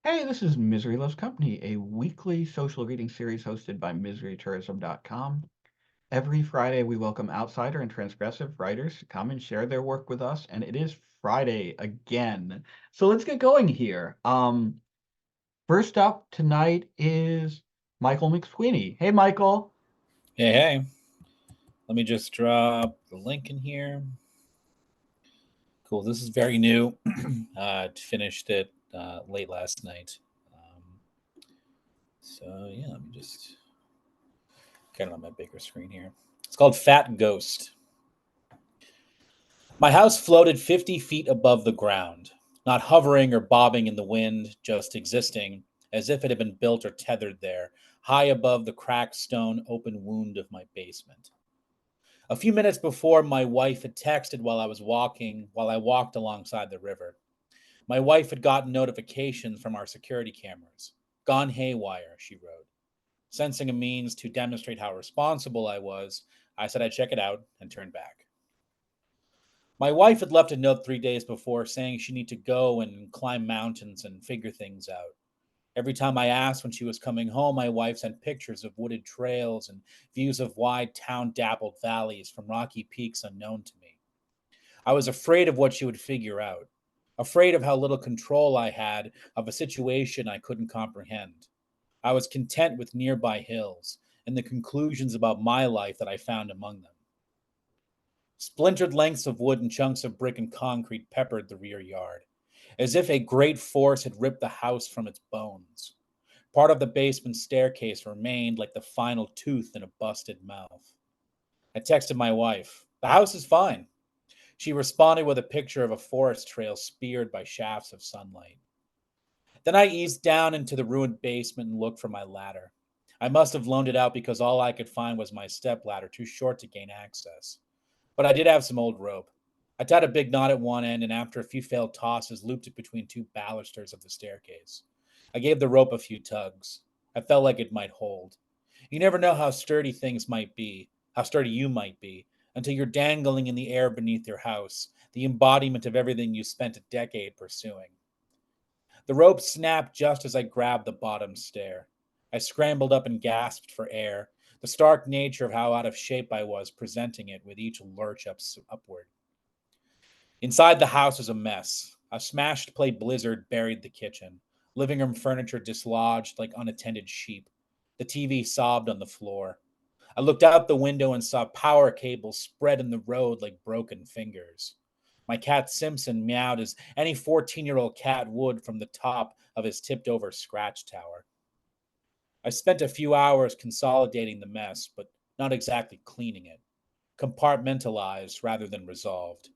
Hey, this is Misery Loves Company, a weekly social reading series hosted by miserytourism.com. Every Friday, we welcome outsider and transgressive writers to come and share their work with us, and it is Friday again. So let's get going here. First up tonight is Michael McSweeney. Hey, Michael. Hey, hey. Let me just drop the link in here. Cool. This is very new. Finished it late last night. Yeah, let me just get it on my bigger screen here. It's called Fat Ghost. My house floated 50 feet above the ground, not hovering or bobbing in the wind, just existing, as if it had been built or tethered there, high above the cracked stone open wound of my basement. A few minutes before, my wife had texted while I walked alongside the river. My wife had gotten notifications from our security cameras. Gone haywire, she wrote. Sensing a means to demonstrate how responsible I was, I said I'd check it out and turned back. My wife had left a note 3 days before saying she needed to go and climb mountains and figure things out. Every time I asked when she was coming home, my wife sent pictures of wooded trails and views of wide town dappled valleys from rocky peaks unknown to me. I was afraid of what she would figure out, afraid of how little control I had of a situation I couldn't comprehend. I was content with nearby hills and the conclusions about my life that I found among them. Splintered lengths of wood and chunks of brick and concrete peppered the rear yard, as if a great force had ripped the house from its bones. Part of the basement staircase remained like the final tooth in a busted mouth. I texted my wife. The house is fine. She responded with a picture of a forest trail speared by shafts of sunlight. Then I eased down into the ruined basement and looked for my ladder. I must have loaned it out because all I could find was my step ladder, too short to gain access. But I did have some old rope. I tied a big knot at one end and, after a few failed tosses, looped it between two balusters of the staircase. I gave the rope a few tugs. I felt like it might hold. You never know how sturdy things might be, how sturdy you might be, until you're dangling in the air beneath your house, the embodiment of everything you spent a decade pursuing. The rope snapped just as I grabbed the bottom stair. I scrambled up and gasped for air, the stark nature of how out of shape I was presenting it with each lurch upward. Inside the house was a mess. A smashed play blizzard buried the kitchen. Living room furniture dislodged like unattended sheep. The TV sobbed on the floor. I looked out the window and saw power cables spread in the road like broken fingers. My cat Simpson meowed as any 14-year-old cat would from the top of his tipped over scratch tower. I spent a few hours consolidating the mess, but not exactly cleaning it. Compartmentalized rather than resolved.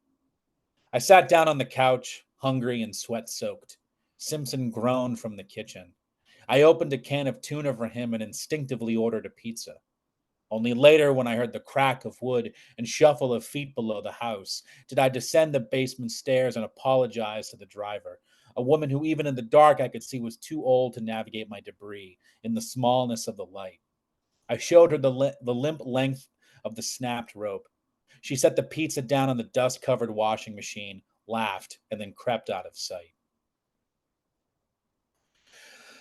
I sat down on the couch, hungry and sweat soaked. Simpson groaned from the kitchen. I opened a can of tuna for him and instinctively ordered a pizza. Only later, when I heard the crack of wood and shuffle of feet below the house, did I descend the basement stairs and apologize to the driver, a woman who, even in the dark, I could see was too old to navigate my debris in the smallness of the light. I showed her the limp length of the snapped rope. She set the pizza down on the dust covered washing machine, laughed, and then crept out of sight.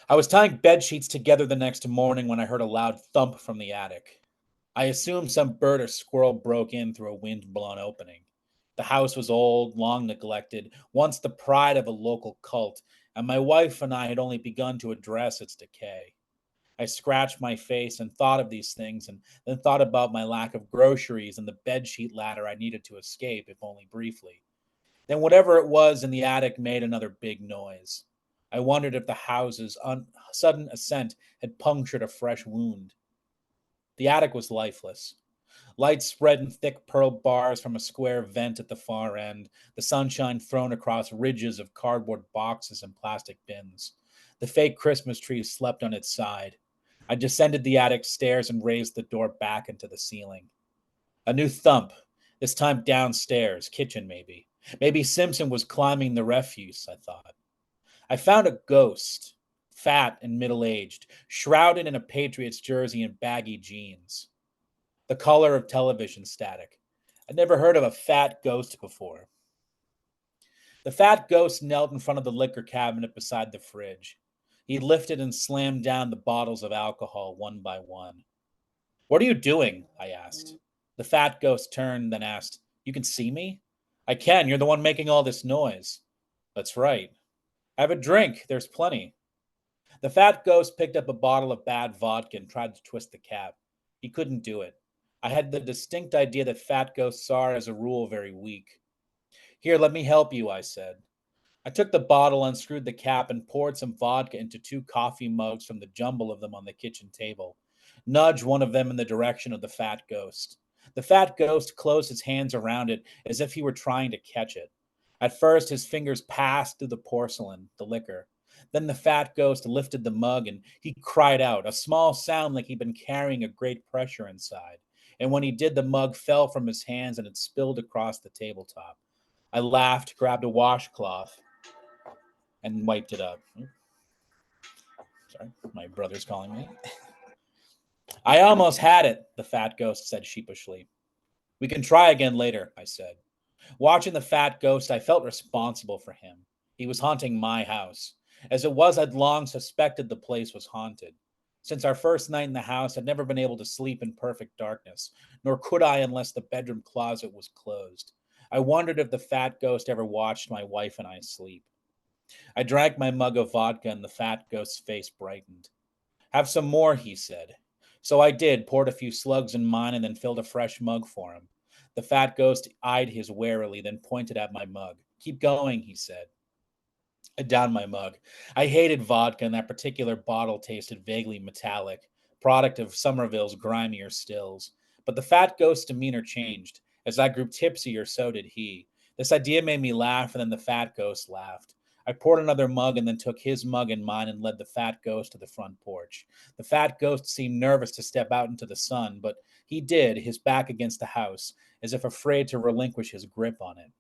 I was tying bed sheets together the next morning when I heard a loud thump from the attic. I assumed some bird or squirrel broke in through a wind blown opening. The house was old, long neglected, once the pride of a local cult, and my wife and I had only begun to address its decay. I scratched my face and thought of these things, and then thought about my lack of groceries and the bedsheet ladder I needed to escape, if only briefly. Then whatever it was in the attic made another big noise. I wondered if the house's sudden ascent had punctured a fresh wound. The attic was lifeless. Light spread in thick pearl bars from a square vent at the far end, the sunshine thrown across ridges of cardboard boxes and plastic bins. The fake Christmas tree slept on its side. I descended the attic stairs and raised the door back into the ceiling. A new thump, this time downstairs, kitchen maybe. Maybe Simpson was climbing the refuse, I thought. I found a ghost, fat and middle aged, shrouded in a Patriots jersey and baggy jeans. The color of television static. I'd never heard of a fat ghost before. The fat ghost knelt in front of the liquor cabinet beside the fridge. He lifted and slammed down the bottles of alcohol one by one. What are you doing? I asked. The fat ghost turned, then asked, You can see me? I can. You're the one making all this noise. That's right. Have a drink. There's plenty. The fat ghost picked up a bottle of bad vodka and tried to twist the cap. He couldn't do it. I had the distinct idea that fat ghosts are, as a rule, very weak. Here, let me help you, I said. I took the bottle, unscrewed the cap, and poured some vodka into 2 coffee mugs from the jumble of them on the kitchen table. Nudged one of them in the direction of the fat ghost. The fat ghost closed his hands around it as if he were trying to catch it. At first, his fingers passed through the porcelain, the liquor. Then the fat ghost lifted the mug and he cried out, a small sound like he'd been carrying a great pressure inside. And when he did, the mug fell from his hands and it spilled across the tabletop. I laughed, grabbed a washcloth, and wiped it up. Sorry, my brother's calling me. I almost had it, the fat ghost said sheepishly. We can try again later, I said. Watching the fat ghost, I felt responsible for him. He was haunting my house. As it was, I'd long suspected the place was haunted. Since our first night in the house, I'd never been able to sleep in perfect darkness, nor could I unless the bedroom closet was closed. I wondered if the fat ghost ever watched my wife and I sleep. I drank my mug of vodka and the fat ghost's face brightened. Have some more, he said. So I did, poured a few slugs in mine and then filled a fresh mug for him. The fat ghost eyed his warily, then pointed at my mug. Keep going, he said. I downed my mug. I hated vodka, and that particular bottle tasted vaguely metallic, product of Somerville's grimier stills. But the fat ghost's demeanor changed. As I grew tipsier, so did he. This idea made me laugh, and then the fat ghost laughed. I poured another mug and then took his mug and mine and led the fat ghost to the front porch. The fat ghost seemed nervous to step out into the sun, but he did, his back against the house, as if afraid to relinquish his grip on it.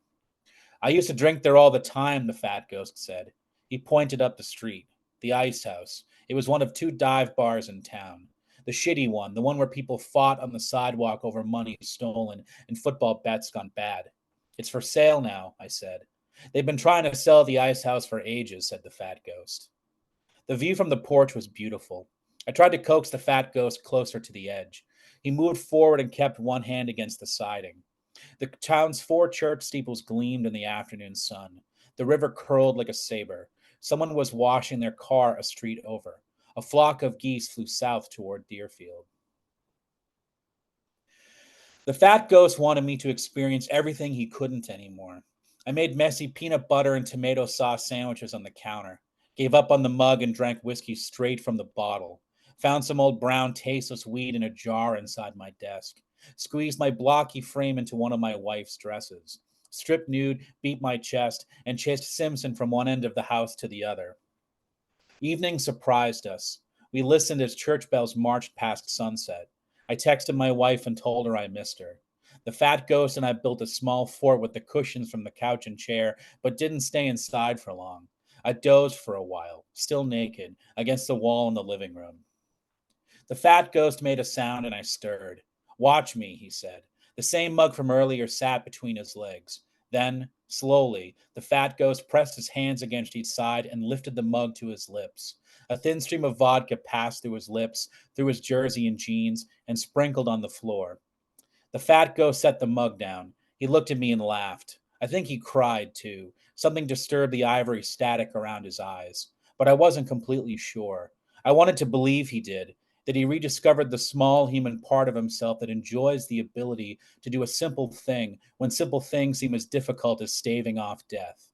I used to drink there all the time, the fat ghost said. He pointed up the street. The Ice House. It was one of 2 dive bars in town. The shitty one, the one where people fought on the sidewalk over money stolen and football bets gone bad. It's for sale now, I said. They've been trying to sell the Ice House for ages, said the fat ghost. The view from the porch was beautiful. I tried to coax the fat ghost closer to the edge. He moved forward and kept one hand against the siding. The town's 4 church steeples gleamed in the afternoon sun. The river curled like a saber. Someone was washing their car a street over. A flock of geese flew south toward Deerfield. The fat ghost wanted me to experience everything he couldn't anymore. I made messy peanut butter and tomato sauce sandwiches on the counter, gave up on the mug and drank whiskey straight from the bottle, found some old brown tasteless weed in a jar inside my desk, squeezed my blocky frame into one of my wife's dresses, stripped nude, beat my chest, and chased Simpson from one end of the house to the other. Evening surprised us. We listened as church bells marched past sunset. I texted my wife and told her I missed her. The fat ghost and I built a small fort with the cushions from the couch and chair, but didn't stay inside for long. I dozed for a while, still naked, against the wall in the living room. The fat ghost made a sound and I stirred. Watch me, he said. The same mug from earlier sat between his legs. Then, slowly, the fat ghost pressed his hands against each side and lifted the mug to his lips. A thin stream of vodka passed through his lips, through his jersey and jeans, and sprinkled on the floor. The fat ghost set the mug down. He looked at me and laughed. I think he cried, too. Something disturbed the ivory static around his eyes. But I wasn't completely sure. I wanted to believe he did, that he rediscovered the small human part of himself that enjoys the ability to do a simple thing when simple things seem as difficult as staving off death.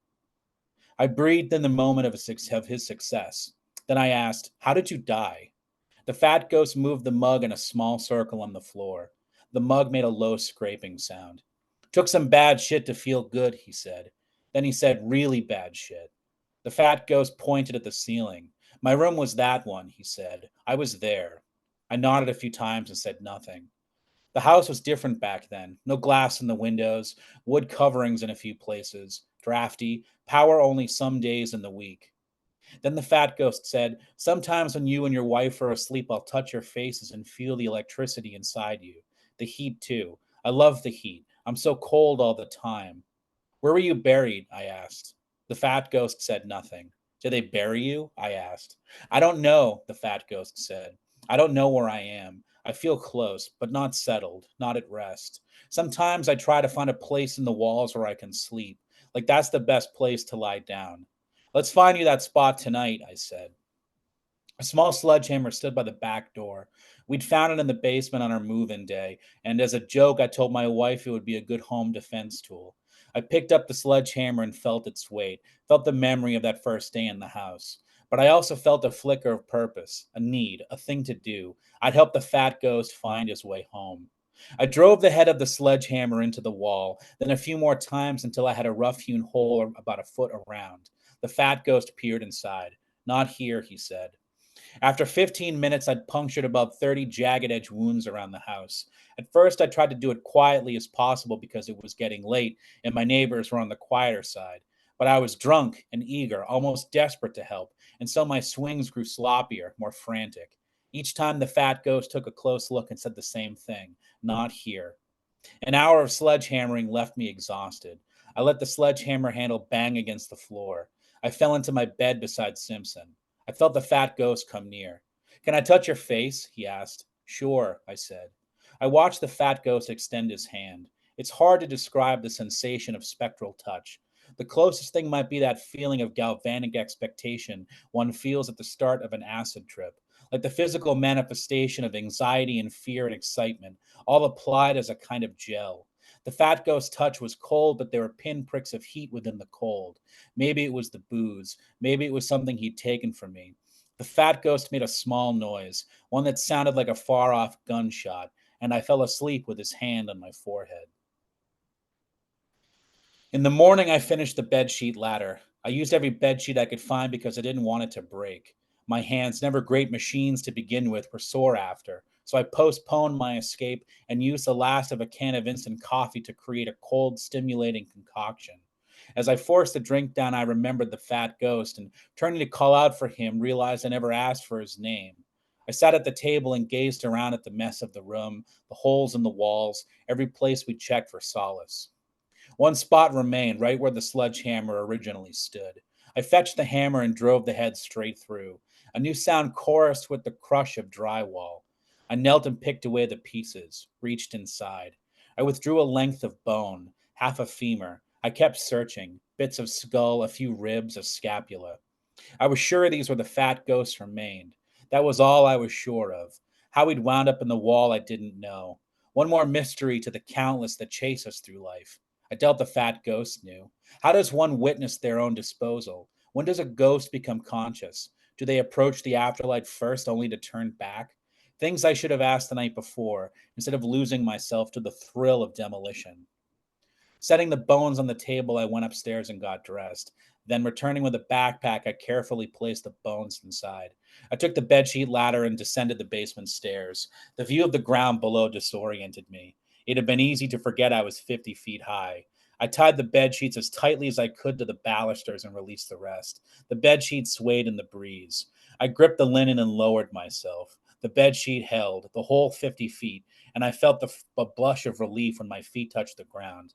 I breathed in the moment of his success. Then I asked, How did you die? The fat ghost moved the mug in a small circle on the floor. The mug made a low scraping sound. Took some bad shit to feel good, he said. Then he said, Really bad shit. The fat ghost pointed at the ceiling. My room was that one, he said. I was there. I nodded a few times and said nothing. The house was different back then. No glass in the windows, wood coverings in a few places, drafty, power only some days in the week. Then the fat ghost said, Sometimes when you and your wife are asleep, I'll touch your faces and feel the electricity inside you. The heat, too. I love the heat. I'm so cold all the time. Where were you buried? I asked. The fat ghost said nothing, Did they bury you? I asked. I don't know, the fat ghost said. I don't know where I am. I feel close, but not settled, not at rest. Sometimes I try to find a place in the walls where I can sleep. Like that's the best place to lie down. Let's find you that spot tonight, I said. A small sledgehammer stood by the back door. We'd found it in the basement on our move in day, and as a joke, I told my wife it would be a good home defense tool. I picked up the sledgehammer and felt its weight, felt the memory of that first day in the house. But I also felt a flicker of purpose, a need, a thing to do. I'd help the fat ghost find his way home. I drove the head of the sledgehammer into the wall, then a few more times until I had a rough hewn hole about a foot around. The fat ghost peered inside. Not here, he said. After 15 minutes, I'd punctured about 30 jagged edge wounds around the house. At first, I tried to do it quietly as possible because it was getting late and my neighbors were on the quieter side. But I was drunk and eager, almost desperate to help, and so my swings grew sloppier, more frantic. Each time the fat ghost took a close look and said the same thing, not here. An hour of sledgehammering left me exhausted. I let the sledgehammer handle bang against the floor. I fell into my bed beside Simpson. I felt the fat ghost come near. Can I touch your face? He asked. Sure, I said. I watched the fat ghost extend his hand. It's hard to describe the sensation of spectral touch. The closest thing might be that feeling of galvanic expectation one feels at the start of an acid trip, like the physical manifestation of anxiety and fear and excitement, all applied as a kind of gel. The fat ghost's touch was cold, but there were pinpricks of heat within the cold. Maybe it was the booze. Maybe it was something he'd taken from me. The fat ghost made a small noise, one that sounded like a far off gunshot, and I fell asleep with his hand on my forehead. In the morning, I finished the bedsheet ladder. I used every bedsheet I could find because I didn't want it to break. My hands, never great machines to begin with, were sore after, so I postponed my escape and used the last of a can of instant coffee to create a cold, stimulating concoction. As I forced the drink down, I remembered the fat ghost and, turning to call out for him, realized I never asked for his name. I sat at the table and gazed around at the mess of the room, the holes in the walls, every place we checked for solace. One spot remained, right where the sledgehammer originally stood. I fetched the hammer and drove the head straight through. A new sound chorused with the crush of drywall. I knelt and picked away the pieces, reached inside. I withdrew a length of bone, half a femur. I kept searching, bits of skull, a few ribs, a scapula. I was sure these were the fat ghost's remained. That was all I was sure of. How he'd wound up in the wall, I didn't know. One more mystery to the countless that chase us through life. I doubt the fat ghost knew. How does one witness their own disposal? When does a ghost become conscious? Do they approach the afterlife first only to turn back? Things I should have asked the night before, instead of losing myself to the thrill of demolition. Setting the bones on the table, I went upstairs and got dressed. Then, returning with a backpack, I carefully placed the bones inside. I took the bedsheet ladder and descended the basement stairs. The view of the ground below disoriented me. It had been easy to forget I was 50 feet high. I tied the bed sheets as tightly as I could to the balusters and released the rest. The bed sheets swayed in the breeze. I gripped the linen and lowered myself. The bed sheet held, the whole 50 feet, and I felt a blush of relief when my feet touched the ground.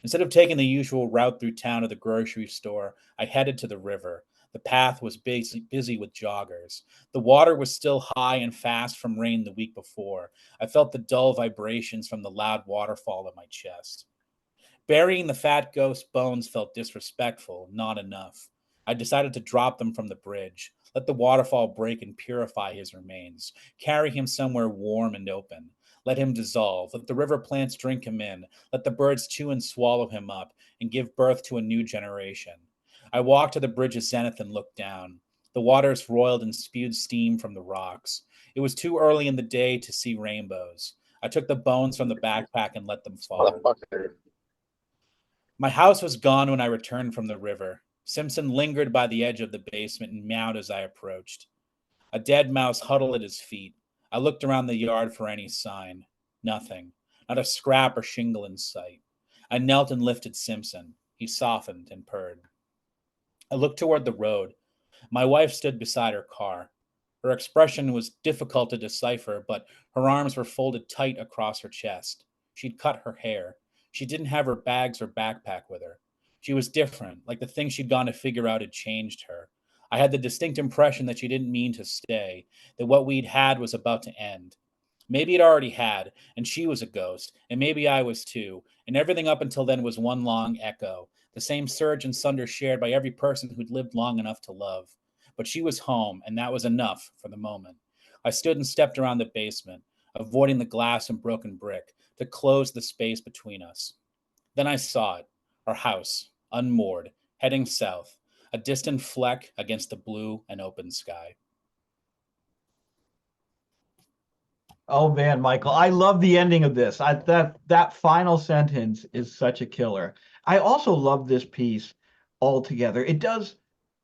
Instead of taking the usual route through town to the grocery store, I headed to the river. The path was busy with joggers. The water was still high and fast from rain the week before. I felt the dull vibrations from the loud waterfall in my chest. Burying the fat ghost's bones felt disrespectful, not enough. I decided to drop them from the bridge, let the waterfall break and purify his remains, carry him somewhere warm and open. Let him dissolve, let the river plants drink him in, let the birds chew and swallow him up, and give birth to a new generation. I walked to the bridge's zenith and looked down. The waters roiled and spewed steam from the rocks. It was too early in the day to see rainbows. I took the bones from the backpack and let them fall. Motherfucker. My house was gone when I returned from the river. Simpson lingered by the edge of the basement and meowed as I approached. A dead mouse huddled at his feet. I looked around the yard for any sign. Nothing. Not a scrap or shingle in sight. I knelt and lifted Simpson. He softened and purred. I looked toward the road. My wife stood beside her car. Her expression was difficult to decipher, but her arms were folded tight across her chest. She'd cut her hair. She didn't have her bags or backpack with her. She was different, like the thing she'd gone to figure out had changed her. I had the distinct impression that she didn't mean to stay, that what we'd had was about to end. Maybe it already had, and she was a ghost, and maybe I was too, and everything up until then was one long echo, the same surge and sunder shared by every person who'd lived long enough to love. But she was home, and that was enough for the moment. I stood and stepped around the basement, avoiding the glass and broken brick, to close the space between us. Then I saw it, our house, unmoored, heading south, a distant fleck against the blue and open sky. Oh man, Michael, I love the ending of this. That final sentence is such a killer. I also love this piece altogether. It does.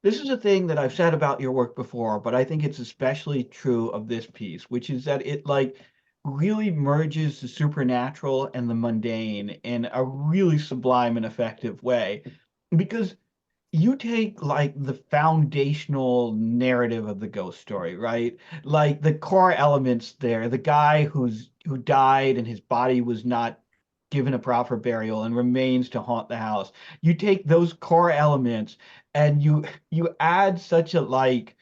This is a thing that I've said about your work before, but I think it's especially true of this piece, which is that it like really merges the supernatural and the mundane in a really sublime and effective way. Because you take like the foundational narrative of the ghost story, right? Like the core elements there, the guy who died and his body was not given a proper burial and remains to haunt the house. You take those core elements and you add such a like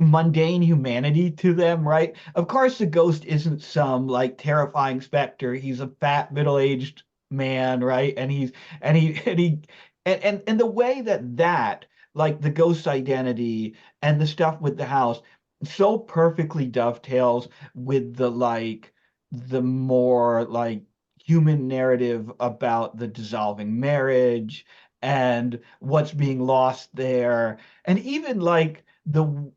mundane humanity to them, right? Of course, the ghost isn't some like terrifying specter. He's a fat middle-aged man, right? And he and he and the way that like the ghost's identity and the stuff with the house so perfectly dovetails with the more like human narrative about the dissolving marriage and what's being lost there, and even like the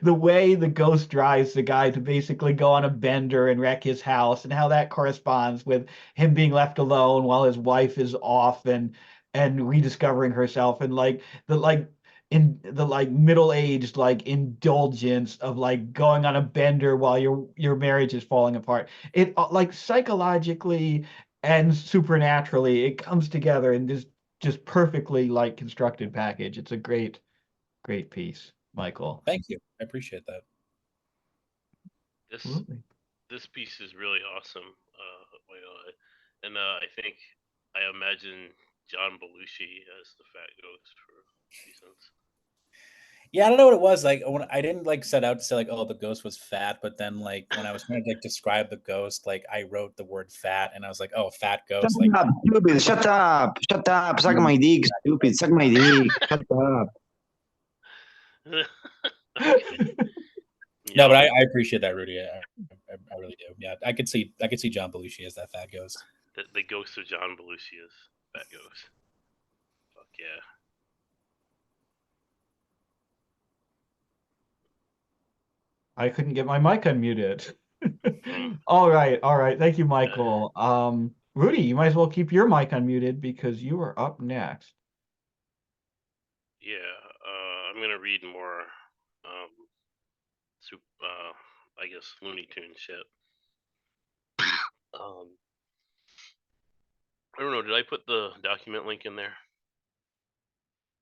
the way the ghost drives the guy to basically go on a bender and wreck his house, and how that corresponds with him being left alone while his wife is off and rediscovering herself, and like the like in the like middle-aged like indulgence of like going on a bender while your marriage is falling apart. It like psychologically and supernaturally it comes together in this just perfectly like constructed package. It's a great piece, Michael. Thank you. I appreciate that. This Absolutely. this piece is really awesome. And I think I imagine John Belushi as the fat ghost for reasons. Yeah, I don't know what it was. Like when I didn't like set out to say like, oh, the ghost was fat, but then like when I was trying to like describe the ghost, like I wrote the word fat, and I was like, oh, fat Shut ghost. Like, up, stupid. Shut up. Shut up. Suck my dick, stupid. Suck my dick. Shut up. Okay. no, Yeah, but I appreciate that, Rudy. I really do. Yeah, I could see John Belushi as that fat ghost. the ghost of John Belushi is fat ghost. Fuck yeah. I couldn't get my mic unmuted. Hmm. All right. Thank you, Michael. Rudy, you might as well keep your mic unmuted because you are up next. Yeah, I'm gonna read more, I guess Looney Tune shit. I don't know. Did I put the document link in there?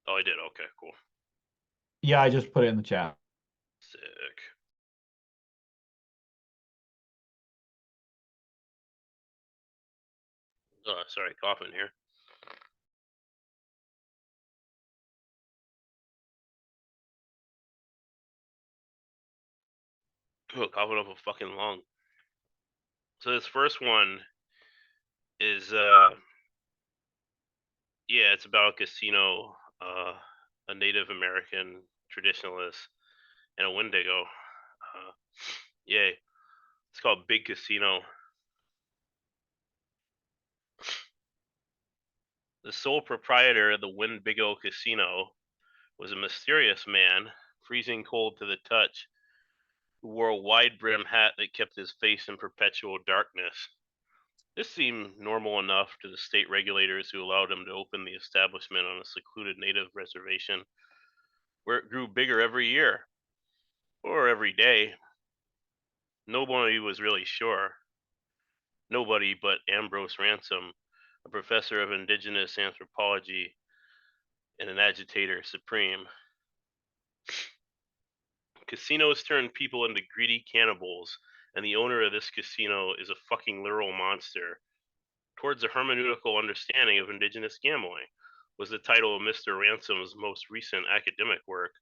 Oh, I did. Okay, cool. Yeah, I just put it in the chat. Sick. Sorry, coughing here. Oh, coughing up a fucking lung. So this first one is yeah, it's about a casino, a Native American traditionalist, and a Wendigo. Yay. It's called Big Casino. The sole proprietor of the Wendigo Casino was a mysterious man, freezing cold to the touch, who wore a wide brim hat that kept his face in perpetual darkness. This seemed normal enough to the state regulators who allowed him to open the establishment on a secluded native reservation, where it grew bigger every year, or every day. Nobody was really sure. Nobody but Ambrose Ransom, a professor of indigenous anthropology and an agitator supreme. Casinos turn people into greedy cannibals, and the owner of this casino is a fucking literal monster towards a hermeneutical understanding of indigenous gambling. was the title of Mr. Ransom's most recent academic work,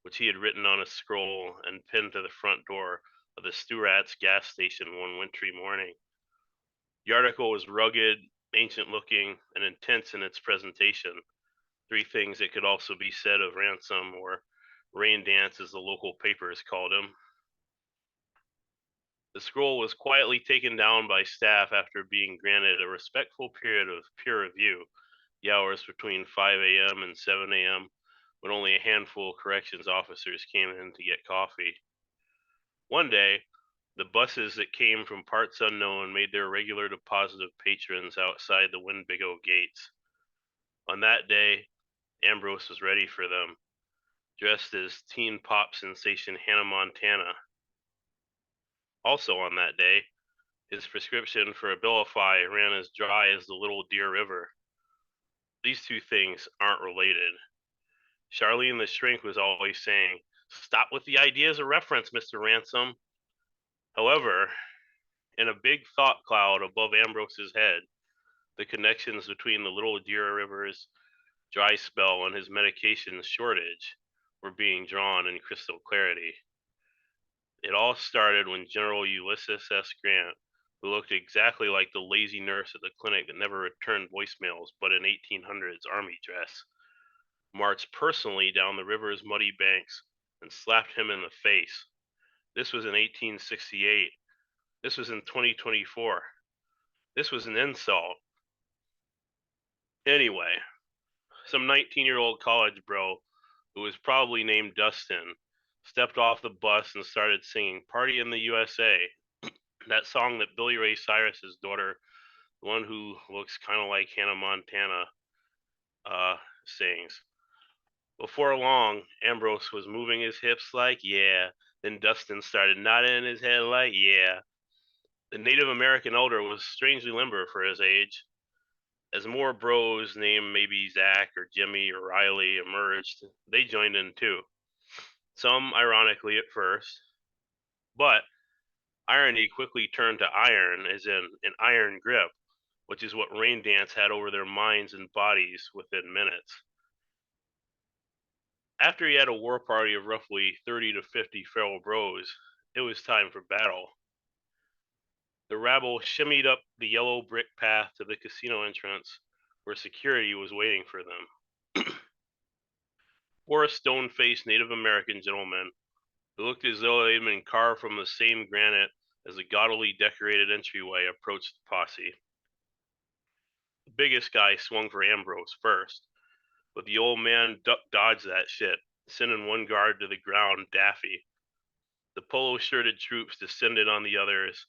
which he had written on a scroll and pinned to the front door of the Sturat's gas station one wintry morning. The article was rugged, ancient-looking, and intense in its presentation. 3 things that could also be said of Ransom, or Rain Dance as the local papers called him. The scroll was quietly taken down by staff after being granted a respectful period of peer review, the hours between 5 a.m. and 7 a.m., when only a handful of corrections officers came in to get coffee. One day, the buses that came from parts unknown made their regular deposit of patrons outside the Winnebago gates. On that day, Ambrose was ready for them, dressed as teen pop sensation Hannah Montana. Also on that day, his prescription for Abilify ran as dry as the Little Deer River. These 2 things aren't related. Charlene the Shrink was always saying, "Stop with the ideas of reference, Mr. Ransom." However, in a big thought cloud above Ambrose's head, the connections between the Little Deer River's dry spell and his medication shortage were being drawn in crystal clarity. It all started when General Ulysses S. Grant, who looked exactly like the lazy nurse at the clinic that never returned voicemails but in 1800s army dress, marched personally down the river's muddy banks and slapped him in the face. This was in 1868. This was in 2024. This was an insult. Anyway, some 19-year-old college bro, who was probably named Dustin, stepped off the bus and started singing "Party in the USA," that song that Billy Ray Cyrus's daughter, the one who looks kind of like Hannah Montana, sings. Before long, Ambrose was moving his hips like, yeah. Then Dustin started nodding his head like, yeah. The Native American elder was strangely limber for his age. As more bros named maybe Zach or Jimmy or Riley emerged, they joined in too. Some ironically at first, but irony quickly turned to iron, as in an iron grip, which is what Rain Dance had over their minds and bodies within minutes. After he had a war party of roughly 30 to 50 feral bros, it was time for battle. The rabble shimmied up the yellow brick path to the casino entrance, where security was waiting for them. 4 stone-faced Native American gentlemen, who looked as though they had been carved from the same granite as the gaudily decorated entryway, approached the posse. The biggest guy swung for Ambrose first, but the old man duck-dodged that shit, sending one guard to the ground, Daffy. The polo-shirted troops descended on the others,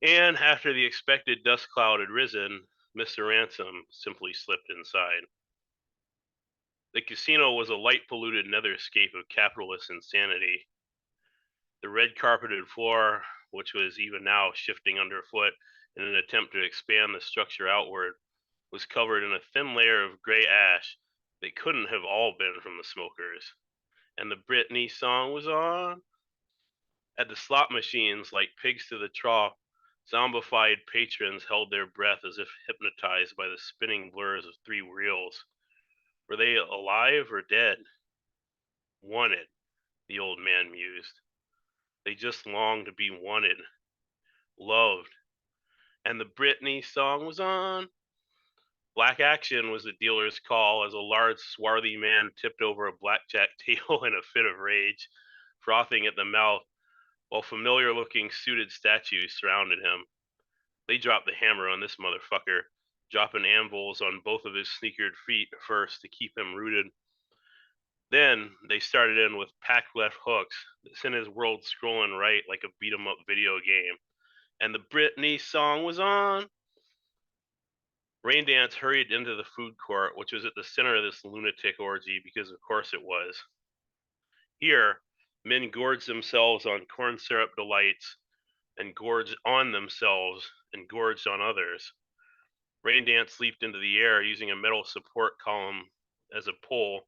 and after the expected dust cloud had risen, Mr. Ransom simply slipped inside. The casino was a light-polluted netherscape of capitalist insanity. The red-carpeted floor, which was even now shifting underfoot in an attempt to expand the structure outward, was covered in a thin layer of gray ash that couldn't have all been from the smokers. And the Britney song was on. At the slot machines, like pigs to the trough, zombified patrons held their breath as if hypnotized by the spinning blurs of 3 reels. Were they alive or dead? Wanted, the old man mused. They just longed to be wanted, loved. And the Britney song was on. Black action was the dealer's call as a large, swarthy man tipped over a blackjack table in a fit of rage, frothing at the mouth, while familiar-looking suited statues surrounded him. They dropped the hammer on this motherfucker, dropping anvils on both of his sneakered feet first to keep him rooted. Then they started in with packed left hooks that sent his world scrolling right like a beat-em-up video game. And the Britney song was on. Rain Dance hurried into the food court, which was at the center of this lunatic orgy, because of course it was. Here, men gorged themselves on corn syrup delights, and gorged on themselves, and gorged on others. Rain Dance leaped into the air using a metal support column as a pole,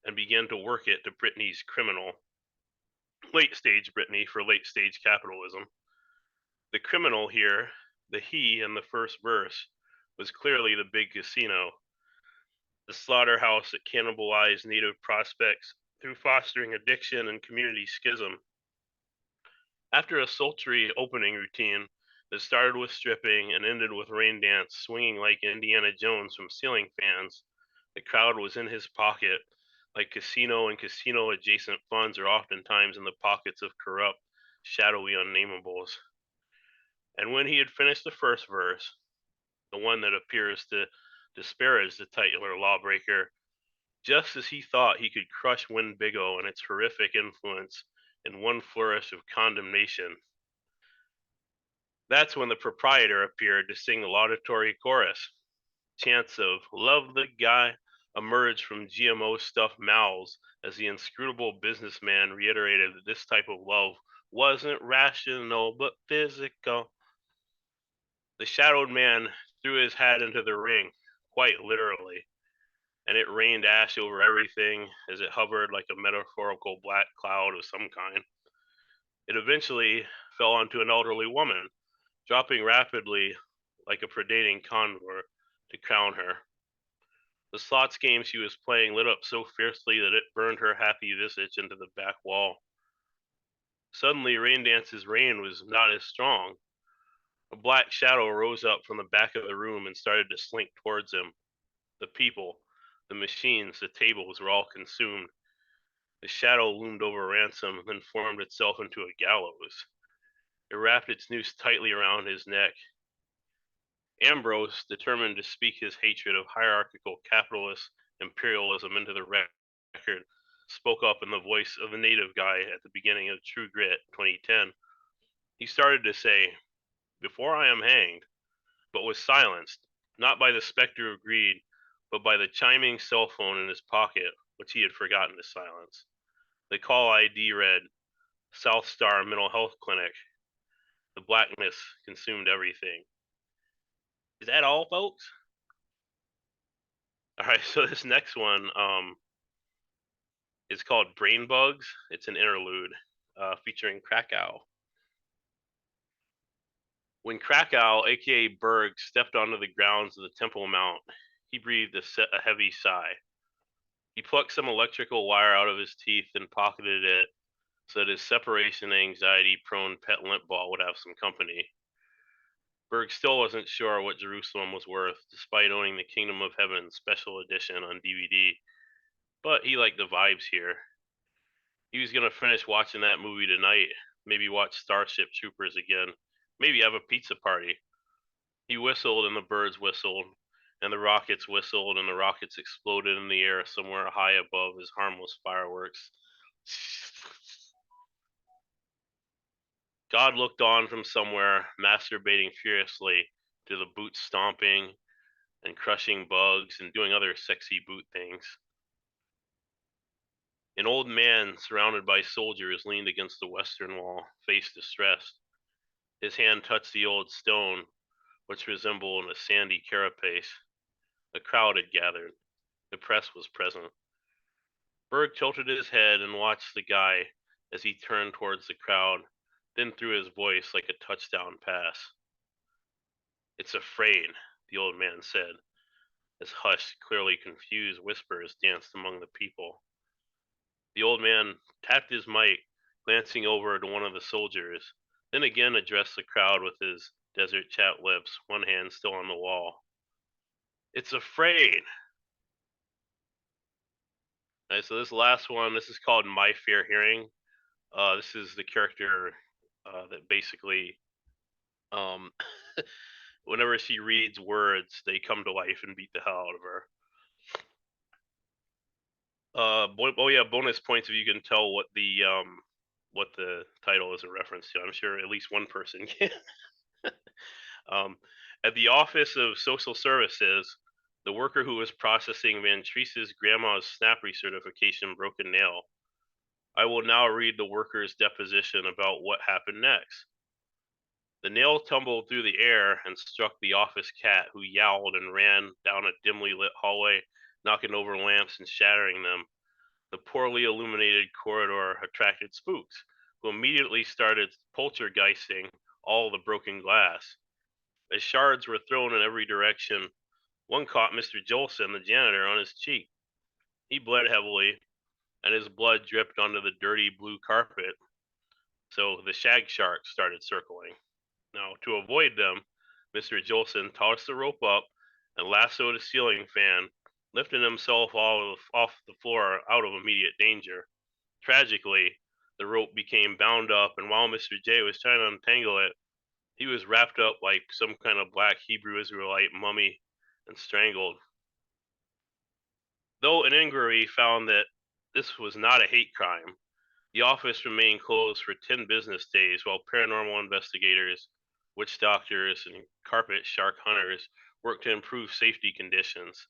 and began to work it to Britney's Criminal. Late stage Britney for late stage capitalism. The criminal here, the he in the first verse, was clearly the big casino. the slaughterhouse that cannibalized native prospects through fostering addiction and community schism. After a sultry opening routine that started with stripping and ended with rain dance swinging like Indiana Jones from ceiling fans, the crowd was in his pocket, like casino and casino adjacent funds are oftentimes in the pockets of corrupt, shadowy unnamables. And when he had finished the first verse, the one that appears to disparage the titular lawbreaker, just as he thought he could crush Winnebago and its horrific influence in one flourish of condemnation, that's when the proprietor appeared to sing the laudatory chorus. Chants of "Love the guy" emerged from GMO stuffed mouths as the inscrutable businessman reiterated that this type of love wasn't rational but physical. The shadowed man threw his hat into the ring, quite literally, and it rained ash over everything as it hovered like a metaphorical black cloud of some kind. It eventually fell onto an elderly woman, dropping rapidly like a predating condor to crown her. The slots game she was playing lit up so fiercely that it burned her happy visage into the back wall. Suddenly, Raindance's reign was not as strong. A black shadow rose up from the back of the room and started to slink towards him. The people, the machines, the tables were all consumed. The shadow loomed over Ransom, then formed itself into a gallows. It wrapped its noose tightly around his neck. Ambrose, determined to speak his hatred of hierarchical capitalist imperialism into the record, spoke up in the voice of the native guy at the beginning of True Grit 2010. He started to say, "Before I am hanged," but was silenced, not by the specter of greed, but by the chiming cell phone in his pocket, which he had forgotten to silence. The call ID read, "South Star Mental Health Clinic." The blackness consumed everything. Is that all, folks? All right, so this next one is called Brain Bugs. It's an interlude featuring Krakow. When Krakow, aka Berg, stepped onto the grounds of the Temple Mount, he breathed a heavy sigh. He plucked some electrical wire out of his teeth and pocketed it so that his separation anxiety prone pet limp ball would have some company. Berg still wasn't sure what Jerusalem was worth, despite owning the Kingdom of Heaven special edition on DVD, but he liked the vibes here. He was going to finish watching that movie tonight, maybe watch Starship Troopers again, maybe have a pizza party. He whistled and the birds whistled, and the rockets whistled and the rockets exploded in the air somewhere high above his harmless fireworks. God looked on from somewhere, masturbating furiously to the boot stomping and crushing bugs and doing other sexy boot things. An old man surrounded by soldiers leaned against the western wall, face distressed. His hand touched the old stone, which resembled a sandy carapace. A crowd had gathered. The press was present. Berg tilted his head and watched the guy as he turned towards the crowd, then threw his voice like a touchdown pass. "It's afraid," the old man said, as hushed, clearly confused whispers danced among the people. The old man tapped his mic, glancing over to one of the soldiers, then again addressed the crowd with his desert chat lips, one hand still on the wall. "It's afraid." All right, so this last one, this is called My Fair Hearing. This is the character that basically, um, whenever she reads words, they come to life and beat the hell out of her. Oh yeah, bonus points if you can tell what the title is a reference to. I'm sure at least one person can. At the Office of Social Services, the worker who was processing Van Treese's grandma's SNAP recertification broke a nail. I will now read the worker's deposition about what happened next. The nail tumbled through the air and struck the office cat, who yowled and ran down a dimly lit hallway, knocking over lamps and shattering them. The poorly illuminated corridor attracted spooks, who immediately started poltergeisting all the broken glass. As shards were thrown in every direction, One caught Mr. Jolson, the janitor, on his cheek. He bled heavily, and his blood dripped onto the dirty blue carpet. So the shag sharks started circling. Now, to avoid them, Mr. Jolson tossed the rope up and lassoed a ceiling fan, lifting himself off the floor out of immediate danger. Tragically, the rope became bound up, and while Mr. J was trying to untangle it, he was wrapped up like some kind of black Hebrew Israelite mummy and strangled. Though an inquiry found that this was not a hate crime, the office remained closed for 10 business days while paranormal investigators, witch doctors, and carpet shark hunters worked to improve safety conditions.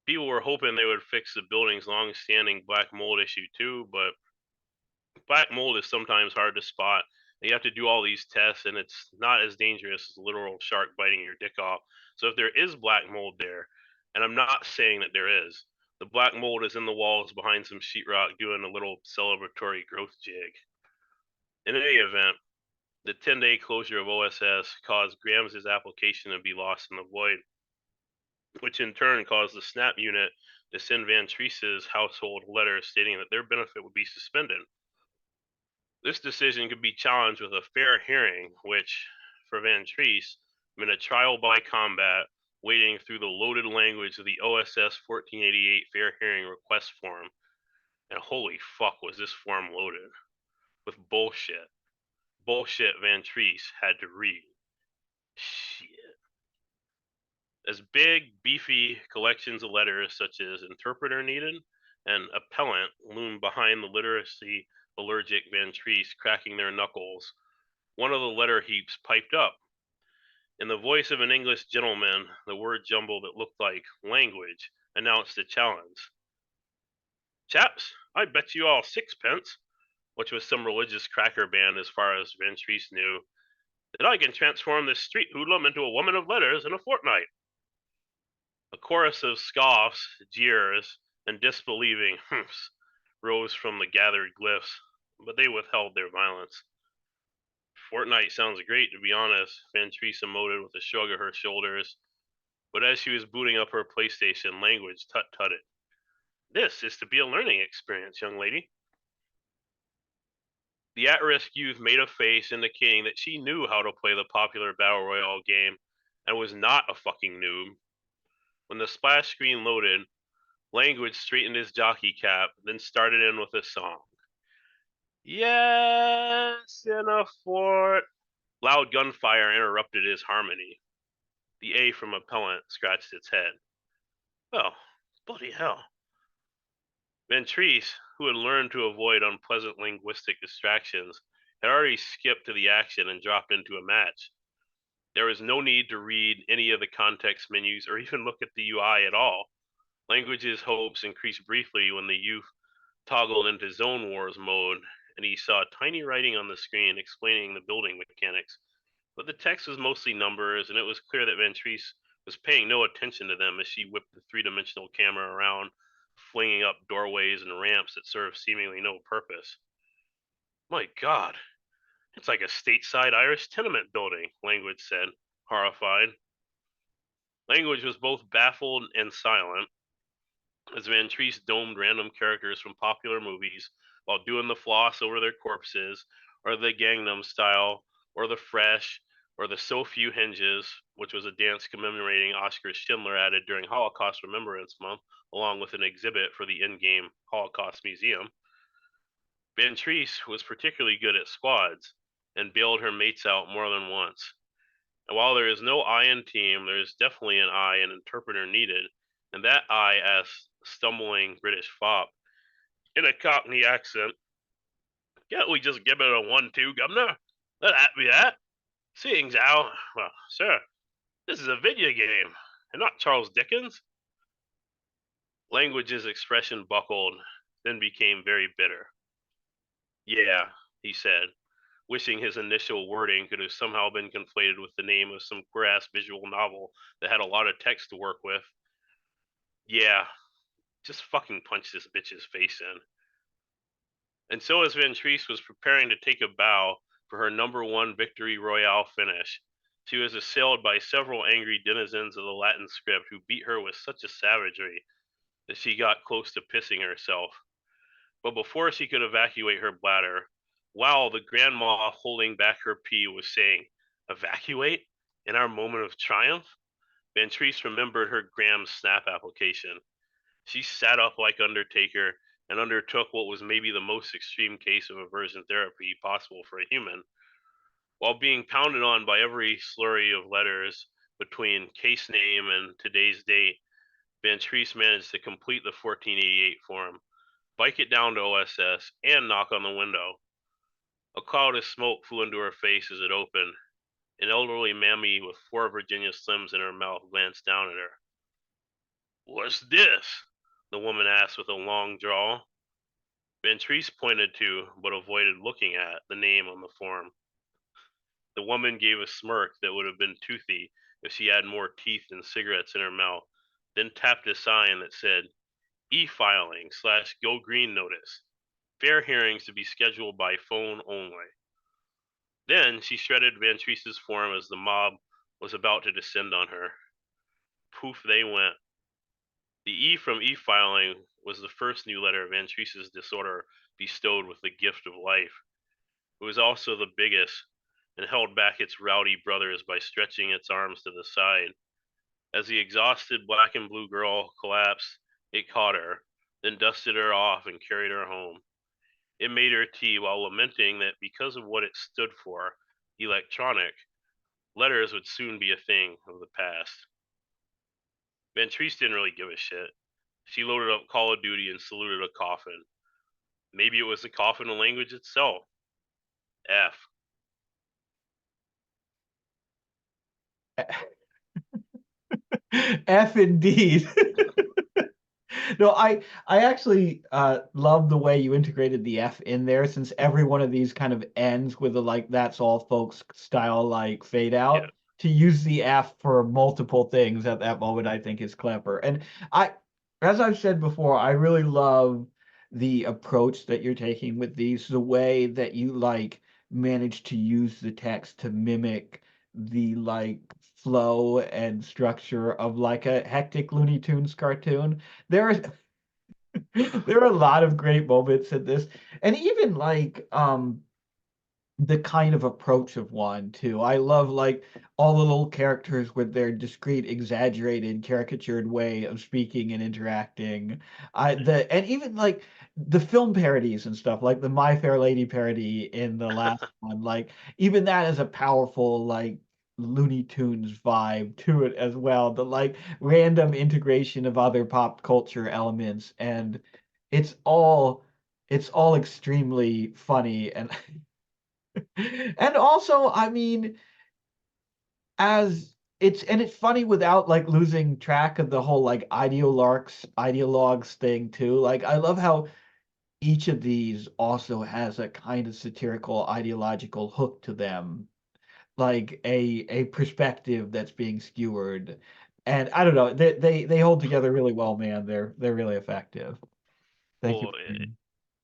People were hoping they would fix the building's long-standing black mold issue too, but black mold is sometimes hard to spot. You have to do all these tests, and it's not as dangerous as a literal shark biting your dick off. So if there is black mold there, and I'm not saying that there is, the black mold is in the walls behind some sheetrock doing a little celebratory growth jig. In any event, the 10-day closure of OSS caused Grams' application to be lost in the void, which in turn caused the SNAP unit to send Van Treese's household letters stating that their benefit would be suspended. This decision could be challenged with a fair hearing, which, for Van Treese, meant a trial by combat, wading through the loaded language of the OSS 1488 fair hearing request form. And holy fuck was this form loaded with bullshit. Bullshit Van Treese had to read. Shit. As big, beefy collections of letters such as interpreter needed and appellant loomed behind the literacy allergic Van Treese cracking their knuckles, one of the letter heaps piped up. In the voice of an English gentleman, the word jumble that looked like language announced a challenge. Chaps, I bet you all sixpence, which was some religious cracker band as far as Van Treese knew, that I can transform this street hoodlum into a woman of letters in a fortnight. A chorus of scoffs, jeers, and disbelieving humphs rose from the gathered glyphs, but they withheld their violence. Fortnite sounds great, to be honest, Van Treese emoted with a shrug of her shoulders, but as she was booting up her PlayStation, language tut-tutted. This is to be a learning experience, young lady. The at-risk youth made a face indicating that she knew how to play the popular Battle Royale game and was not a fucking noob. When the splash screen loaded, language straightened his jockey cap, then started in with a song. Yes, in a fort. Loud gunfire interrupted his harmony. The A from appellant scratched its head. Well, bloody hell. Van Treese, who had learned to avoid unpleasant linguistic distractions, had already skipped to the action and dropped into a match. There was no need to read any of the context menus or even look at the UI at all. Language's hopes increased briefly when the youth toggled into Zone Wars mode, and he saw tiny writing on the screen explaining the building mechanics. But the text was mostly numbers, and it was clear that Van Treese was paying no attention to them as she whipped the three-dimensional camera around, flinging up doorways and ramps that served seemingly no purpose. My God, it's like a stateside Irish tenement building, Language said, horrified. Language was both baffled and silent as Van Treese domed random characters from popular movies while doing the floss over their corpses, or the Gangnam Style, or the Fresh, or the So Few Hinges, which was a dance commemorating Oskar Schindler added during Holocaust Remembrance Month, along with an exhibit for the in-game Holocaust Museum. Van Treese was particularly good at squads, and bailed her mates out more than once. And while there is no I in team, there is definitely an I in interpreter needed, and that I asked stumbling British fop in a Cockney accent, "Can't we just give it a 1-2, governor? Let that be that. Seeing how, well, sir, this is a video game, and not Charles Dickens." Language's expression buckled, then became very bitter. Yeah, he said, wishing his initial wording could have somehow been conflated with the name of some queer-ass visual novel that had a lot of text to work with. Yeah, just fucking punch this bitch's face in. And so as Van Treese was preparing to take a bow for her #1 victory royale finish, She was assailed by several angry denizens of the Latin script who beat her with such a savagery that she got close to pissing herself. But before she could evacuate her bladder, while the grandma holding back her pee was saying, "Evacuate?" in our moment of triumph, Ventrice remembered her Graham's Snap application. She sat up like Undertaker and undertook what was maybe the most extreme case of aversion therapy possible for a human. While being pounded on by every slurry of letters between case name and today's date, Ventrice managed to complete the 1488 form, bike it down to OSS, and knock on the window. A cloud of smoke flew into her face as it opened. An elderly mammy with 4 Virginia Slims in her mouth glanced down at her. "What's this?" the woman asked with a long drawl. Ventrice pointed to, but avoided looking at, the name on the form. The woman gave a smirk that would have been toothy if she had more teeth than cigarettes in her mouth, then tapped a sign that said, "E-filing / go green notice. Fair hearings to be scheduled by phone only." Then she shredded Ventrice's form as the mob was about to descend on her. Poof they went. The E from e-filing was the first new letter Ventrice's disorder bestowed with the gift of life. It was also the biggest, and held back its rowdy brothers by stretching its arms to the side. As the exhausted black and blue girl collapsed, it caught her, then dusted her off and carried her home. It made her tea while lamenting that because of what it stood for, electronic, letters would soon be a thing of the past. Ventrice didn't really give a shit. She loaded up Call of Duty and saluted a coffin. Maybe it was the coffin of language itself. F. F indeed. No, I actually love the way you integrated the F in there, since every one of these kind of ends with a like "that's all folks" style like fade out. Yeah. To use the F for multiple things at that moment, I think is clever. And as I've said before, I really love the approach that you're taking with these, the way that you like manage to use the text to mimic the like flow and structure of like a hectic Looney Tunes cartoon. There are there are a lot of great moments in this, and even like the kind of approach of one too. I love like all the little characters with their discreet, exaggerated, caricatured way of speaking and interacting. And even like the film parodies and stuff, like the My Fair Lady parody in the last one. Like even that is a powerful like Looney Tunes vibe to it as well. The like random integration of other pop culture elements, and it's all it's all extremely funny and and also, I mean, as it's funny without like losing track of the whole like ideologues thing too. Like I love how each of these also has a kind of satirical ideological hook to them, like a perspective that's being skewered. And I don't know, they hold together really well, man. They're really effective. Thank you. Well,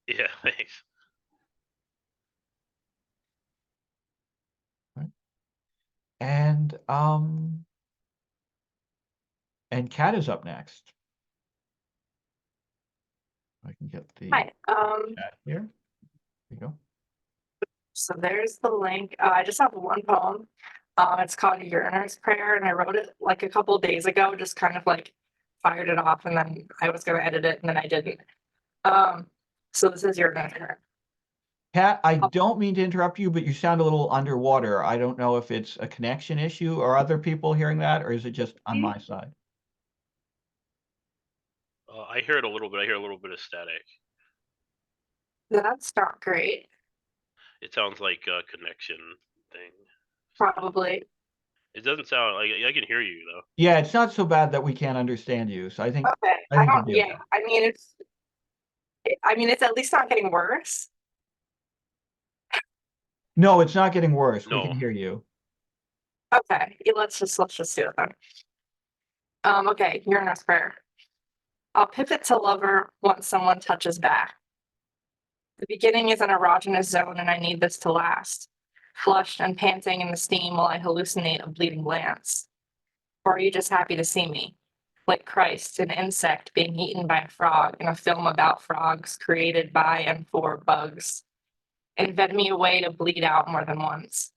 yeah, thanks. And Kat is up next. I can get the Hi. chat here. There you go. So there's the link. I just have one poem. It's called Uriner's Prayer, and I wrote it like a couple days ago, just kind of like fired it off, and then I was gonna edit it, and then I didn't. So this is Uriner's Prayer. Kat, I don't mean to interrupt you, but you sound a little underwater. I don't know if it's a connection issue or other people hearing that, or is it just on my side? I hear it a little bit. I hear a little bit of static. That's not great. It sounds like a connection thing. Probably. It doesn't sound like I can hear you though. Yeah, it's not so bad that we can't understand you. So I think Okay. I think you'll be Yeah. okay. I mean, it's at least not getting worse. No, it's not getting worse. We No. can hear you. Okay. Yeah, let's just do it then. Okay. Uriner's Prayer. I'll pivot to lover once someone touches back. The beginning is an erogenous zone, and I need this to last. flushed and panting in the steam while I hallucinate a bleeding lance? Or are you just happy to see me? Like Christ, an insect being eaten by a frog in a film about frogs created by and for bugs. Invent me a way to bleed out more than once.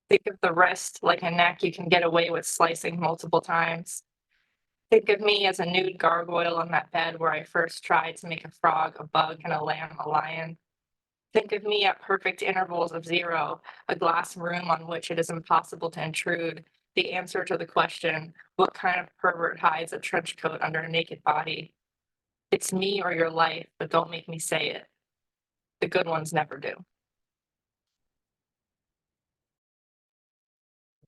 Think of the wrist like a neck you can get away with slicing multiple times. Think of me as a nude gargoyle on that bed where I first tried to make a frog a bug and a lamb a lion. Think of me at perfect intervals of 0, a glass room on which it is impossible to intrude, the answer to the question, what kind of pervert hides a trench coat under a naked body? It's me or your life, but don't make me say it. The good ones never do.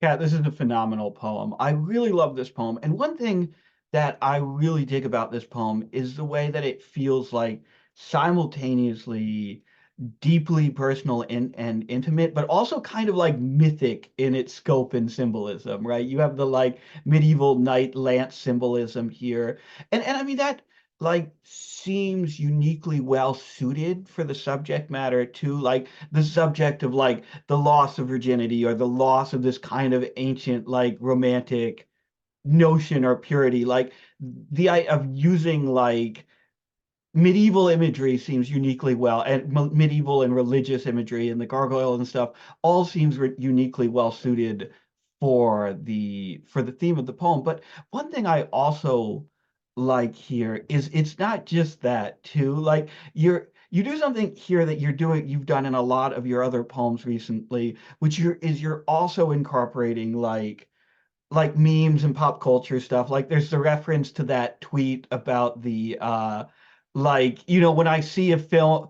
Yeah, this is a phenomenal poem. I really love this poem. And one thing that I really dig about this poem is the way that it feels like simultaneously deeply personal and intimate, but also kind of like mythic in its scope and symbolism, right? You have the like medieval knight lance symbolism here. And I mean that like seems uniquely well suited for the subject matter too, like the subject of like the loss of virginity or the loss of this kind of ancient like romantic notion or purity, like the idea of using like medieval imagery seems uniquely well, and medieval and religious imagery and the gargoyle and stuff all seems uniquely well suited for the theme of the poem. But one thing I also like here is it's not just that too. Like you do something here that you've done in a lot of your other poems recently, which you're also incorporating like memes and pop culture stuff. Like there's the reference to that tweet about the like, you know, when I see a film,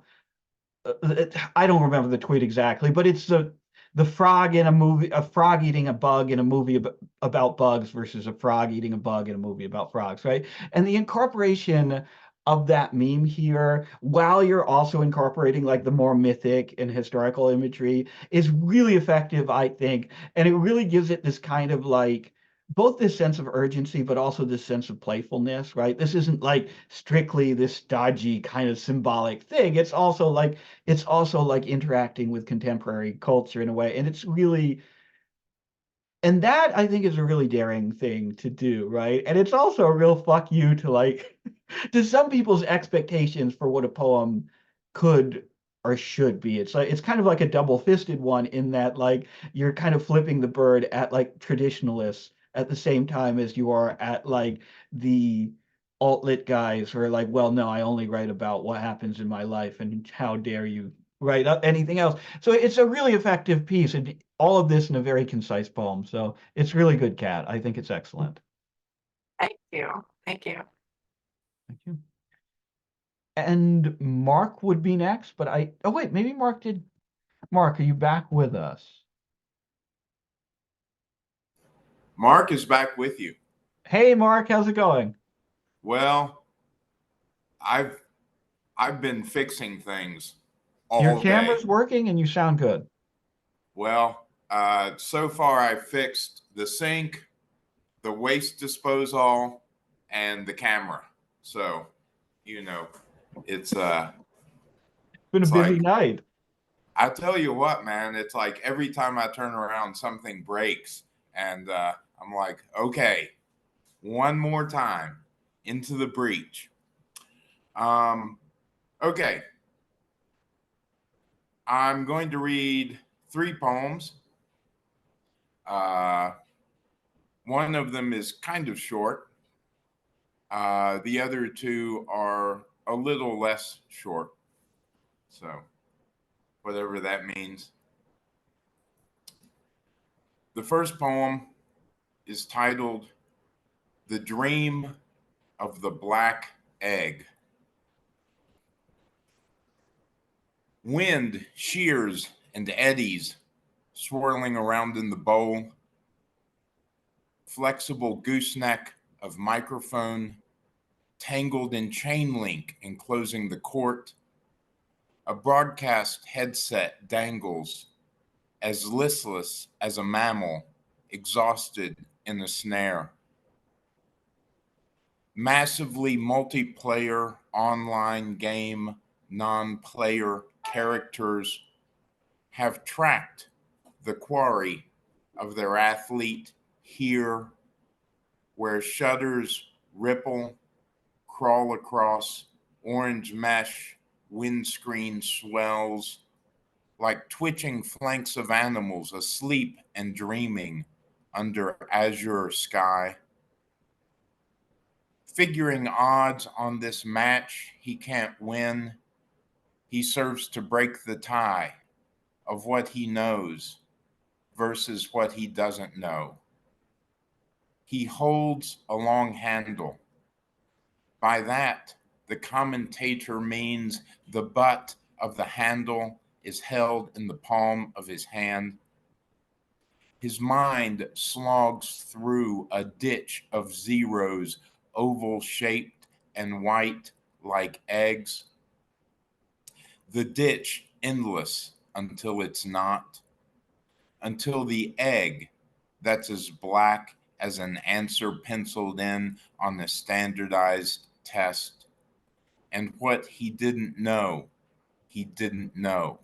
I don't remember the tweet exactly, but it's the frog in a movie, a frog eating a bug in a movie about bugs versus a frog eating a bug in a movie about frogs, right? And the incorporation of that meme here, while you're also incorporating like the more mythic and historical imagery, is really effective, I think. And it really gives it this kind of like both this sense of urgency, but also this sense of playfulness, right? This isn't like strictly this stodgy kind of symbolic thing. It's also like interacting with contemporary culture in a way. And it's really, and that I think is a really daring thing to do, right? And it's also a real fuck you to like to some people's expectations for what a poem could or should be. It's like it's kind of like a double-fisted one in that like you're kind of flipping the bird at like traditionalists at the same time as you are at like the alt-lit guys who are like, well, no, I only write about what happens in my life, and how dare you write anything else. So it's a really effective piece, and all of this in a very concise poem. So it's really good, Kat. I think it's excellent. Thank you. Thank you. Thank you. And Mark would be next, but oh wait, maybe Mark did. Mark, are you back with us? Mark is back with you. Hey, Mark, how's it going? Well, I've been fixing things Your all day. camera's working and you sound good. Well, so far I've fixed the sink, the waste disposal, and the camera. So, you know, it's Been a it's busy like, night. I tell you what, man, it's like every time I turn around, something breaks, and I'm like, okay, one more time into the breach. Okay. I'm going to read 3 poems. One of them is kind of short. The other 2 are a little less short. So, whatever that means. The first poem is titled The Dream of the Black Egg. Wind shears and eddies swirling around in the bowl. Flexible gooseneck of microphone tangled in chain link enclosing the court. A broadcast headset dangles as listless as a mammal exhausted in a snare. Massively multiplayer online game, non-player characters have tracked the quarry of their athlete here, where shutters ripple, crawl across orange mesh, windscreen swells, like twitching flanks of animals asleep and dreaming under azure sky. Figuring odds on this match he can't win, he serves to break the tie of what he knows versus what he doesn't know. He holds a long handle. By that, the commentator means the butt of the handle is held in the palm of his hand. His mind slogs through a ditch of zeros, oval shaped and white like eggs. The ditch endless until it's not, until the egg that's as black as an answer penciled in on a standardized test. And what he didn't know, he didn't know.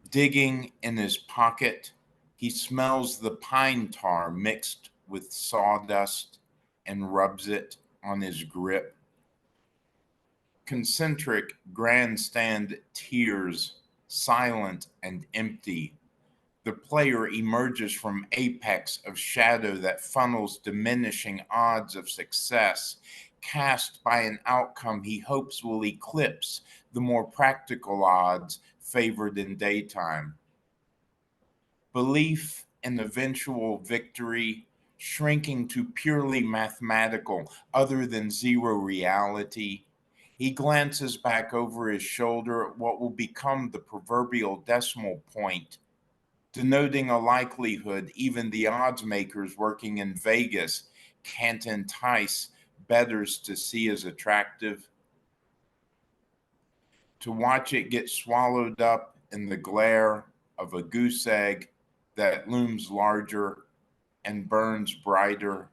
Digging in his pocket, he smells the pine tar mixed with sawdust and rubs it on his grip. Concentric grandstand tears, silent and empty. The player emerges from apex of shadow that funnels diminishing odds of success, cast by an outcome he hopes will eclipse the more practical odds favored in daytime. Belief in eventual victory shrinking to purely mathematical, other than zero reality. He glances back over his shoulder at what will become the proverbial decimal point, denoting a likelihood even the odds makers working in Vegas can't entice bettors to see as attractive. To watch it get swallowed up in the glare of a goose egg that looms larger and burns brighter.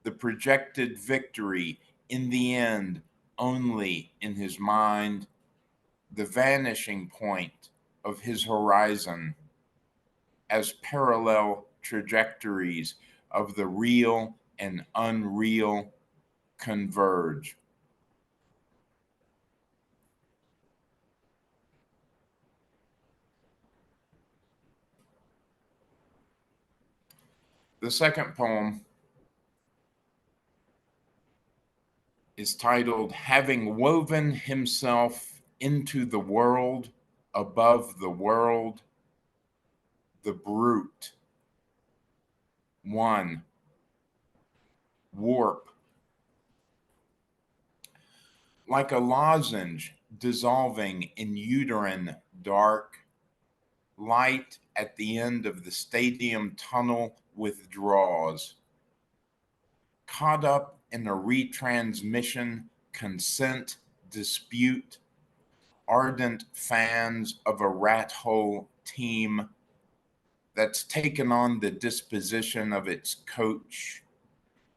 The projected victory in the end only in his mind, the vanishing point of his horizon as parallel trajectories of the real and unreal converge. The second poem is titled Having Woven Himself into the World, Above the World, the Brute. 1. Warp. Like a lozenge dissolving in uterine dark, light at the end of the stadium tunnel withdraws. Caught up in a retransmission, consent, dispute, ardent fans of a rat hole team that's taken on the disposition of its coach,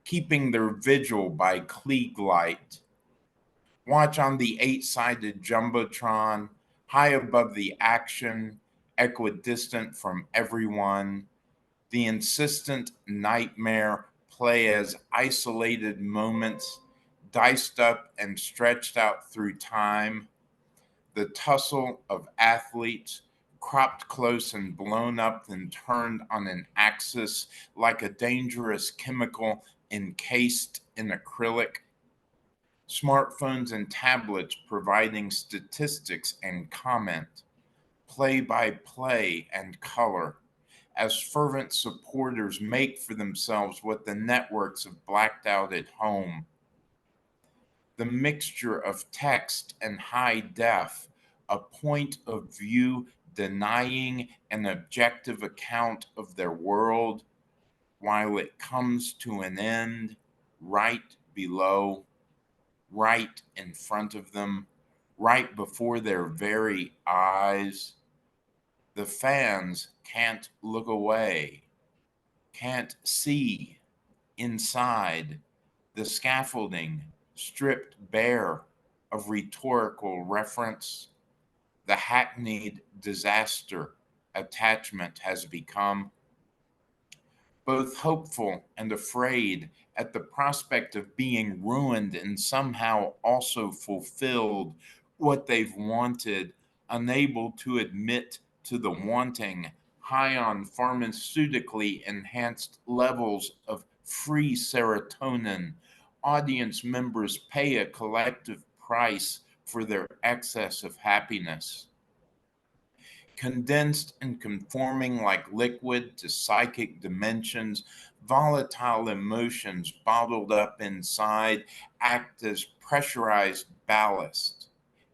keeping their vigil by Klieg light. Watch on the 8-sided Jumbotron, high above the action, equidistant from everyone, the insistent nightmare play as isolated moments, diced up and stretched out through time, the tussle of athletes cropped close and blown up and turned on an axis like a dangerous chemical encased in acrylic. Smartphones and tablets providing statistics and comment, play-by-play and color, as fervent supporters make for themselves what the networks have blacked out at home. The mixture of text and high def, a point of view denying an objective account of their world while it comes to an end right below, right in front of them, right before their very eyes. The fans can't look away, can't see inside the scaffolding stripped bare of rhetorical reference, the hackneyed disaster attachment has become, both hopeful and afraid at the prospect of being ruined and somehow also fulfilled what they've wanted, unable to admit to the wanting, high on pharmaceutically enhanced levels of free serotonin. Audience members pay a collective price for their excess of happiness. Condensed and conforming like liquid to psychic dimensions, volatile emotions bottled up inside act as pressurized ballast,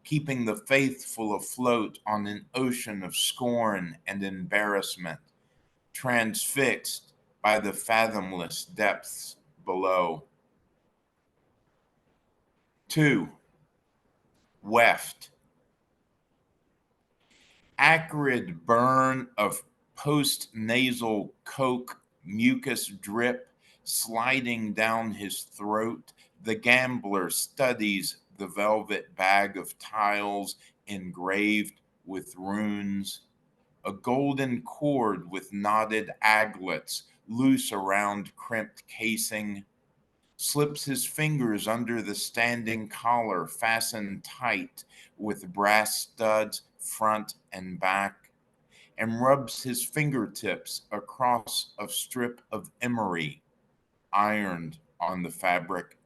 keeping the faithful afloat on an ocean of scorn and embarrassment, transfixed by the fathomless depths below. 2. Weft. Acrid burn of post-nasal coke mucus drip sliding down his throat. The gambler studies the velvet bag of tiles engraved with runes. A golden cord with knotted aglets loose around crimped casing. Slips his fingers under the standing collar fastened tight with brass studs front and back, and rubs his fingertips across a strip of emery ironed on the fabric.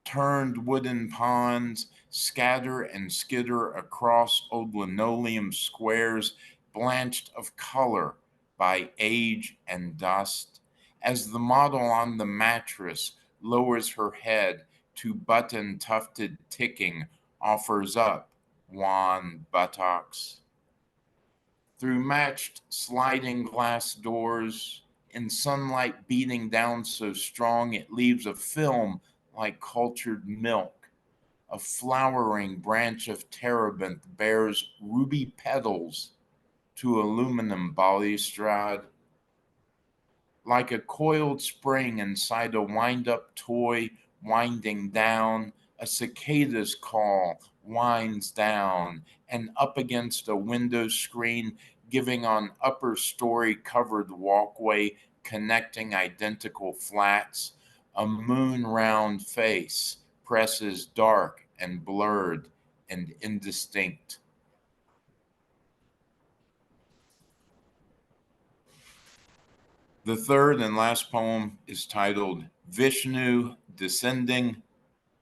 Turned wooden ponds scatter and skitter across old linoleum squares blanched of color by age and dust, as the model on the mattress lowers her head to button-tufted ticking, offers up wan buttocks. Through matched sliding glass doors, in sunlight beating down so strong it leaves a film like cultured milk, a flowering branch of terebinth bears ruby petals to aluminum balustrade. Like a coiled spring inside a wind-up toy winding down, a cicada's call winds down and up against a window screen, giving on upper story covered walkway connecting identical flats. A moon-round face presses dark and blurred and indistinct. The third and last poem is titled Vishnu Descending,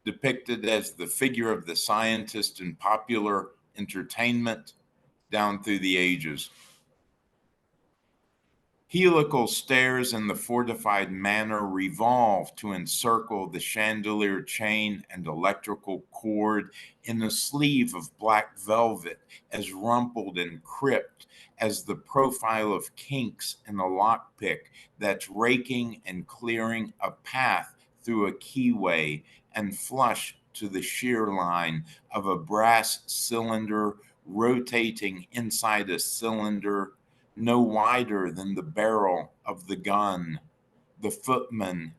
depicted as the figure of the scientist in popular entertainment down through the ages. Helical stairs in the fortified manor revolve to encircle the chandelier chain and electrical cord in a sleeve of black velvet, as rumpled and crypt as the profile of kinks in a lockpick that's raking and clearing a path through a keyway, and flush to the shear line of a brass cylinder rotating inside a cylinder no wider than the barrel of the gun. The footman,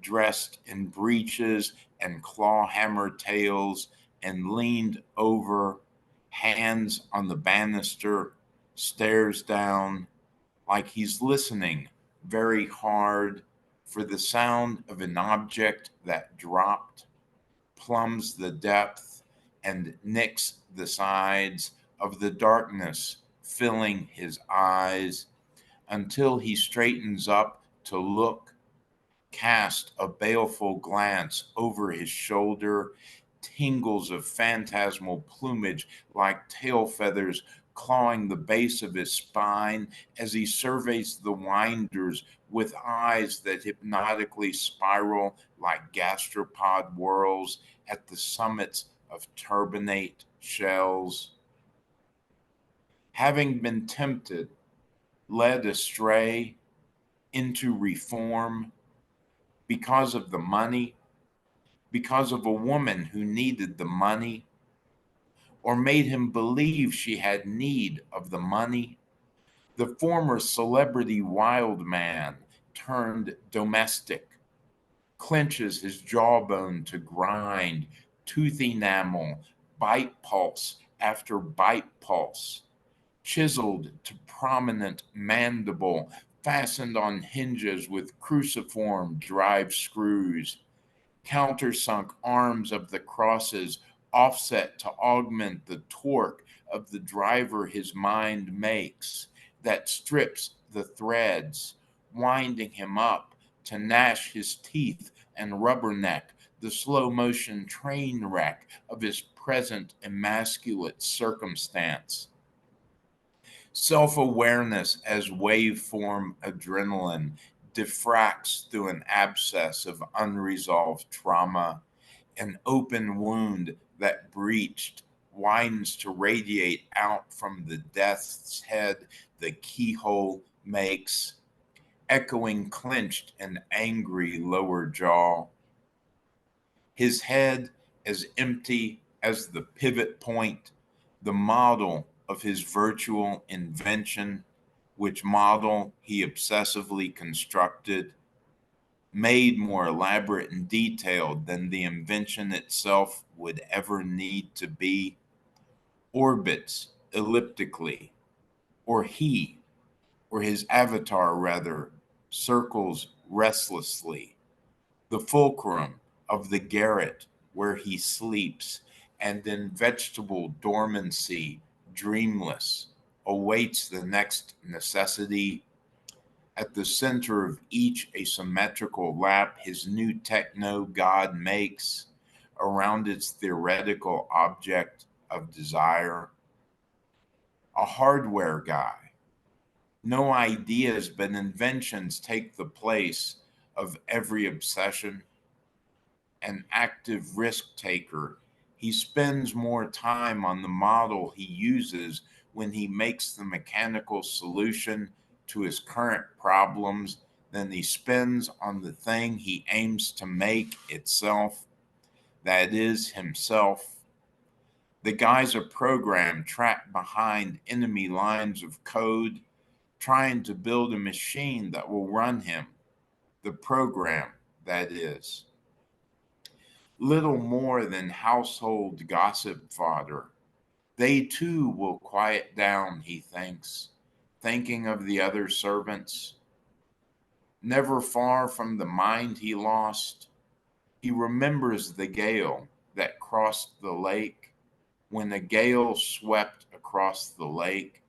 dressed in breeches and claw hammer tails and leaned over, hands on the banister, stares down like he's listening very hard for the sound of an object that dropped, plumbs the depth, and nicks the sides of the darkness filling his eyes until he straightens up to look, cast a baleful glance over his shoulder, tingles of phantasmal plumage like tail feathers clawing the base of his spine as he surveys the winders with eyes that hypnotically spiral like gastropod whirls at the summits of turbinate shells. Having been tempted, led astray into reform because of the money, because of a woman who needed the money, or made him believe she had need of the money, the former celebrity wild man turned domestic, clenches his jawbone to grind, tooth enamel, bite pulse after bite pulse, chiseled to prominent mandible, fastened on hinges with cruciform drive screws, countersunk arms of the crosses offset to augment the torque of the driver his mind makes, that strips the threads, winding him up to gnash his teeth and rubberneck the slow motion train wreck of his present emasculate circumstance. Self-awareness as waveform adrenaline diffracts through an abscess of unresolved trauma, an open wound that breached widens to radiate out from the death's head the keyhole makes, echoing clenched and angry lower jaw. His head as empty as the pivot point, the model of his virtual invention, which model he obsessively constructed, made more elaborate and detailed than the invention itself would ever need to be, orbits elliptically, or he, or his avatar rather, circles restlessly, the fulcrum of the garret where he sleeps, and in vegetable dormancy, dreamless, awaits the next necessity. At the center of each asymmetrical lap his new techno god makes around its theoretical object of desire. A hardware guy. No ideas but inventions take the place of every obsession. An active risk taker. He spends more time on the model he uses when he makes the mechanical solution to his current problems than he spends on the thing he aims to make itself, that is, himself. The guy's a program trapped behind enemy lines of code, trying to build a machine that will run him, the program, that is. Little more than household gossip fodder. They too will quiet down, he thinks, thinking of the other servants. Never far from the mind he lost, he remembers the gale that crossed the lake. When a gale swept across the lake,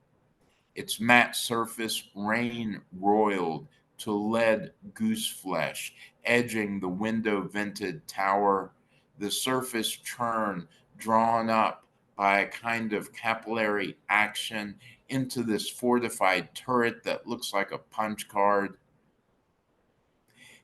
its matte surface rain roiled to lead goose flesh, edging the window-vented tower, the surface churn drawn up by a kind of capillary action into this fortified turret that looks like a punch card.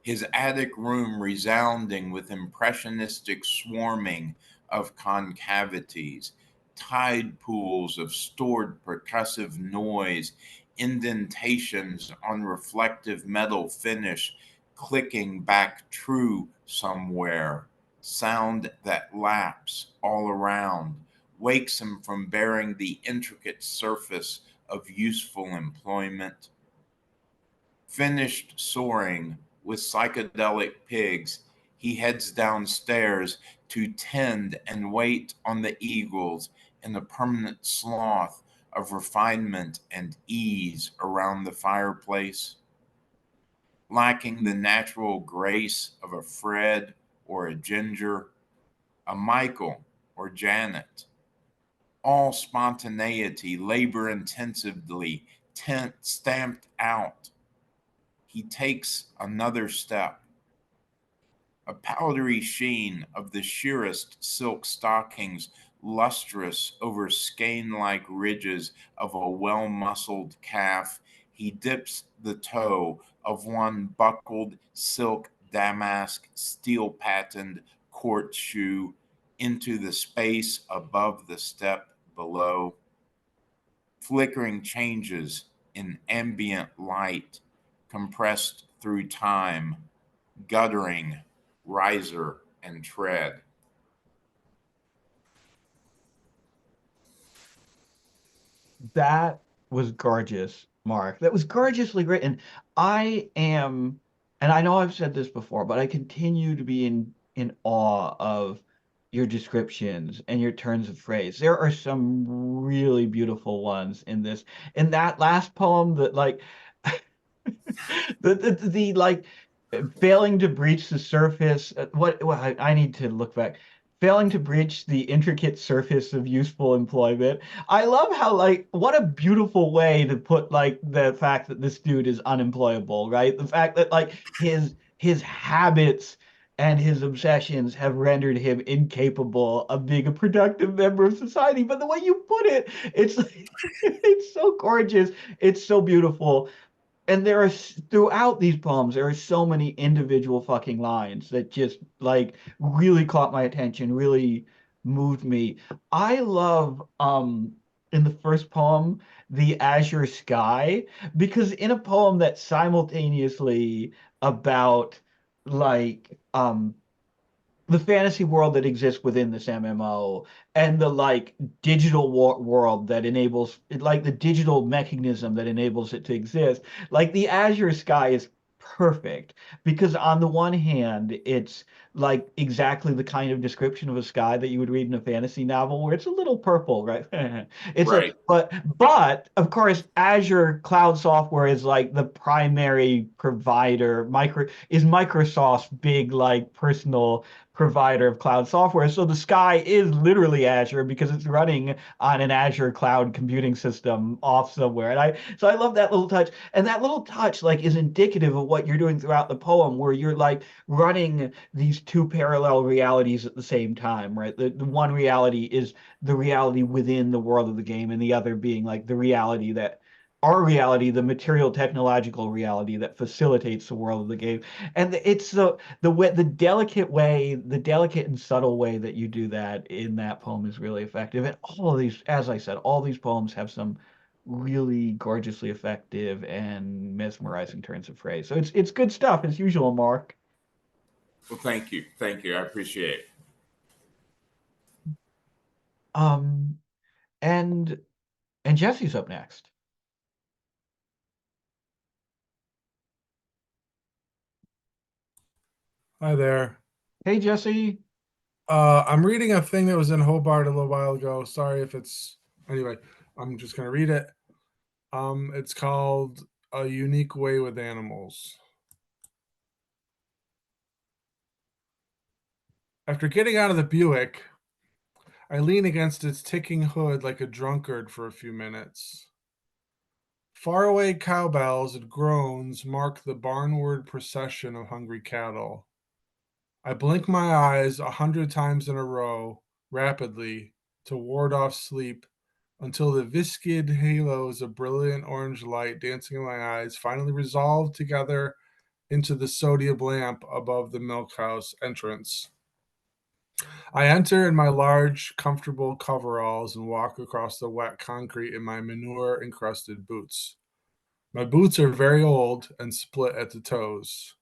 His attic room resounding with impressionistic swarming of concavities, tide pools of stored percussive noise, indentations on reflective metal finish clicking back true somewhere, sound that laps all around, wakes him from bearing the intricate surface of useful employment. Finished soaring with psychedelic pigs, he heads downstairs to tend and wait on the eagles in a permanent sloth of refinement and ease around the fireplace. Lacking the natural grace of a Fred or a Ginger, a Michael or Janet. All spontaneity, labor intensively, stamped out. He takes another step. A powdery sheen of the sheerest silk stockings lustrous over skein-like ridges of a well-muscled calf, he dips the toe of one buckled silk damask steel-patterned court shoe into the space above the step below. Flickering changes in ambient light compressed through time, guttering riser and tread. That was gorgeous, Mark. That was gorgeously great. And I am, and I know I've said this before, but I continue to be in awe of your descriptions and your turns of phrase. There are some really beautiful ones in this. In that last poem that like the like failing to breach the surface what I need to look back. Failing to breach the intricate surface of useful employment. I love how like what a beautiful way to put like the fact that this dude is unemployable, right? The fact that like his habits and his obsessions have rendered him incapable of being a productive member of society. But the way you put it, it's it's so gorgeous. It's so beautiful. And there are throughout these poems, there are so many individual fucking lines that just like really caught my attention, really moved me. I love in the first poem, the azure sky, because in a poem that's simultaneously about like the fantasy world that exists within this MMO and the like digital world that enables like the digital mechanism that enables it to exist. Like the Azure Sky is perfect because on the one hand, it's like exactly the kind of description of a sky that you would read in a fantasy novel where it's a little purple, right? It's a Right. but of course Azure Cloud Software is like the primary provider, Microsoft's big like personal provider of cloud software. So the sky is literally Azure because it's running on an Azure cloud computing system off somewhere. And I love that little touch. And that little touch like is indicative of what you're doing throughout the poem, where you're like running these two parallel realities at the same time, right? The one reality is the reality within the world of the game, and the other being like the reality that our reality, the material technological reality that facilitates the world of the game. And it's the way, the delicate and subtle way that you do that in that poem is really effective. And all of these, as I said, all these poems have some really gorgeously effective and mesmerizing turns of phrase. So it's good stuff as usual, Mark. Well, thank you. Thank you. I appreciate it. Um, and and Jesse's up next. Hi there. Hey, Jesse. I'm reading a thing that was in Hobart a little while ago. Sorry if it's anyway. I'm just gonna read it. It's called A Unique Way with Animals. After getting out of the Buick, I lean against its ticking hood like a drunkard for a few minutes. Faraway cowbells and groans mark the barnward procession of hungry cattle. I blink my eyes 100 times in a row, rapidly, to ward off sleep, until the viscid halos of brilliant orange light dancing in my eyes finally resolve together into the sodium lamp above the milk house entrance. I enter in my large, comfortable coveralls and walk across the wet concrete in my manure encrusted boots. My boots are very old and split at the toes.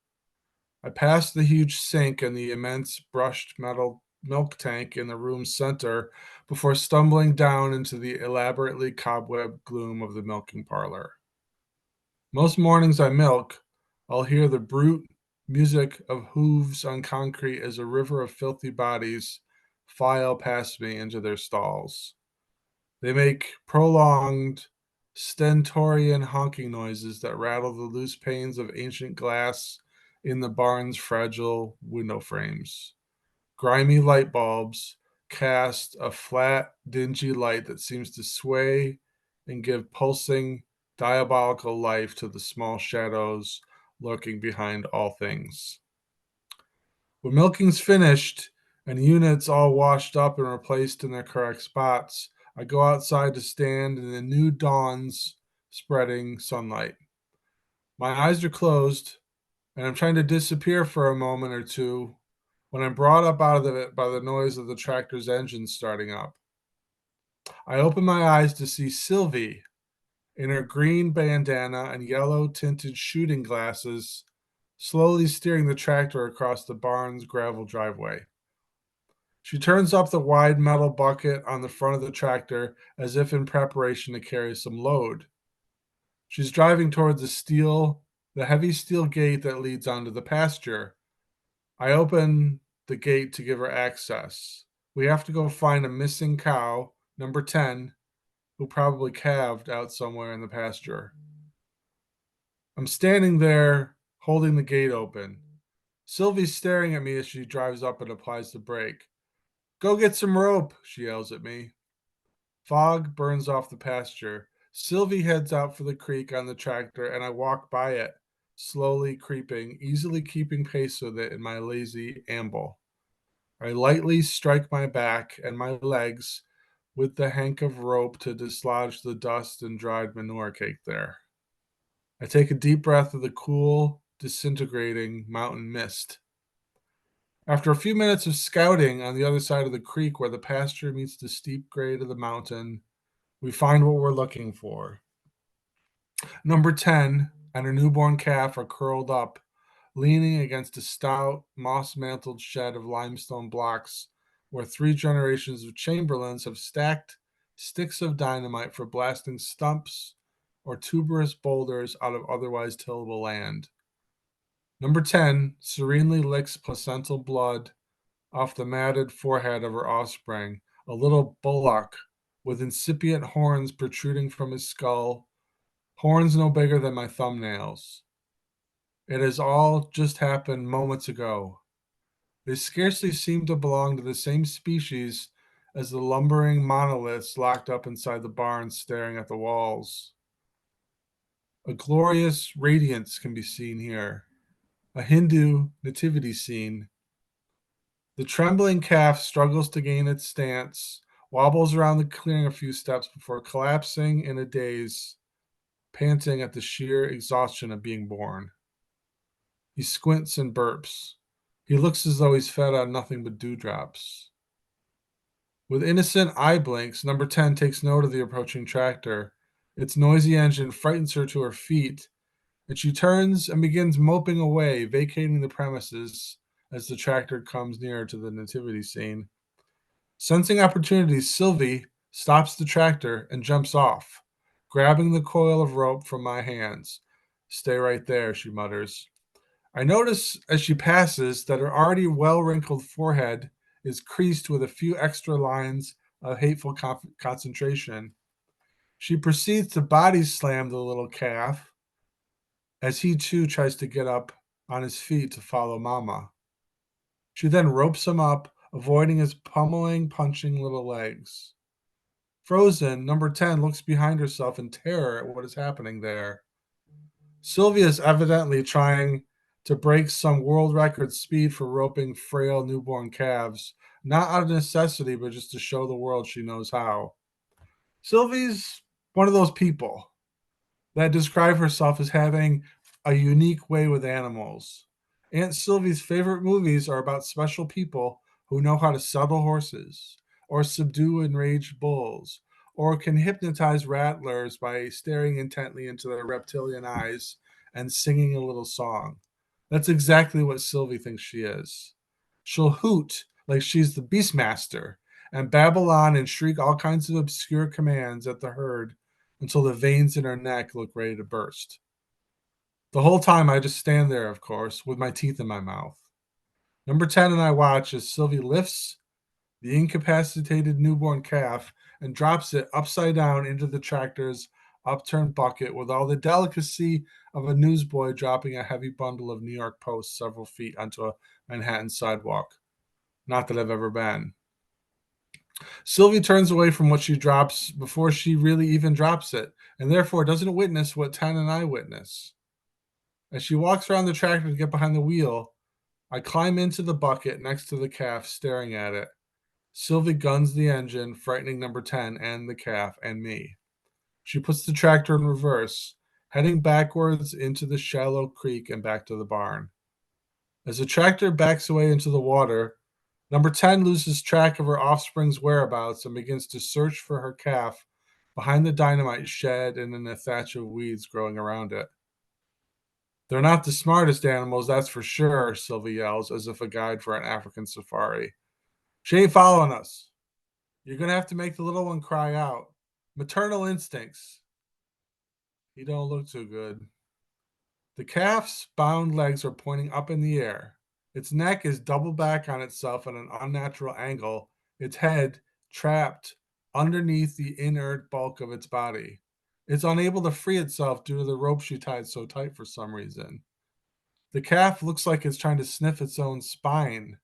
I pass the huge sink and the immense brushed metal milk tank in the room's center before stumbling down into the elaborately cobwebbed gloom of the milking parlor. Most mornings I milk, I'll hear the brute music of hooves on concrete as a river of filthy bodies file past me into their stalls. They make prolonged, stentorian honking noises that rattle the loose panes of ancient glass in the barn's fragile window frames. Grimy light bulbs cast a flat, dingy light that seems to sway and give pulsing, diabolical life to the small shadows lurking behind all things. When milking's finished and units all washed up and replaced in their correct spots, I go outside to stand in the new dawn's spreading sunlight. My eyes are closed, and I'm trying to disappear for a moment or two when I'm brought up out of it by the noise of the tractor's engine starting up. I open my eyes to see Sylvie in her green bandana and yellow tinted shooting glasses, slowly steering the tractor across the barn's gravel driveway. She turns up the wide metal bucket on the front of the tractor as if in preparation to carry some load. She's driving toward the heavy steel gate that leads onto the pasture. I open the gate to give her access. We have to go find a missing cow, number 10, who probably calved out somewhere in the pasture. I'm standing there holding the gate open. Sylvie's staring at me as she drives up and applies the brake. Go get some rope, she yells at me. Fog burns off the pasture. Sylvie heads out for the creek on the tractor, and I walk by it, slowly creeping, easily keeping pace with it in my lazy amble. I lightly strike my back and my legs with the hank of rope to dislodge the dust and dried manure cake there. I take a deep breath of the cool, disintegrating mountain mist. After a few minutes of scouting on the other side of the creek where the pasture meets the steep grade of the mountain, we find what we're looking for. Number 10 and her newborn calf are curled up, leaning against a stout, moss-mantled shed of limestone blocks where 3 generations of Chamberlains have stacked sticks of dynamite for blasting stumps or tuberous boulders out of otherwise tillable land. Number 10 serenely licks placental blood off the matted forehead of her offspring, a little bullock with incipient horns protruding from his skull, horns no bigger than my thumbnails. It has all just happened moments ago. They scarcely seem to belong to the same species as the lumbering monoliths locked up inside the barn staring at the walls. A glorious radiance can be seen here, a Hindu nativity scene. The trembling calf struggles to gain its stance, wobbles around the clearing a few steps before collapsing in a daze, panting at the sheer exhaustion of being born. He squints and burps. He looks as though he's fed on nothing but dewdrops. With innocent eye blinks, number 10 takes note of the approaching tractor. Its noisy engine frightens her to her feet, and she turns and begins moping away, vacating the premises as the tractor comes nearer to the nativity scene. Sensing opportunities, Sylvie stops the tractor and jumps off, grabbing the coil of rope from my hands. Stay right there, she mutters. I notice as she passes that her already well-wrinkled forehead is creased with a few extra lines of hateful concentration. She proceeds to body slam the little calf as he too tries to get up on his feet to follow Mama. She then ropes him up, avoiding his pummeling, punching little legs. Frozen, number 10 looks behind herself in terror at what is happening there. Sylvia is evidently trying to break some world record speed for roping frail newborn calves, not out of necessity, but just to show the world she knows how. Sylvie's one of those people that describe herself as having a unique way with animals. Aunt Sylvie's favorite movies are about special people who know how to settle horses, or subdue enraged bulls, or can hypnotize rattlers by staring intently into their reptilian eyes and singing a little song. That's exactly what Sylvie thinks she is. She'll hoot like she's the Beastmaster and babble on and shriek all kinds of obscure commands at the herd until the veins in her neck look ready to burst. The whole time I just stand there, of course, with my teeth in my mouth. Number 10 and I watch as Sylvie lifts the incapacitated newborn calf and drops it upside down into the tractor's upturned bucket with all the delicacy of a newsboy dropping a heavy bundle of New York Post several feet onto a Manhattan sidewalk. Not that I've ever been. Sylvie turns away from what she drops before she really even drops it, and therefore doesn't witness what 10 and I witness. As she walks around the tractor to get behind the wheel, I climb into the bucket next to the calf, staring at it. Sylvie guns the engine, frightening number 10 and the calf and me. She puts the tractor in reverse, heading backwards into the shallow creek and back to the barn. As the tractor backs away into the water, number 10 loses track of her offspring's whereabouts and begins to search for her calf behind the dynamite shed and in a thatch of weeds growing around it. They're not the smartest animals, that's for sure, Sylvie yells, as if a guide for an African safari. She ain't following us. You're going to have to make the little one cry out. Maternal instincts. He don't look too good. The calf's bound legs are pointing up in the air. Its neck is doubled back on itself at an unnatural angle its head trapped underneath the inert bulk of its body. It's unable to free itself due to the rope she tied so tight for some reason. The calf looks like it's trying to sniff its own spine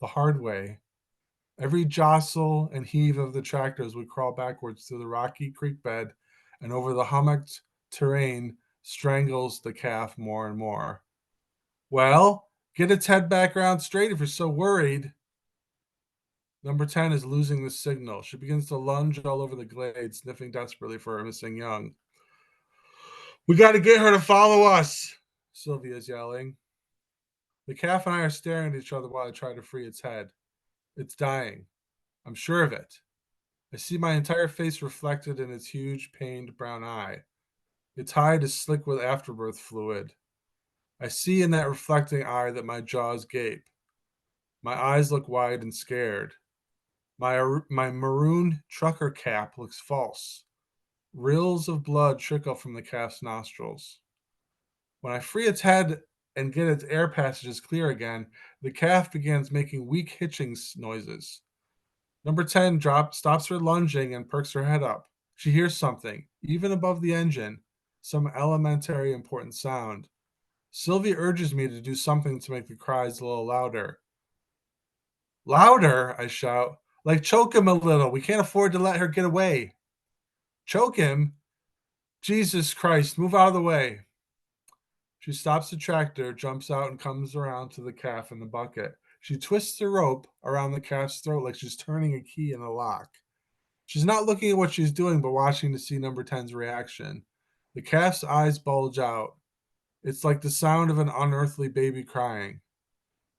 the hard way. Every jostle and heave of the tractor as we crawl backwards through the rocky creek bed and over the hummocked terrain strangles the calf more and more. Well, get its head back around straight if you're so worried. Number 10 is losing the signal. She begins to lunge all over the glade, sniffing desperately for her missing young. We got to get her to follow us, Sylvia's yelling. The calf and I are staring at each other while I try to free its head. It's dying. I'm sure of it. I see my entire face reflected in its huge, pained brown eye. Its hide is slick with afterbirth fluid. I see in that reflecting eye that my jaws gape. My eyes look wide and scared. My maroon trucker cap looks false. Rills of blood trickle from the calf's nostrils. When I free its head and get its air passages clear again, the calf begins making weak hitching noises. Number 10 stops her lunging and perks her head up. She hears something, even above the engine, some elementary important sound. Sylvie urges me to do something to make the cries a little louder. Louder, I shout. Like choke him a little. We can't afford to let her get away. Choke him? Jesus Christ, move out of the way. She stops the tractor, jumps out, and comes around to the calf in the bucket. She twists the rope around the calf's throat like she's turning a key in a lock. She's not looking at what she's doing, but watching to see number 10's reaction. The calf's eyes bulge out. It's like the sound of an unearthly baby crying.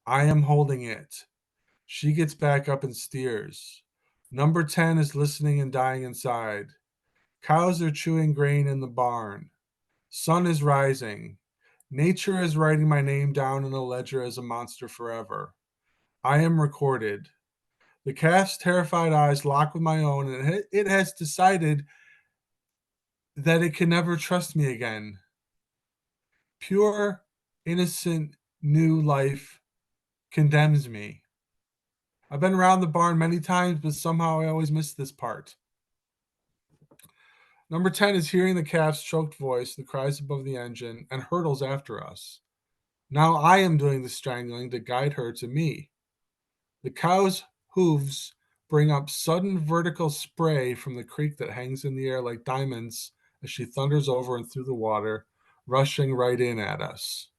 I am holding it. She gets back up and steers. Number 10 is listening and dying inside. Cows are chewing grain in the barn. Sun is rising. Nature is writing my name down in a ledger as a monster forever. I am recorded. The calf's terrified eyes lock with my own, and it has decided that it can never trust me again. Pure, innocent, new life condemns me. I've been around the barn many times, but somehow I always miss this part. Number 10 is hearing the calf's choked voice, the cries above the engine, and hurtles after us. Now I am doing the strangling to guide her to me. The cow's hooves bring up sudden vertical spray from the creek that hangs in the air like diamonds as she thunders over and through the water, rushing right in at us.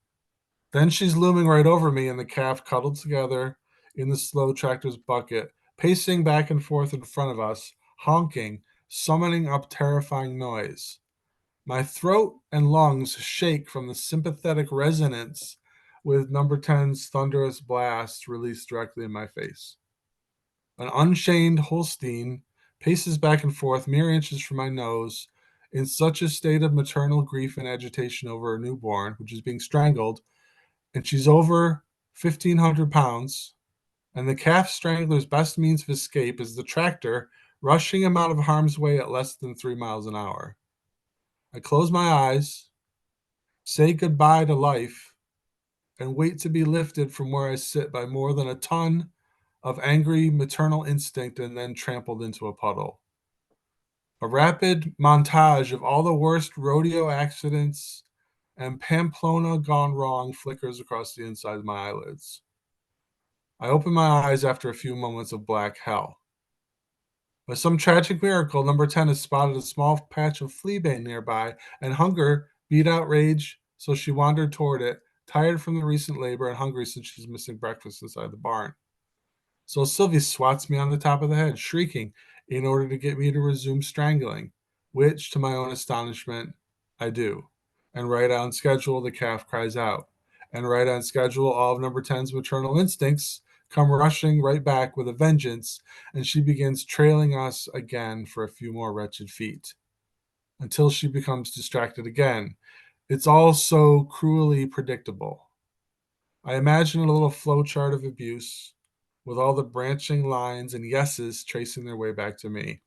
Then she's looming right over me and the calf cuddled together in the slow tractor's bucket, pacing back and forth in front of us, honking, summoning up terrifying noise. My throat and lungs shake from the sympathetic resonance with number 10's thunderous blast released directly in my face. An unchained Holstein paces back and forth mere inches from my nose in such a state of maternal grief and agitation over a newborn, which is being strangled, and she's over 1,500 pounds, and the calf strangler's best means of escape is the tractor rushing him out of harm's way at less than 3 miles an hour. I close my eyes, say goodbye to life, and wait to be lifted from where I sit by more than a ton of angry maternal instinct and then trampled into a puddle. A rapid montage of all the worst rodeo accidents and Pamplona gone wrong flickers across the inside of my eyelids. I open my eyes after a few moments of black hell. By some tragic miracle, number 10 has spotted a small patch of fleabane nearby, and hunger beat out rage, so she wandered toward it, tired from the recent labor and hungry since she's missing breakfast inside the barn. So Sylvie swats me on the top of the head, shrieking, in order to get me to resume strangling, which, to my own astonishment, I do. And right on schedule, the calf cries out. And right on schedule, all of number 10's maternal instincts come rushing right back with a vengeance, and she begins trailing us again for a few more wretched feet, until she becomes distracted again. It's all so cruelly predictable. I imagine a little flowchart of abuse, with all the branching lines and yeses tracing their way back to me.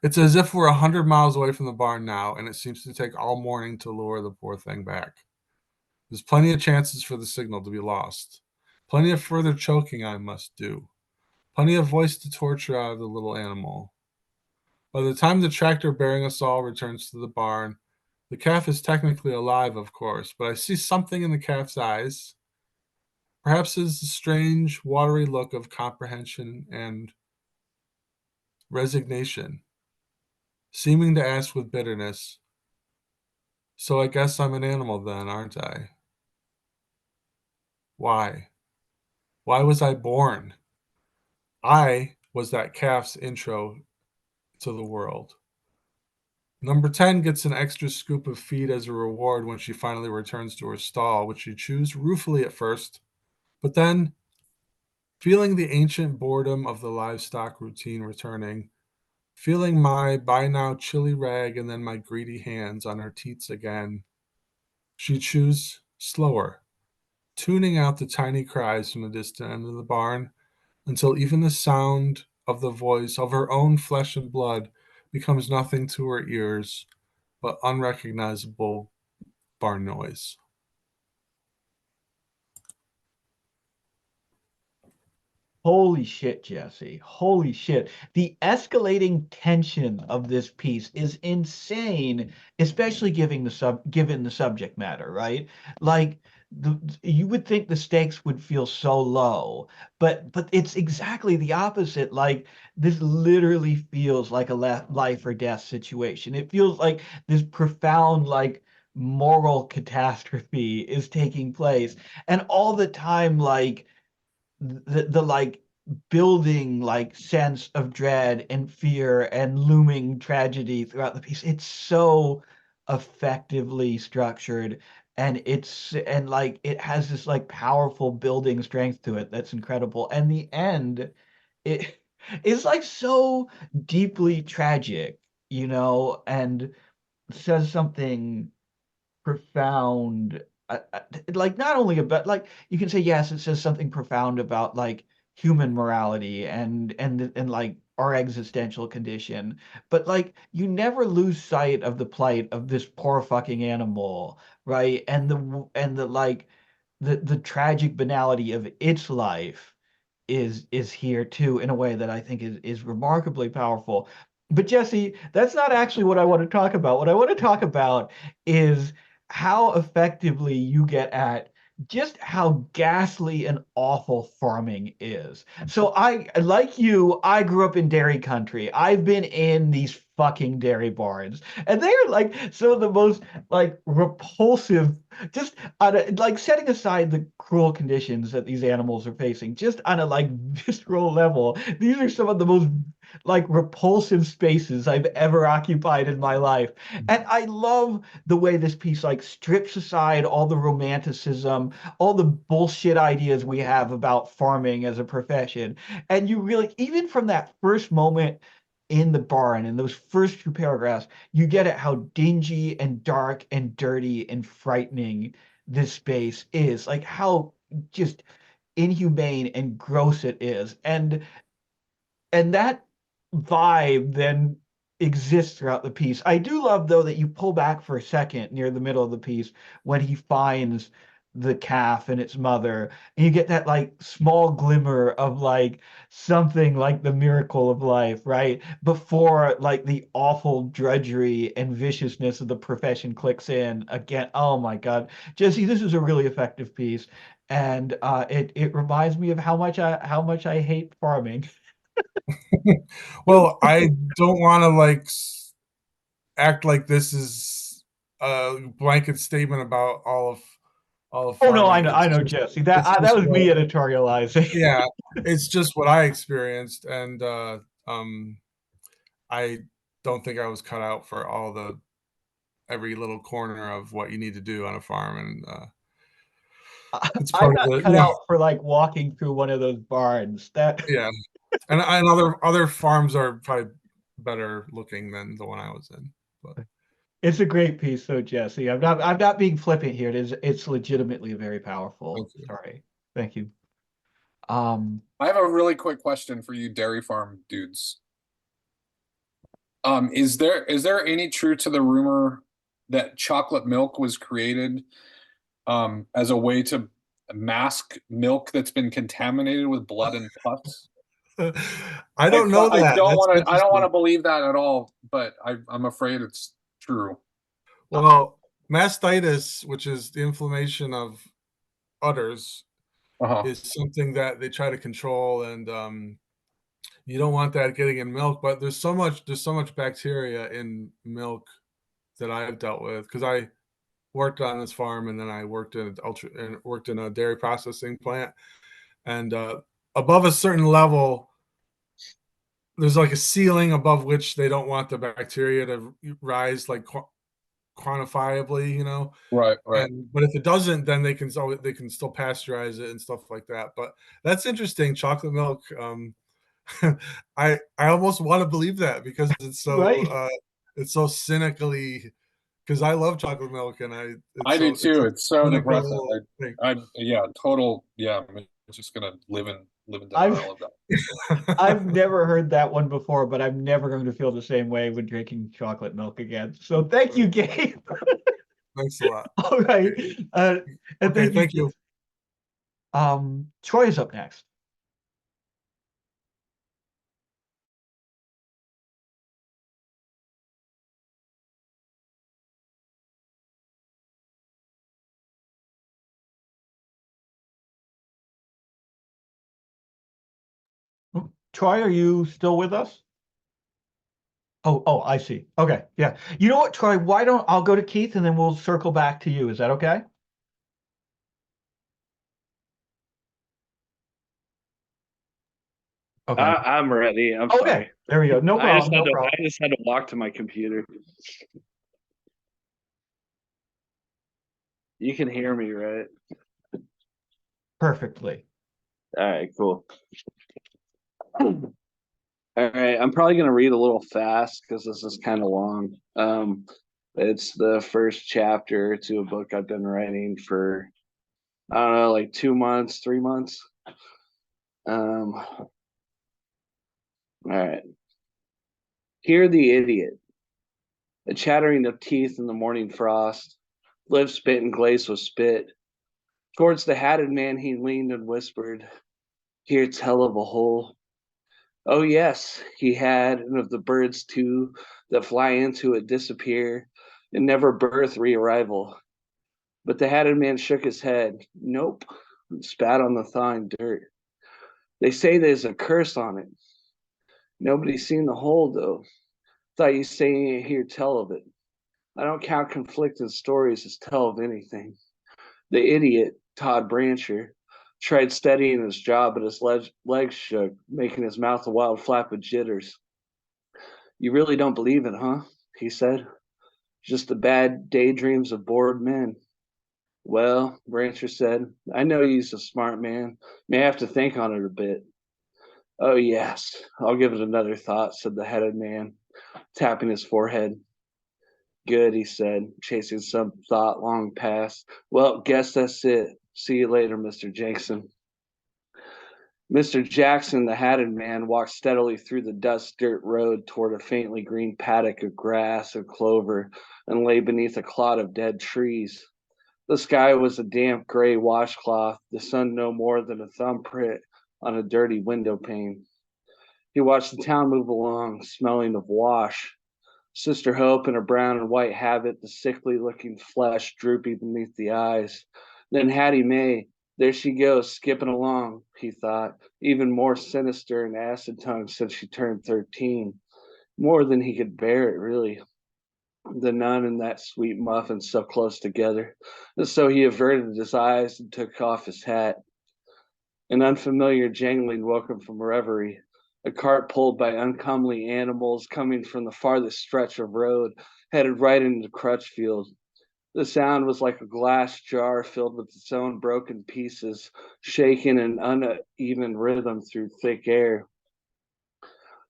It's as if we're 100 miles away from the barn now, and it seems to take all morning to lure the poor thing back. There's plenty of chances for the signal to be lost. Plenty of further choking I must do. Plenty of voice to torture out of the little animal. By the time the tractor bearing us all returns to the barn, the calf is technically alive, of course, but I see something in the calf's eyes. Perhaps it's a strange, watery look of comprehension and resignation, seeming to ask with bitterness, "So I guess I'm an animal then, aren't I? Why? Why was I born? I was that calf's intro to the world." Number 10 gets an extra scoop of feed as a reward when she finally returns to her stall, which she chews ruefully at first, but then, feeling the ancient boredom of the livestock routine returning, feeling my by now chilly rag and then my greedy hands on her teats again, she chews slower, tuning out the tiny cries from the distant end of the barn until even the sound of the voice of her own flesh and blood becomes nothing to her ears but unrecognizable barn noise. Holy shit, Jesse. Holy shit. The escalating tension of this piece is insane, especially given the subject matter, right? Like you would think the stakes would feel so low, but it's exactly the opposite. Like this literally feels like a life or death situation. It feels like this profound like moral catastrophe is taking place. And all the time like the like building like sense of dread and fear and looming tragedy throughout the piece. It's so effectively structured, and and like it has this like powerful building strength to it that's incredible. And the end, it is like so deeply tragic, and says something profound, like not only about like you can say yes, it says something profound about like human morality and like our existential condition, but like you never lose sight of the plight of this poor fucking animal, right? And the like the tragic banality of its life is here too in a way that I think is remarkably powerful. But Jesse, that's not actually what I want to talk about. What I want to talk about is how effectively you get at just how ghastly and awful farming is. So like you, I grew up in dairy country. I've been in these fucking dairy barns, and they're like some of the most like repulsive, just on a, like setting aside the cruel conditions that these animals are facing, just on a like visceral level, these are some of the most like repulsive spaces I've ever occupied in my life. And I love the way this piece like strips aside all the romanticism, all the bullshit ideas we have about farming as a profession. And you really, even from that first moment in the barn, in those first few paragraphs, you get at how dingy and dark and dirty and frightening this space is, like how just inhumane and gross it is. And that vibe then exists throughout the piece. I do love though that you pull back for a second near the middle of the piece when he finds the calf and its mother, and you get that like small glimmer of like something like the miracle of life, right? Before like the awful drudgery and viciousness of the profession clicks in again. Oh my God, Jesse, this is a really effective piece, and it reminds me of how much I hate farming. Well, I don't want to like act like this is a blanket statement about all of Oh no, I farming. know, It's I know, just Jesse. it's That just was me what, editorializing. yeah, it's just what I experienced, and I don't think I was cut out for all the every little corner of what you need to do on a farm, and it's I'm part of not the cut out for like walking through one of those barns. That yeah, and other farms are probably better looking than the one I was in, but it's a great piece, though, Jesse. I'm not being flippant here. It's legitimately a very powerful thank you. story. Thank you. Um, I have a really quick question for you dairy farm dudes. Is there any truth to the rumor that chocolate milk was created as a way to mask milk that's been contaminated with blood and pus? I don't know I that. don't That's want to. I don't want to interesting. believe that at all. But I'm afraid it's true. Well, mastitis, which is the inflammation of udders, Uh-huh. is something that they try to control, and you don't want that getting in milk. But there's so much bacteria in milk that I've dealt with because I worked on this farm and then I worked in a dairy processing plant, and above a certain level, there's like a ceiling above which they don't want the bacteria to rise like quantifiably, you know. Right. Right. And but if it doesn't, then they can still pasteurize it and stuff like that. But that's interesting. Chocolate milk. I almost want to believe that because Right. it's so cynically, because I love chocolate milk and I do it's too. a It's so depressing. cynical thing. Yeah, total. Yeah, I'm just gonna live in I've denial of that. I've never heard that one before, but I'm never going to feel the same way when drinking chocolate milk again. So thank you, Gabe. Thanks a lot. All right. And Okay, thank thank you. you. Troy is up next. Troy, are you still with us? Oh, I see. Okay, yeah. You know what, Troy? Why don't I'll go to Keith and then we'll circle back to you. Is that okay? Okay. I'm ready. I'm Okay. sorry. There we go. No problem. No I problem. just had to walk to my computer. You can hear me, right? Perfectly. All right, cool. All right, I'm probably gonna read a little fast because this is kind of long. It's the first chapter to a book I've been writing for, I don't know, like 2 months, 3 months. All right. Hear the idiot. A chattering of teeth in the morning frost, lips bit and glazed with spit. Towards the hatted man he leaned and whispered, "Here tell of a hole." Oh yes, he had, and of the birds too, that fly into it disappear, and never birth re-arrival. But the hatted man shook his head. Nope, and spat on the thawing dirt. They say there's a curse on it. Nobody's seen the hole though. Thought you say you ain't hear tell of it. I don't count conflicting stories as tell of anything. The idiot, Todd Brancher, tried steadying his jaw, but his legs shook, making his mouth a wild flap of jitters. You really don't believe it, huh? He said. Just the bad daydreams of bored men. Well, Brancher said, I know he's a smart man. May have to think on it a bit. Oh, yes, I'll give it another thought, said the headed man, tapping his forehead. Good, he said, chasing some thought long past. Well, guess that's it. See you later, Mr. Jackson. Mr. Jackson, the hatted man, walked steadily through the dust dirt road toward a faintly green paddock of grass and clover and lay beneath a clod of dead trees. The sky was a damp gray washcloth, the sun no more than a thumbprint on a dirty window pane. He watched the town move along, smelling of wash. Sister Hope in her brown and white habit, the sickly looking flesh drooping beneath the eyes. Then Hattie Mae, there she goes, skipping along, he thought, even more sinister and acid tongued since she turned 13. More than he could bear it, really. The nun and that sweet muffin so close together. And so he averted his eyes and took off his hat. An unfamiliar jangling woke him from reverie. A cart pulled by uncomely animals coming from the farthest stretch of road, headed right into Crutchfield. The sound was like a glass jar filled with its own broken pieces, shaken in uneven rhythm through thick air.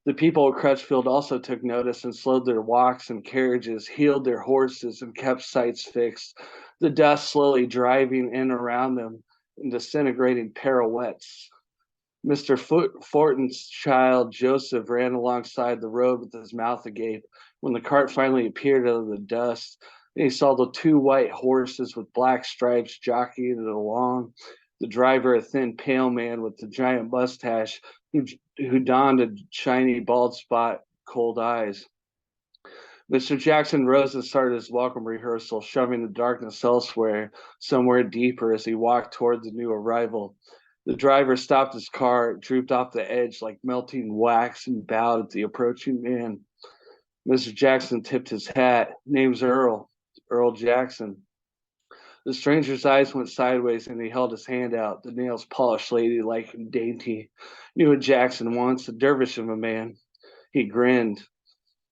The people of Crutchfield also took notice and slowed their walks and carriages, heeled their horses, and kept sights fixed, the dust slowly driving in around them in disintegrating pirouettes. Mr. Fortin's child, Joseph, ran alongside the road with his mouth agape when the cart finally appeared out of the dust. And he saw the two white horses with black stripes jockeying it along. The driver, a thin, pale man with a giant mustache, who who donned a shiny bald spot, cold eyes. Mr. Jackson rose and started his welcome rehearsal, shoving the darkness elsewhere, somewhere deeper as he walked toward the new arrival. The driver stopped his car, drooped off the edge like melting wax, and bowed at the approaching man. Mr. Jackson tipped his hat. Name's Earl, Earl Jackson. The stranger's eyes went sideways and he held his hand out, the nails polished ladylike and dainty. Knew what Jackson wants, a dervish of a man. He grinned.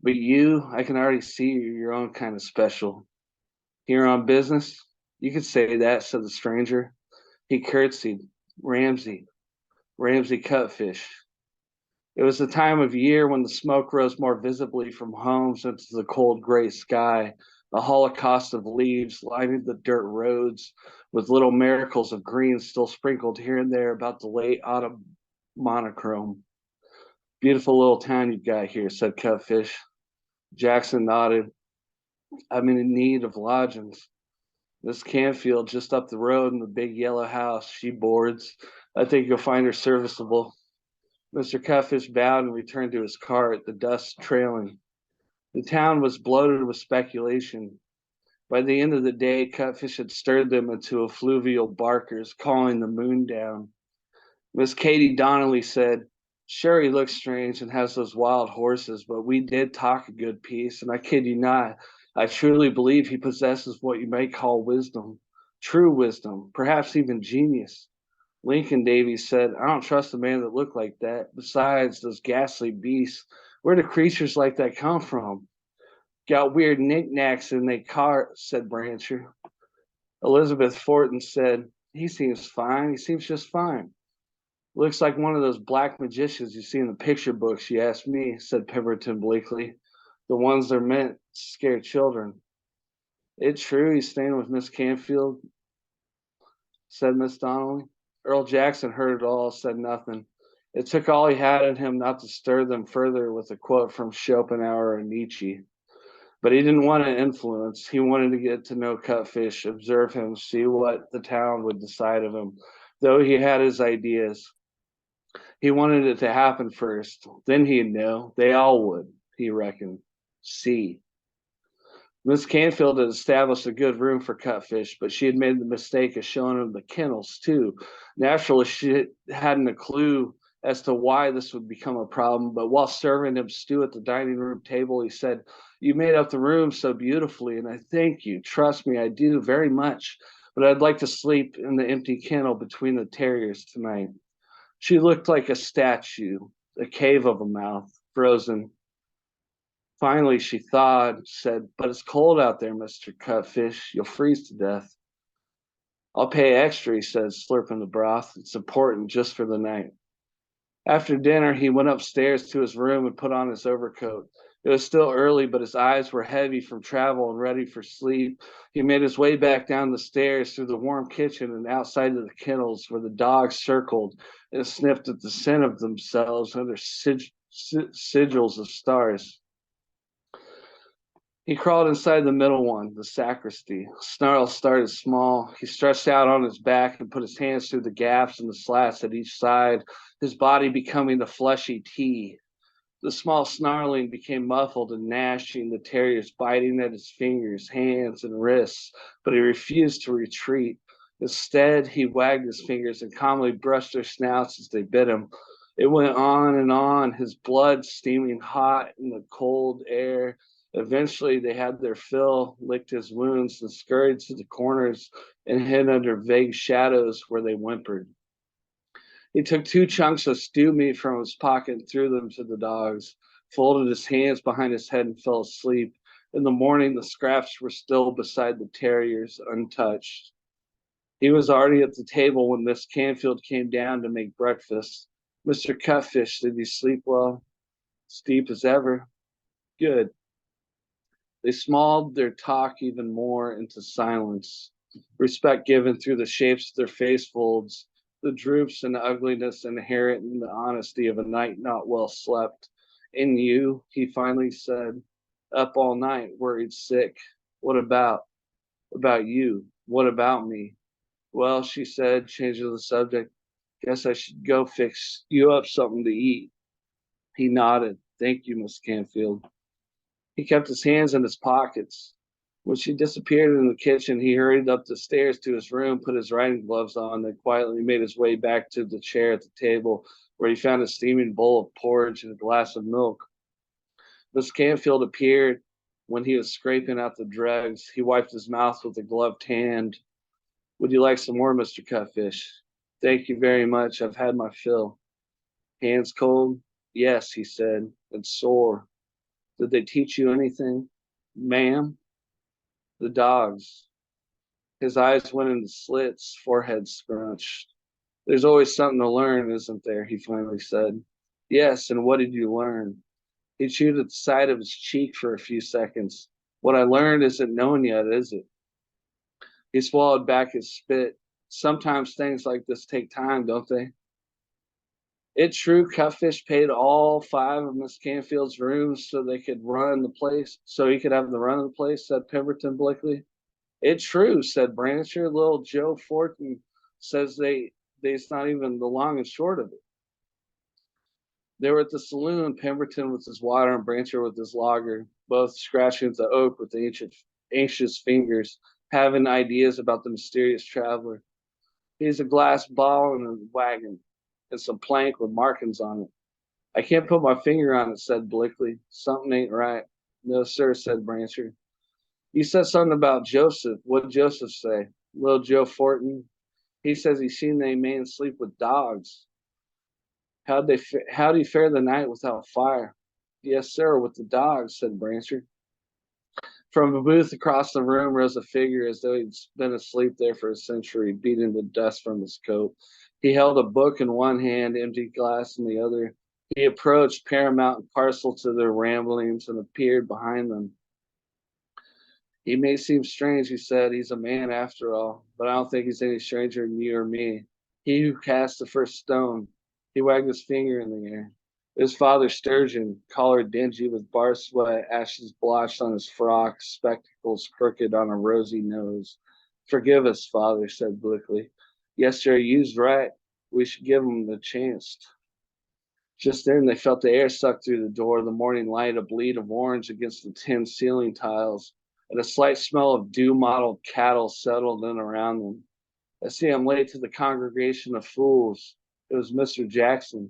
But you, I can already see you're your own kind of special. Here on business? You could say that, said the stranger. He curtsied. Ramsey Cutfish. It was the time of year when the smoke rose more visibly from homes into the cold gray sky. A holocaust of leaves lining the dirt roads, with little miracles of green still sprinkled here and there about the late autumn monochrome. Beautiful little town you've got here, said Cutfish. Jackson nodded. I'm in need of lodgings. Miss Canfield just up the road in the big yellow house. She boards. I think you'll find her serviceable. Mr. Cutfish bowed and returned to his cart, the dust trailing. The town was bloated with speculation. By the end of the day, Cutfish had stirred them into effluvial barkers, calling the moon down. Miss Katie Donnelly said, Sure, he looks strange and has those wild horses, but we did talk a good piece, and I kid you not, I truly believe he possesses what you might call wisdom, true wisdom, perhaps even genius. Lincoln Davies said, I don't trust a man that looked like that. Besides, those ghastly beasts, where do creatures like that come from? Got weird knickknacks in their cart, said Brancher. Elizabeth Fortin said, He seems fine. He seems just fine. Looks like one of those black magicians you see in the picture books, you ask me, said Pemberton bleakly. The ones they're meant to scare children. It's true he's staying with Miss Canfield, said Miss Donnelly. Earl Jackson heard it all, said nothing. It took all he had in him not to stir them further with a quote from Schopenhauer and Nietzsche. But he didn't want to influence. He wanted to get to know Cutfish, observe him, see what the town would decide of him, though he had his ideas. He wanted it to happen first. Then he'd know. They all would, he reckoned. See. Miss Canfield had established a good room for Cutfish, but she had made the mistake of showing him the kennels, too. Naturally, she hadn't a clue as to why this would become a problem, but while serving him stew at the dining room table, he said, You made up the room so beautifully, and I thank you. Trust me, I do very much, but I'd like to sleep in the empty kennel between the terriers tonight. She looked like a statue, a cave of a mouth, frozen. Finally, she thawed, said, But it's cold out there, Mr. Cutfish. You'll freeze to death. I'll pay extra, he said, slurping the broth. It's important just for the night. After dinner, he went upstairs to his room and put on his overcoat. It was still early, but his eyes were heavy from travel and ready for sleep. He made his way back down the stairs through the warm kitchen and outside of the kennels where the dogs circled and sniffed at the scent of themselves under sigils of stars. He crawled inside the middle one, the sacristy. Snarl started small. He stretched out on his back and put his hands through the gaps and the slats at each side, his body becoming a fleshy T. The small snarling became muffled and gnashing, the terriers biting at his fingers, hands, and wrists, but he refused to retreat. Instead, he wagged his fingers and calmly brushed their snouts as they bit him. It went on, his blood steaming hot in the cold air. Eventually, they had their fill, licked his wounds, and scurried to the corners and hid under vague shadows where they whimpered. He took 2 chunks of stew meat from his pocket and threw them to the dogs, folded his hands behind his head, and fell asleep. In the morning, the scraps were still beside the terriers, untouched. He was already at the table when Miss Canfield came down to make breakfast. Mr. Cutfish, did you sleep well? As deep as ever. Good. They smalled their talk even more into silence, respect given through the shapes of their face folds, the droops and ugliness inherent in the honesty of a night not well slept. And you, he finally said, up all night, worried sick. What about? About you. What about me? Well, she said, changing the subject, Guess I should go fix you up something to eat. He nodded. Thank you, Miss Canfield. He kept his hands in his pockets. When she disappeared in the kitchen, he hurried up the stairs to his room, put his riding gloves on, then quietly made his way back to the chair at the table, where he found a steaming bowl of porridge and a glass of milk. Miss Canfield appeared when he was scraping out the dregs. He wiped his mouth with a gloved hand. Would you like some more, Mr. Cutfish? Thank you very much. I've had my fill. Hands cold? Yes, he said, and sore. Did they teach you anything? Ma'am? The dogs. His eyes went into slits, forehead scrunched. There's always something to learn, isn't there? He finally said. Yes, and what did you learn? He chewed at the side of his cheek for a few seconds. What I learned isn't known yet, is it? He swallowed back his spit. Sometimes things like this take time, don't they? It's true Cutfish paid all 5 of Miss Canfield's rooms so they could run the place, so he could have the run of the place, said Pemberton bleakly. It's true, said Brancher. Little Joe Fortin says they's not even the long and short of it. They were at the saloon, Pemberton with his water and Brancher with his lager, both scratching at the oak with anxious fingers, having ideas about the mysterious traveler. He's a glass ball in a wagon and some plank with markings on it. I can't put my finger on it, said Blickley. Something ain't right. No, sir, said Brancher. You said something about Joseph. What did Joseph say? Little Joe Fortin. He says he's seen a man sleep with dogs. How'd he fare the night without fire? Yes, sir, with the dogs, said Brancher. From a booth across the room rose a figure as though he'd been asleep there for a century, beating the dust from his coat. He held a book in one hand, empty glass in the other. He approached, paramount and parcel to their ramblings, and appeared behind them. He may seem strange, he said. He's a man after all, but I don't think he's any stranger than you or me. He who cast the first stone. He wagged his finger in the air. His father Sturgeon, collar dingy with bar sweat, ashes blotched on his frock, spectacles crooked on a rosy nose. Forgive us, father, said Blickley. Yes, sir, you's right. We should give him the chance. Just then they felt the air suck through the door, the morning light a bleed of orange against the tin ceiling tiles, and a slight smell of dew-mottled cattle settled in around them. I see I'm late to the congregation of fools. It was Mr. Jackson.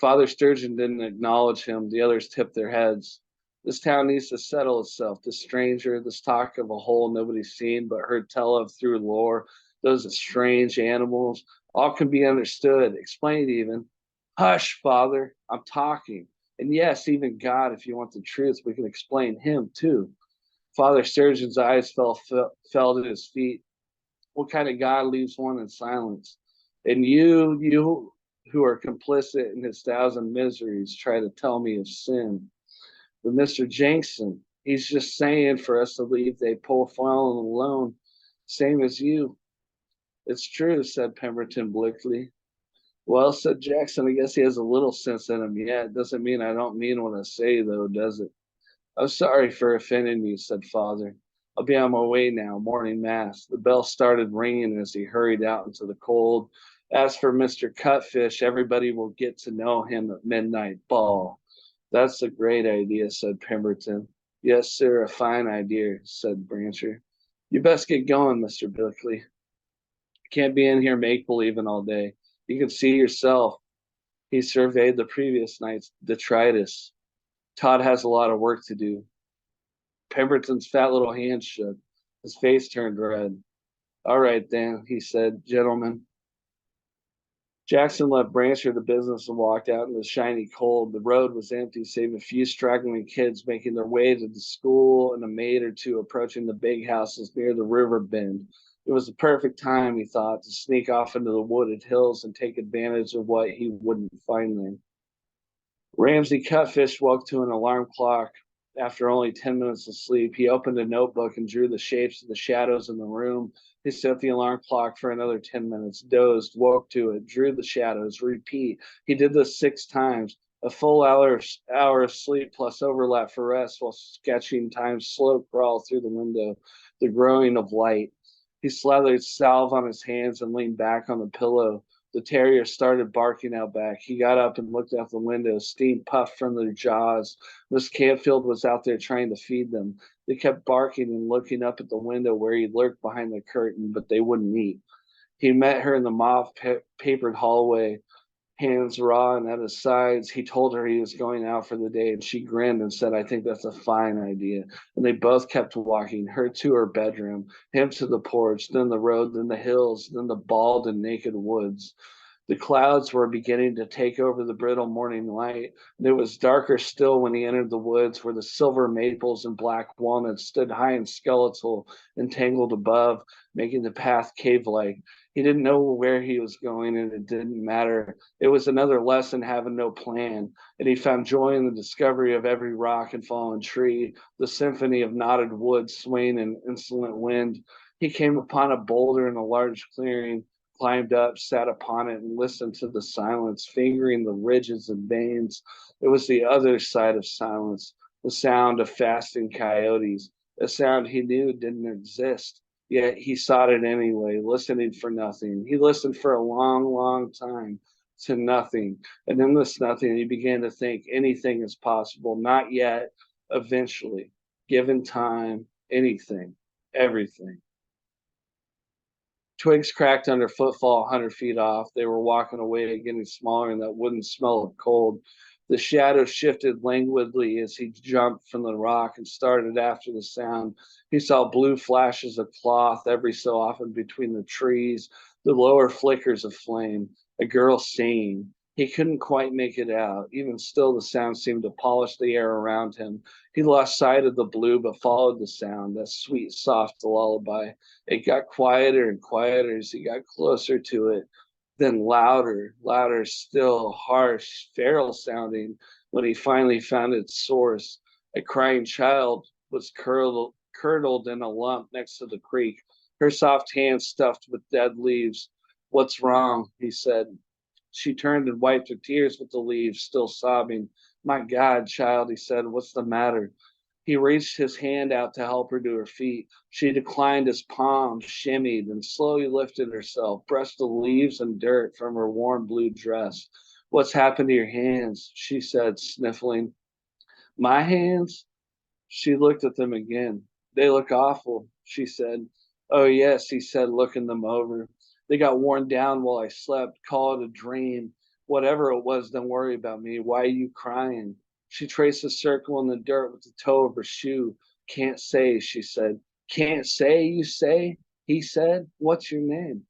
Father Sturgeon didn't acknowledge him. The others tipped their heads. This town needs to settle itself. This stranger, this talk of a hole nobody's seen but heard tell of through lore, those strange animals, all can be understood, explained even. Hush, Father, I'm talking. And yes, even God, if you want the truth, we can explain him too. Father Sturgeon's eyes fell to his feet. What kind of God leaves one in silence? And you who are complicit in his 1,000 miseries, try to tell me of sin. But Mr. Jackson, he's just saying for us to leave they poor fallen alone, same as you. It's true, said Pemberton bleakly. Well, said Jackson, I guess he has a little sense in him yet. Doesn't mean I don't mean what I say, though, does it? I'm sorry for offending you, said Father. I'll be on my way now, morning mass. The bell started ringing as he hurried out into the cold. As for Mr. Cutfish, everybody will get to know him at midnight ball. That's a great idea, said Pemberton. Yes, sir, a fine idea, said Brancher. You best get going, Mr. Blickley. Can't be in here make-believing all day. You can see yourself. He surveyed the previous night's detritus. Todd has a lot of work to do. Pemberton's fat little hand shook. His face turned red. All right, then, he said, gentlemen. Jackson left Brancher the business and walked out in the shiny cold. The road was empty, save a few straggling kids making their way to the school and a maid or two approaching the big houses near the river bend. It was the perfect time, he thought, to sneak off into the wooded hills and take advantage of what he wouldn't find there. Ramsey Cutfish woke to an alarm clock. After only 10 minutes of sleep, he opened a notebook and drew the shapes of the shadows in the room. He set the alarm clock for another 10 minutes, dozed, woke to it, drew the shadows, repeat. He did this 6 times, a full hour of sleep plus overlap for rest while sketching time's slow crawl through the window, the growing of light. He slathered salve on his hands and leaned back on the pillow. The terrier started barking out back. He got up and looked out the window. Steam puffed from their jaws. Miss Canfield was out there trying to feed them. They kept barking and looking up at the window where he lurked behind the curtain, but they wouldn't eat. He met her in the moth-papered hallway, hands raw and at his sides. He told her he was going out for the day, and she grinned and said, I think that's a fine idea. And they both kept walking, her to her bedroom, him to the porch, then the road, then the hills, then the bald and naked woods. The clouds were beginning to take over the brittle morning light, and it was darker still when he entered the woods, where the silver maples and black walnuts stood high and skeletal and tangled above, making the path cave-like. He didn't know where he was going, and it didn't matter. It was another lesson having no plan, and he found joy in the discovery of every rock and fallen tree, the symphony of knotted wood swaying in insolent wind. He came upon a boulder in a large clearing, climbed up, sat upon it, and listened to the silence, fingering the ridges and veins. It was the other side of silence, the sound of fasting coyotes, a sound he knew didn't exist. Yet he sought it anyway, listening for nothing. He listened for a long, long time to nothing. And in this nothing, he began to think anything is possible. Not yet, eventually, given time, anything, everything. Twigs cracked under footfall 100 feet off. They were walking away, getting smaller in that wooden smell of cold. The shadow shifted languidly as he jumped from the rock and started after the sound. He saw blue flashes of cloth every so often between the trees, the lower flickers of flame, a girl singing. He couldn't quite make it out. Even still, the sound seemed to polish the air around him. He lost sight of the blue, but followed the sound, that sweet, soft lullaby. It got quieter and quieter as he got closer to it, then louder, louder still, harsh, feral sounding when he finally found its source. A crying child was curdled in a lump next to the creek, her soft hands stuffed with dead leaves. What's wrong? He said. She turned and wiped her tears with the leaves, still sobbing. My God, child, he said, what's the matter? He reached his hand out to help her to her feet. She declined his palm, shimmied, and slowly lifted herself, brushed the leaves and dirt from her warm blue dress. What's happened to your hands? She said, sniffling. My hands? She looked at them again. They look awful, she said. Oh, yes, he said, looking them over. They got worn down while I slept. Call it a dream. Whatever it was, don't worry about me. Why are you crying? She traced a circle in the dirt with the toe of her shoe. Can't say, she said. Can't say, you say? He said. What's your name?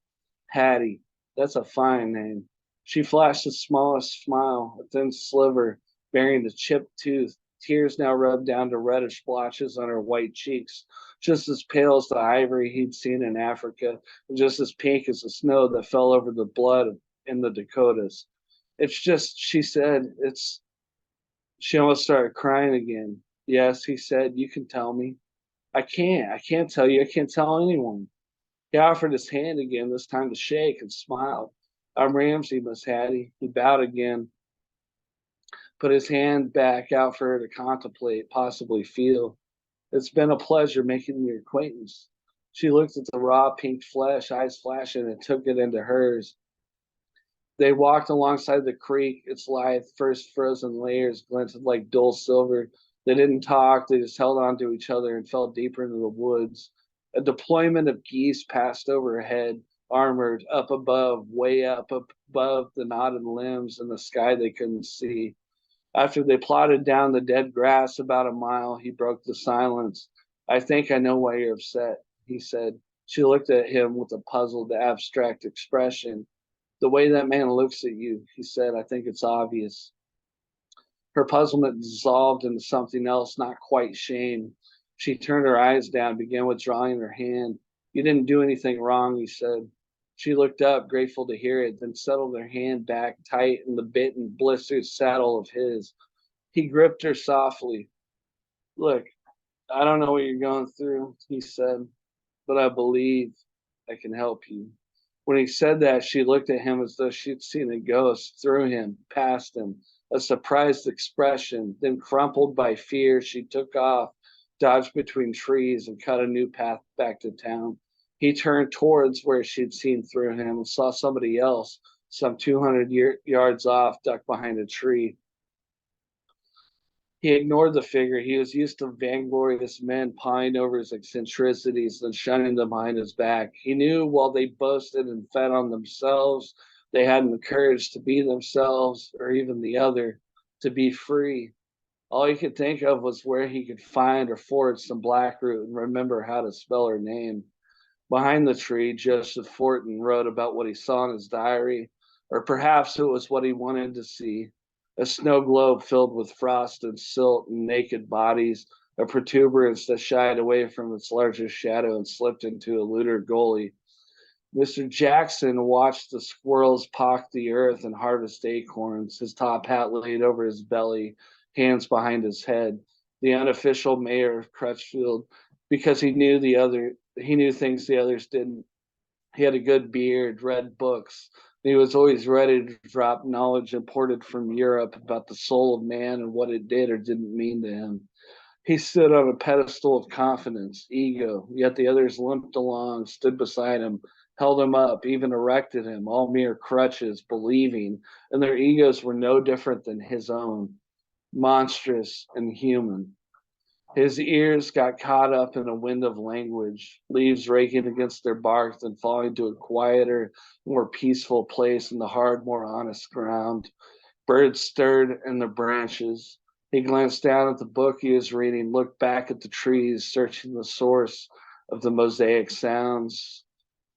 Hattie. That's a fine name. She flashed the smallest smile, a thin sliver, bearing the chipped tooth. Tears now rubbed down to reddish blotches on her white cheeks, just as pale as the ivory he'd seen in Africa, and just as pink as the snow that fell over the blood in the Dakotas. It's just, she said, she almost started crying again. Yes, he said, you can tell me. I can't tell you, I can't tell anyone. He offered his hand again, this time to shake, and smiled. I'm Ramsey, Miss Hattie. He bowed again, put his hand back out for her to contemplate, possibly feel. It's been a pleasure making your acquaintance. She looked at the raw pink flesh, eyes flashing, and took it into hers. They walked alongside the creek. Its lithe, first frozen layers glinted like dull silver. They didn't talk. They just held on to each other and fell deeper into the woods. A deployment of geese passed overhead, armored, up above, way up above the knotted limbs in the sky they couldn't see. After they plodded down the dead grass about a mile, he broke the silence. I think I know why you're upset, he said. She looked at him with a puzzled, abstract expression. The way that man looks at you, he said, I think it's obvious. Her puzzlement dissolved into something else, not quite shame. She turned her eyes down, began withdrawing her hand. You didn't do anything wrong, he said. She looked up, grateful to hear it, then settled her hand back tight in the bitten, blistered saddle of his. He gripped her softly. Look, I don't know what you're going through, he said, but I believe I can help you. When he said that, she looked at him as though she'd seen a ghost, through him, past him, a surprised expression. Then, crumpled by fear, she took off, dodged between trees, and cut a new path back to town. He turned towards where she'd seen through him and saw somebody else, some 200 yards off, ducked behind a tree. He ignored the figure. He was used to vainglorious men pawing over his eccentricities and shunning them behind his back. He knew while they boasted and fed on themselves, they hadn't the courage to be themselves or even the other, to be free. All he could think of was where he could find or forage some Blackroot and remember how to spell her name. Behind the tree, Joseph Fortin wrote about what he saw in his diary, or perhaps it was what he wanted to see. A snow globe filled with frost and silt and naked bodies, a protuberance that shied away from its largest shadow and slipped into a lunar gully. Mr. Jackson watched the squirrels pock the earth and harvest acorns, his top hat laid over his belly, hands behind his head. The unofficial mayor of Crutchfield, because he knew things the others didn't. He had a good beard, read books. He was always ready to drop knowledge imported from Europe about the soul of man and what it did or didn't mean to him. He stood on a pedestal of confidence, ego, yet the others limped along, stood beside him, held him up, even erected him, all mere crutches, believing, and their egos were no different than his own, monstrous and human. His ears got caught up in a wind of language, leaves raking against their bark and falling to a quieter, more peaceful place in the hard, more honest ground. Birds stirred in the branches. He glanced down at the book he was reading, looked back at the trees, searching the source of the mosaic sounds.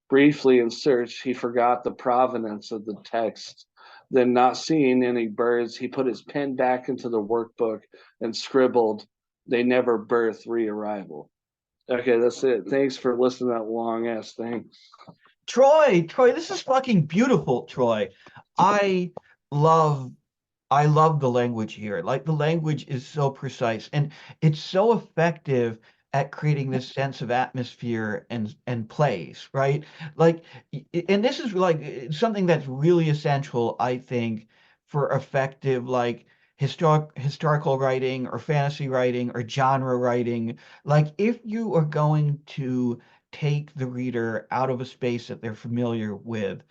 Briefly in search, he forgot the provenance of the text. Then, not seeing any birds, he put his pen back into the workbook and scribbled, "They never birth re-arrival." Okay, that's it. Thanks for listening to that long ass thing. Troy, this is fucking beautiful, Troy. I love the language here. Like, the language is so precise and it's so effective at creating this sense of atmosphere and place, right? Like, and this is like something that's really essential, I think, for effective like historical writing or fantasy writing or genre writing. Like, if you are going to take the reader out of a space that they're familiar with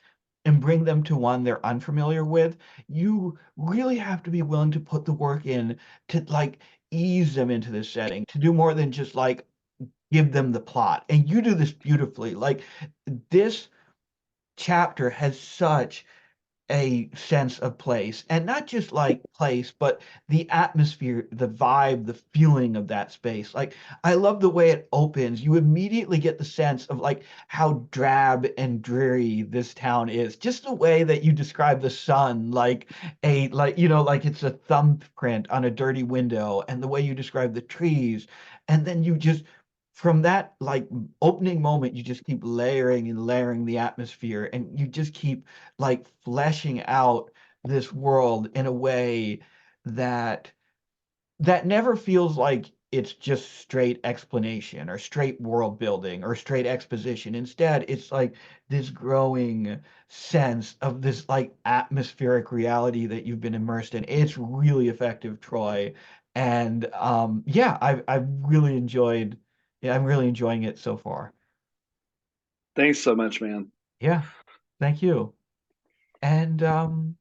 and bring them to one they're unfamiliar with, you really have to be willing to put the work in to like ease them into this setting, to do more than just like give them the plot. And you do this beautifully. Like, this chapter has such a sense of place, and not just like place, but the atmosphere, the vibe, the feeling of that space. Like, I love the way it opens. You immediately get the sense of like how drab and dreary this town is. Just the way that you describe the sun, like like it's a thumbprint on a dirty window, and the way you describe the trees, and then you just from that like opening moment, you just keep layering and layering the atmosphere, and you just keep like fleshing out this world in a way that never feels like it's just straight explanation or straight world building or straight exposition. Instead, it's like this growing sense of this like atmospheric reality that you've been immersed in. It's really effective, Troy. And yeah, I've really enjoyed, yeah, I'm really enjoying it so far. Thanks so much, man. Yeah, thank you. And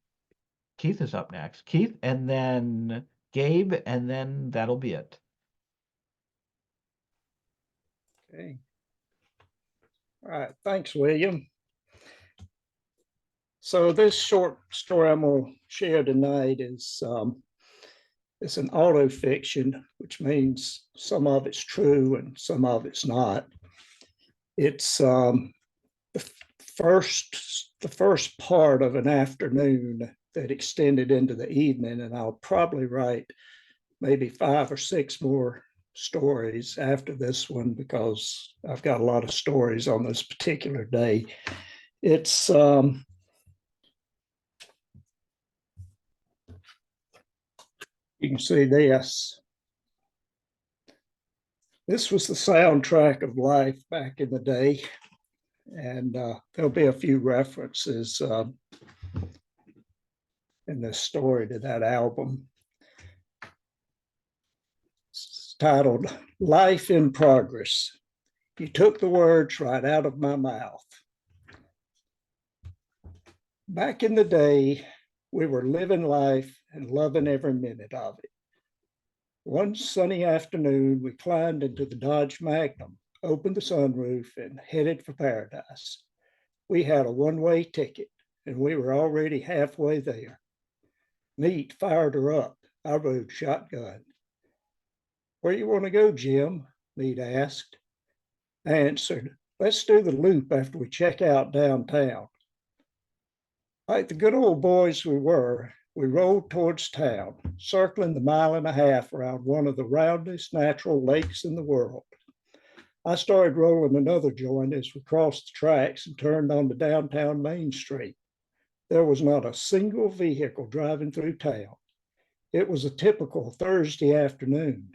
Keith is up next. Keith, and then Gabe, and then that'll be it. Okay. All right. Thanks, William. So this short story I'm going to share tonight is it's an autofiction, which means some of it's true and some of it's not. It's the first part of an afternoon that extended into the evening, and I'll probably write maybe 5 or 6 more stories after this one because I've got a lot of stories on this particular day. It's you can see this. This was the soundtrack of life back in the day, and there'll be a few references in this story to that album. It's titled Life in Progress. You took the words right out of my mouth. Back in the day, we were living life and loving every minute of it. One sunny afternoon, we climbed into the Dodge Magnum, opened the sunroof, and headed for paradise. We had a one-way ticket, and we were already halfway there. Meat fired her up. I rode shotgun. "Where you want to go, Jim?" Meat asked. I answered, "Let's do the loop after we check out downtown." Like the good old boys we were, we rolled towards town, circling the 1.5 miles around one of the roundest natural lakes in the world. I started rolling another joint as we crossed the tracks and turned onto downtown Main Street. There was not a single vehicle driving through town. It was a typical Thursday afternoon.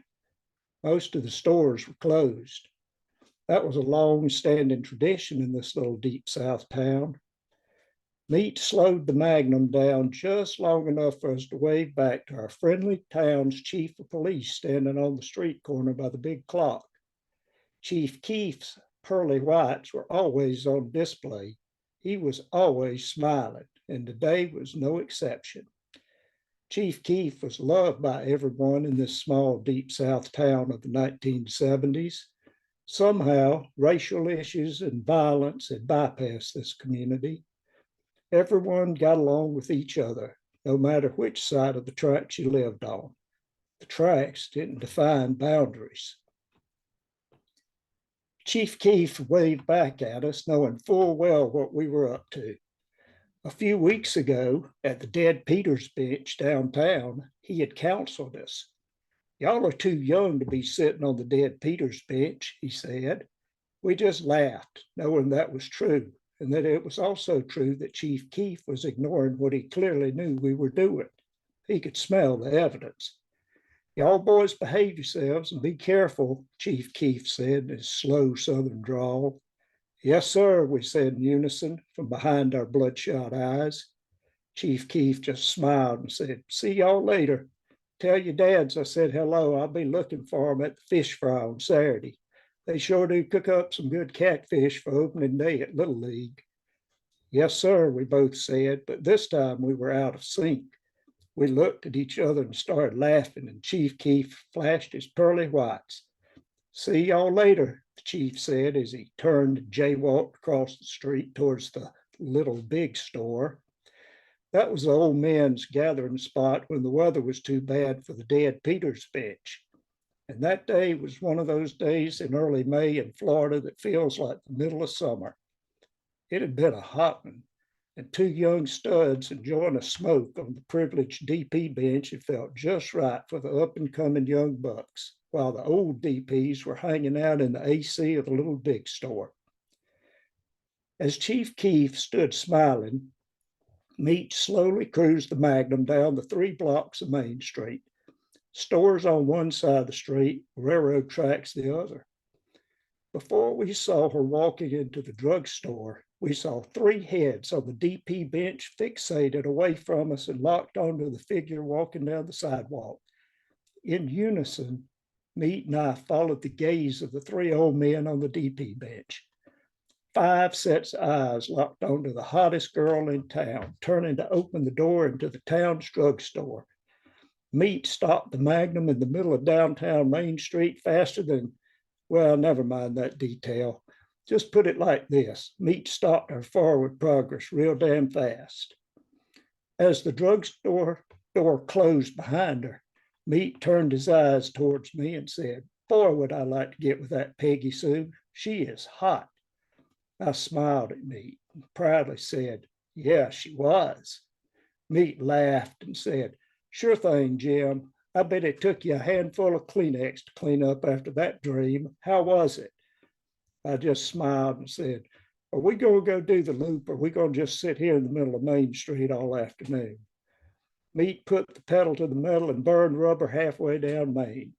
Most of the stores were closed. That was a long-standing tradition in this little deep South town. Meat slowed the Magnum down just long enough for us to wave back to our friendly town's chief of police standing on the street corner by the big clock. Chief Keefe's pearly whites were always on display. He was always smiling, and today was no exception. Chief Keefe was loved by everyone in this small, deep South town of the 1970s. Somehow, racial issues and violence had bypassed this community. Everyone got along with each other, no matter which side of the tracks you lived on. The tracks didn't define boundaries. Chief Keefe waved back at us, knowing full well what we were up to. A few weeks ago, at the Dead Peters bench downtown, he had counseled us. "Y'all are too young to be sitting on the Dead Peters bench," he said. We just laughed, knowing that was true, and that it was also true that Chief Keefe was ignoring what he clearly knew we were doing. He could smell the evidence. "Y'all boys behave yourselves and be careful," Chief Keefe said in his slow Southern drawl. "Yes, sir," we said in unison from behind our bloodshot eyes. Chief Keefe just smiled and said, "See y'all later. Tell your dads I said hello. I'll be looking for them at the fish fry on Saturday. They sure do cook up some good catfish for opening day at Little League." "Yes, sir," we both said, but this time we were out of sync. We looked at each other and started laughing, and Chief Keefe flashed his pearly whites. "See y'all later," the chief said as he turned and jaywalked across the street towards the Little Big store. That was the old men's gathering spot when the weather was too bad for the Dead Peters bench. And that day was one of those days in early May in Florida that feels like the middle of summer. It had been a hot one, and two young studs enjoying a smoke on the privileged DP bench had felt just right for the up-and-coming young bucks, while the old DPs were hanging out in the AC of the Little Big store. As Chief Keefe stood smiling, Meat slowly cruised the Magnum down the 3 blocks of Main Street. Stores on one side of the street, railroad tracks the other. Before we saw her walking into the drugstore, we saw 3 heads on the DP bench fixated away from us and locked onto the figure walking down the sidewalk. In unison, Meat and I followed the gaze of the 3 old men on the DP bench. 5 sets of eyes locked onto the hottest girl in town, turning to open the door into the town's drugstore. Meat stopped the Magnum in the middle of downtown Main Street faster than, well, never mind that detail. Just put it like this: Meat stopped our forward progress real damn fast. As the drugstore door closed behind her, Meat turned his eyes towards me and said, "Boy, would I like to get with that Peggy Sue. She is hot." I smiled at Meat and proudly said, "Yeah, she was." Meat laughed and said, "Sure thing, Jim. I bet it took you a handful of Kleenex to clean up after that dream. How was it?" I just smiled and said, "Are we going to go do the loop, or are we going to just sit here in the middle of Main Street all afternoon?" Meat put the pedal to the metal and burned rubber halfway down Main.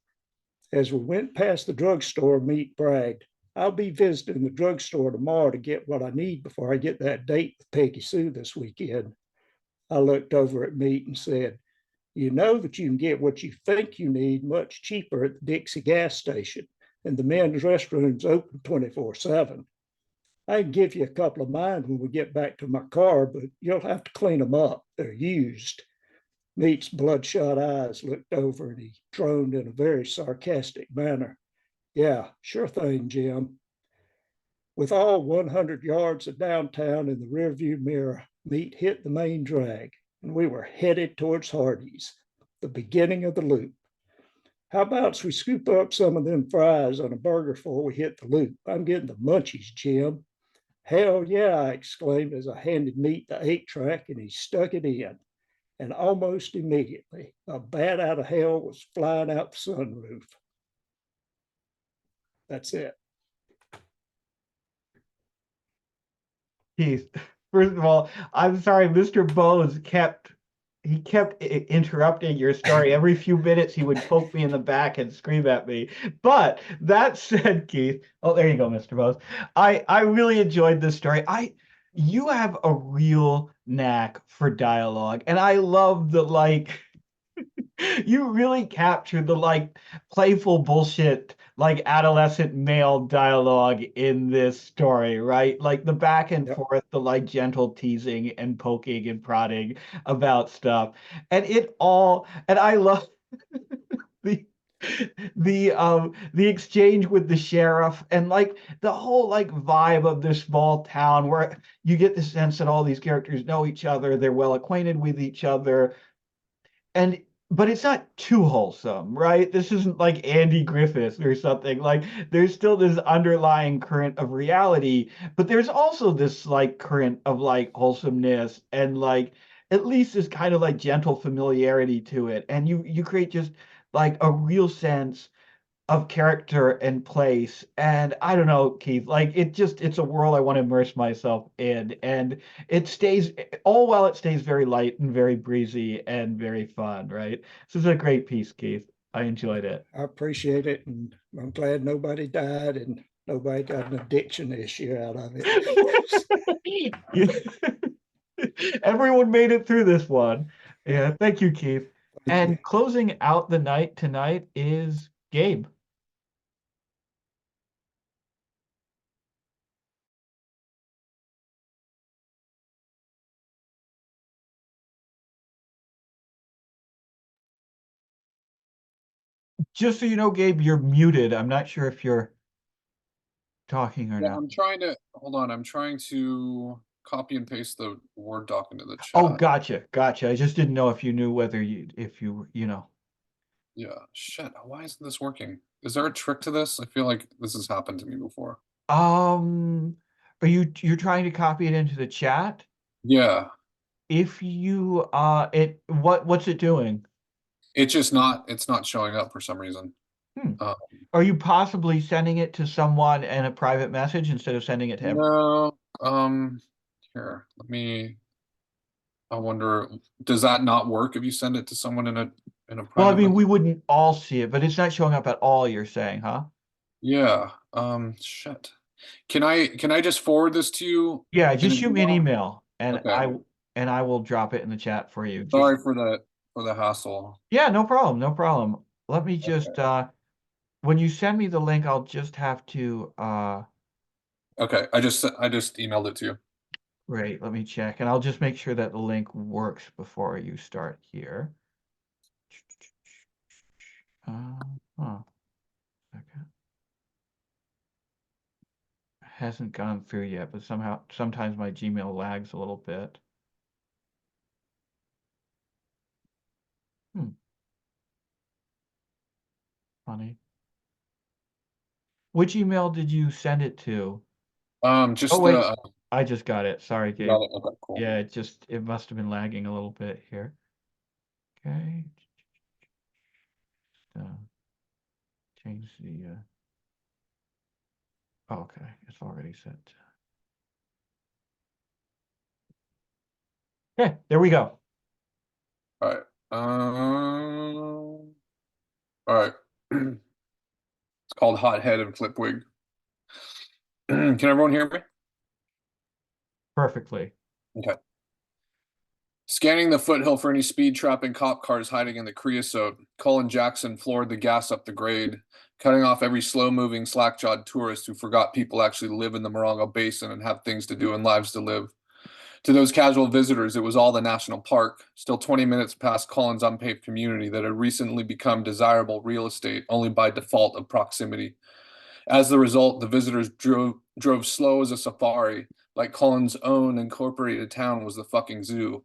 As we went past the drugstore, Meat bragged, "I'll be visiting the drugstore tomorrow to get what I need before I get that date with Peggy Sue this weekend." I looked over at Meat and said, "You know that you can get what you think you need much cheaper at the Dixie gas station, and the men's restrooms open 24/7. I can give you a couple of mine when we get back to my car, but you'll have to clean them up. They're used. Meat's bloodshot eyes looked over and he droned in a very sarcastic manner. Yeah, sure thing, Jim. With all 100 yards of downtown in the rearview mirror, Meat hit the main drag, and we were headed towards Hardee's, the beginning of the loop. How about we scoop up some of them fries on a burger before we hit the loop? I'm getting the munchies, Jim. Hell yeah, I exclaimed as I handed Meat the 8-track and he stuck it in. And almost immediately, a bat out of hell was flying out the sunroof. That's it. Keith, first of all, I'm sorry, Mr. Bose kept interrupting your story. Every few minutes he would poke me in the back and scream at me. But that said, Keith, oh, there you go, Mr. Bose. I really enjoyed this story. You have a real knack for dialogue, and I love the you really captured the playful bullshit, adolescent male dialogue in this story, right? Like the back and forth, the gentle teasing and poking and prodding about stuff. And I love the exchange with the sheriff and the whole vibe of this small town where you get the sense that all these characters know each other, they're well acquainted with each other, but it's not too wholesome, right? This isn't like Andy Griffith or something. There's still this underlying current of reality, but there's also this current of wholesomeness and at least this kind of gentle familiarity to it. And you create just a real sense of character and place. And I don't know, Keith, it's a world I want to immerse myself in. And it stays all while it stays very light and very breezy and very fun, right? This is a great piece, Keith. I enjoyed it. I appreciate it. And I'm glad nobody died and nobody got an addiction issue out of it. Everyone made it through this one. Yeah, thank you, Keith. And closing out the night tonight is Gabe. Just so you know, Gabe, you're muted. I'm not sure if you're talking or not. I'm trying to I'm trying to copy and paste the Word doc into the chat. Oh, gotcha. I just didn't know if you knew whether you know. Yeah, shit. Why isn't this working? Is there a trick to this? I feel like this has happened to me before. Are you're trying to copy it into the chat? Yeah. If you what's it doing? It's not showing up for some reason. Are you possibly sending it to someone in a private message instead of sending it to everyone? No. Here, I wonder, does that not work if you send it to someone in a private Well, I mean, message? we wouldn't all see it, but it's not showing up at all, you're saying, huh? Yeah. Shit. Can I just forward this to you? Yeah, just shoot me an email and Okay. I will drop it in the chat for you. Sorry for the hassle. Yeah, no problem. Let me just when you send me the link, I'll just have to Okay, I just emailed it to you. Great, let me check, and I'll just make sure that the link works before you start here. Okay. Hasn't gone through yet, but sometimes my Gmail lags a little bit. Funny. Which email did you send it to? Just wait, I just got it. Sorry, Gabe. Got it. Okay, cool. Yeah, it must have been lagging a little bit here. Okay. Change the okay, it's already set. Okay, there we go. All right. All right. It's called Hot Head and Flipwig. Can everyone hear me? Perfectly. Okay. Scanning the foothill for any speed trap and cop cars hiding in the creosote, Cullen Jackson floored the gas up the grade, cutting off every slow-moving, slack-jawed tourist who forgot people actually live in the Morongo Basin and have things to do and lives to live. To those casual visitors, it was all the national park, still 20 minutes past Collins' unpaved community that had recently become desirable real estate only by default of proximity. As the result, the visitors drove slow as a safari, like Collins' own incorporated town was the fucking zoo.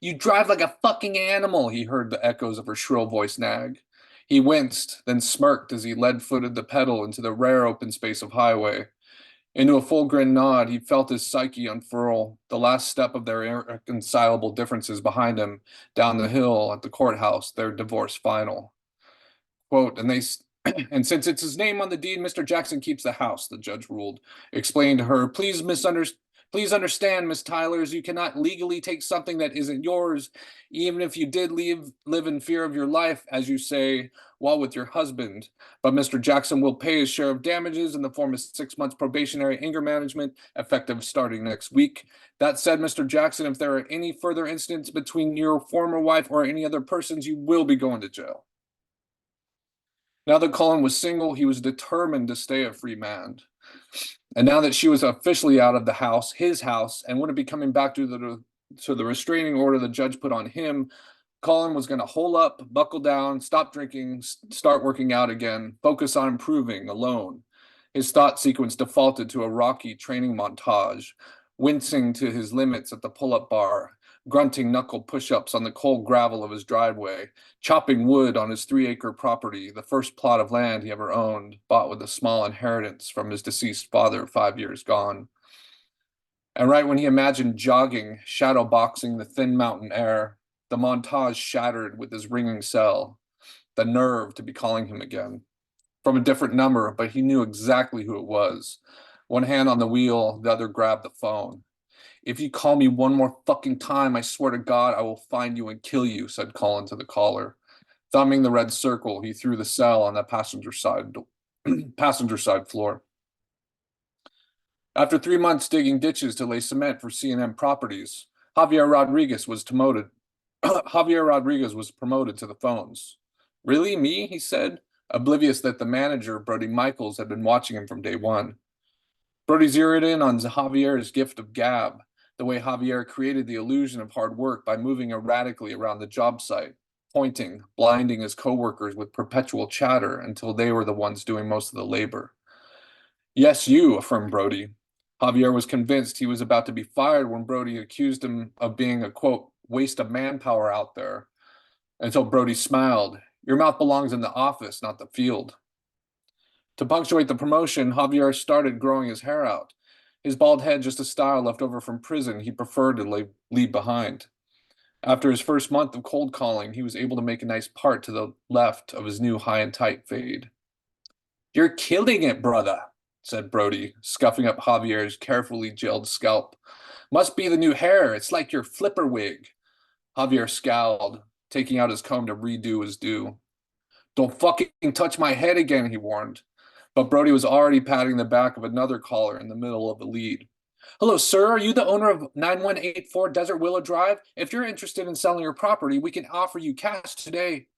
"You drive like a fucking animal," he heard the echoes of her shrill voice nag. He winced, then smirked as he lead-footed the pedal into the rare open space of highway. Into a full-grin nod, he felt his psyche unfurl, the last step of their irreconcilable differences behind him, down the hill at the courthouse, their divorce final. Quote, and since it's his name on the deed, Mr. Jackson keeps the house, the judge ruled. Explained to her, please understand, Miss Tylers, you cannot legally take something that isn't yours, even if you did live in fear of your life, as you say, while with your husband. But Mr. Jackson will pay his share of damages in the form of 6 months probationary anger management, effective starting next week. That said, Mr. Jackson, if there are any further incidents between your former wife or any other persons, you will be going to jail. Now that Colin was single, he was determined to stay a free man. And now that she was officially out of the house, his house, and wouldn't be coming back to the restraining order the judge put on him, Colin was going to hole up, buckle down, stop drinking, start working out again, focus on improving alone. His thought sequence defaulted to a Rocky training montage, wincing to his limits at the pull-up bar, grunting knuckle push-ups on the cold gravel of his driveway, chopping wood on his 3-acre property, the first plot of land he ever owned, bought with a small inheritance from his deceased father 5 years gone. And right when he imagined jogging, shadow boxing the thin mountain air, the montage shattered with his ringing cell, the nerve to be calling him again. From a different number, but he knew exactly who it was. One hand on the wheel, the other grabbed the phone. "If you call me one more fucking time, I swear to God, I will find you and kill you," said Colin to the caller. Thumbing the red circle, he threw the cell on the passenger side floor. After 3 months digging ditches to lay cement for C&M Properties, Javier Rodriguez was promoted to the phones. "Really, me?" he said, oblivious that the manager, Brody Michaels, had been watching him from day one. Brody zeroed in on Javier's gift of gab, the way Javier created the illusion of hard work by moving erratically around the job site, pointing, blinding his coworkers with perpetual chatter until they were the ones doing most of the labor. "Yes, you," affirmed Brody. Javier was convinced he was about to be fired when Brody accused him of being a, quote, waste of manpower out there, until Brody smiled. "Your mouth belongs in the office, not the field." To punctuate the promotion, Javier started growing his hair out, his bald head just a style left over from prison he preferred to leave behind. After his first month of cold calling, he was able to make a nice part to the left of his new high and tight fade. "You're killing it, brother," said Brody, scuffing up Javier's carefully gelled scalp. "Must be the new hair. It's like your flipper wig." Javier scowled, taking out his comb to redo his do. "Don't fucking touch my head again," he warned. But Brody was already patting the back of another caller in the middle of the lead. "Hello, sir. Are you the owner of 9184 Desert Willow Drive? If you're interested in selling your property, we can offer you cash today."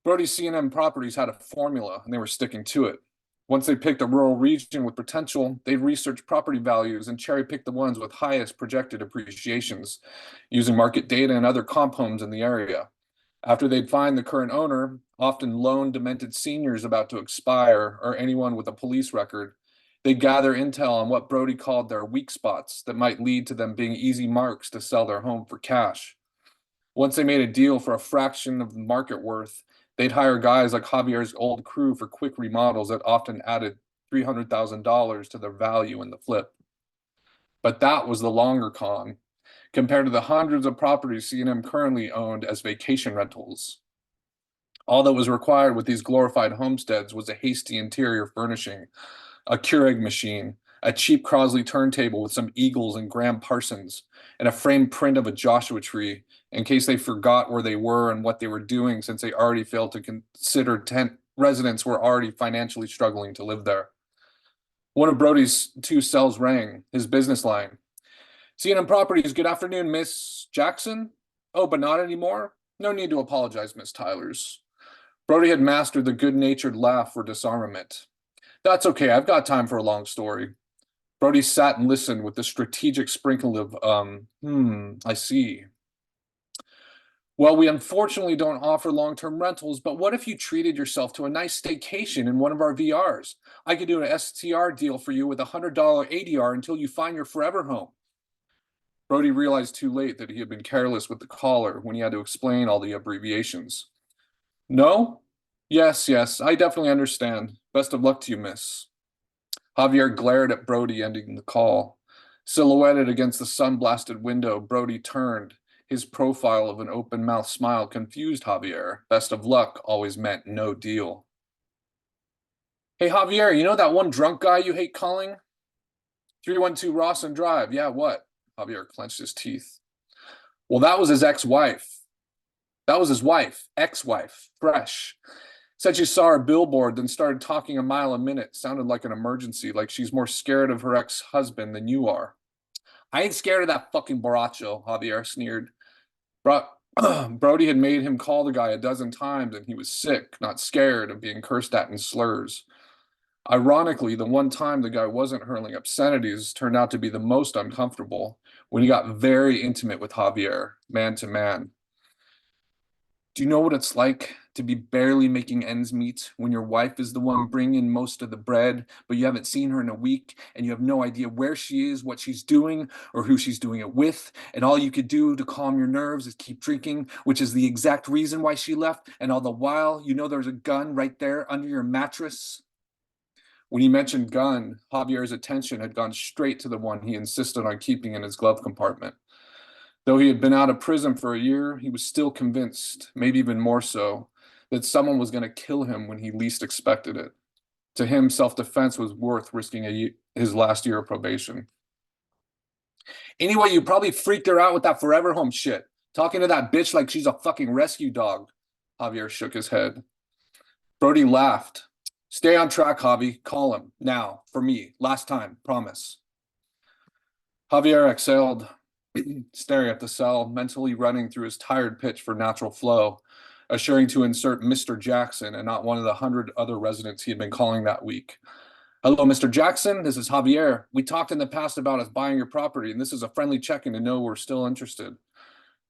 Brody's C&M Properties had a formula, and they were sticking to it. Once they picked a rural region with potential, they'd research property values and cherry-pick the ones with highest projected appreciations, using market data and other comp homes in the area. After they'd find the current owner, often lone demented seniors about to expire or anyone with a police record, they'd gather intel on what Brody called their weak spots that might lead to them being easy marks to sell their home for cash. Once they made a deal for a fraction of the market worth, they'd hire guys like Javier's old crew for quick remodels that often added $300,000 to their value in the flip. But that was the longer con, compared to the hundreds of properties C&M currently owned as vacation rentals. All that was required with these glorified homesteads was a hasty interior furnishing, a Keurig machine, a cheap Crosley turntable with some Eagles and Graham Parsons, and a framed print of a Joshua tree, in case they forgot where they were and what they were doing, since they already failed to consider residents were already financially struggling to live there. One of Brody's 2 cells rang, his business line. "C&M Properties, good afternoon, Miss Jackson? Oh, but not anymore? No need to apologize, Miss Tylers." Brody had mastered the good-natured laugh for disarmament. That's okay, I've got time for a long story. Brody sat and listened with the strategic sprinkle of, I see. Well, we unfortunately don't offer long-term rentals, but what if you treated yourself to a nice staycation in one of our VRs? I could do an STR deal for you with a $100 ADR until you find your forever home. Brody realized too late that he had been careless with the caller when he had to explain all the abbreviations. No? Yes, I definitely understand. Best of luck to you, miss. Javier glared at Brody, ending the call. Silhouetted against the sun-blasted window, Brody turned. His profile of an open-mouthed smile confused Javier. Best of luck always meant no deal. Hey, Javier, you know that one drunk guy you hate calling? 312 Rawson Drive. Yeah, what? Javier clenched his teeth. Well, that was his ex-wife. That was his wife, ex-wife, fresh. Said she saw her billboard, then started talking a mile a minute. Sounded like an emergency, like she's more scared of her ex-husband than you are. I ain't scared of that fucking borracho, Javier sneered. Brody had made him call the guy a dozen times, and he was sick, not scared of being cursed at in slurs. Ironically, the one time the guy wasn't hurling obscenities turned out to be the most uncomfortable, when he got very intimate with Javier, man to man. Do you know what it's like to be barely making ends meet when your wife is the one bringing most of the bread, but you haven't seen her in a week and you have no idea where she is, what she's doing, or who she's doing it with, and all you could do to calm your nerves is keep drinking, which is the exact reason why she left, and all the while you know there's a gun right there under your mattress? When he mentioned gun, Javier's attention had gone straight to the one he insisted on keeping in his glove compartment. Though he had been out of prison for a year, he was still convinced, maybe even more so, that someone was going to kill him when he least expected it. To him, self-defense was worth risking his last year of probation. Anyway, you probably freaked her out with that forever home shit, talking to that bitch like she's a fucking rescue dog. Javier shook his head. Brody laughed. Stay on track, Javi. Call him. Now. For me. Last time. Promise. Javier exhaled, staring at the cell, mentally running through his tired pitch for natural flow, assuring to insert Mr. Jackson and not one of the 100 other residents he had been calling that week. Hello, Mr. Jackson. This is Javier. We talked in the past about us buying your property, and this is a friendly check-in to know we're still interested.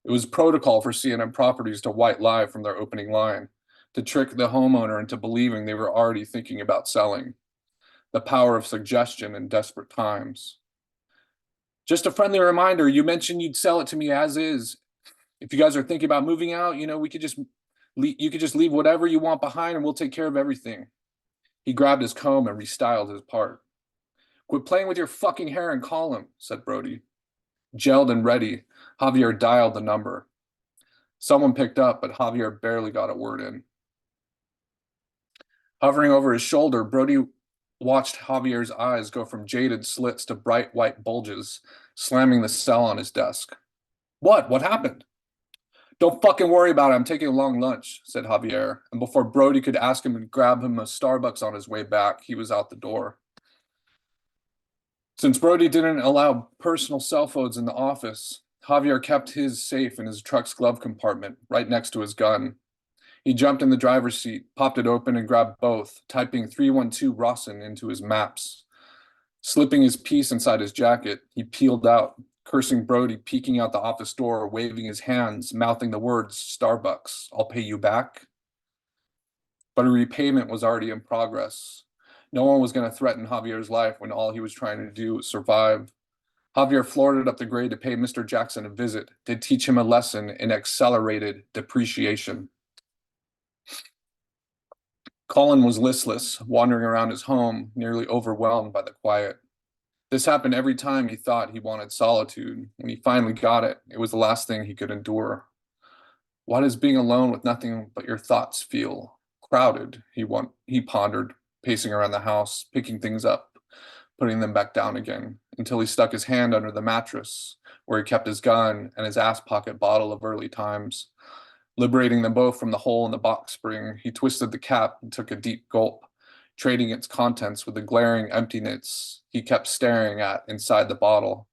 It was protocol for CNN properties to white lie from their opening line, to trick the homeowner into believing they were already thinking about selling. The power of suggestion in desperate times. Just a friendly reminder, you mentioned you'd sell it to me as is. If you guys are thinking about moving out, you could just leave whatever you want behind and we'll take care of everything. He grabbed his comb and restyled his part. Quit playing with your fucking hair and call him, said Brody. Gelled and ready, Javier dialed the number. Someone picked up, but Javier barely got a word in. Hovering over his shoulder, Brody watched Javier's eyes go from jaded slits to bright white bulges, slamming the cell on his desk. What happened? Don't fucking worry about it. I'm taking a long lunch, said Javier. And before Brody could ask him to grab him a Starbucks on his way back, he was out the door. Since Brody didn't allow personal cell phones in the office, Javier kept his safe in his truck's glove compartment, right next to his gun. He jumped in the driver's seat, popped it open, and grabbed both, typing 312 Rawson into his maps. Slipping his piece inside his jacket, he peeled out, cursing Brody peeking out the office door, waving his hands, mouthing the words, Starbucks, I'll pay you back. But a repayment was already in progress. No one was going to threaten Javier's life when all he was trying to do was survive. Javier floated up the grade to pay Mr. Jackson a visit, to teach him a lesson in accelerated depreciation. Colin was listless, wandering around his home, nearly overwhelmed by the quiet. This happened every time he thought he wanted solitude. When he finally got it, it was the last thing he could endure. Why does being alone with nothing but your thoughts feel crowded? He pondered, pacing around the house, picking things up, putting them back down again, until he stuck his hand under the mattress, where he kept his gun and his ass pocket bottle of early times. Liberating them both from the hole in the box spring, he twisted the cap and took a deep gulp, trading its contents with the glaring emptiness he kept staring at inside the bottle,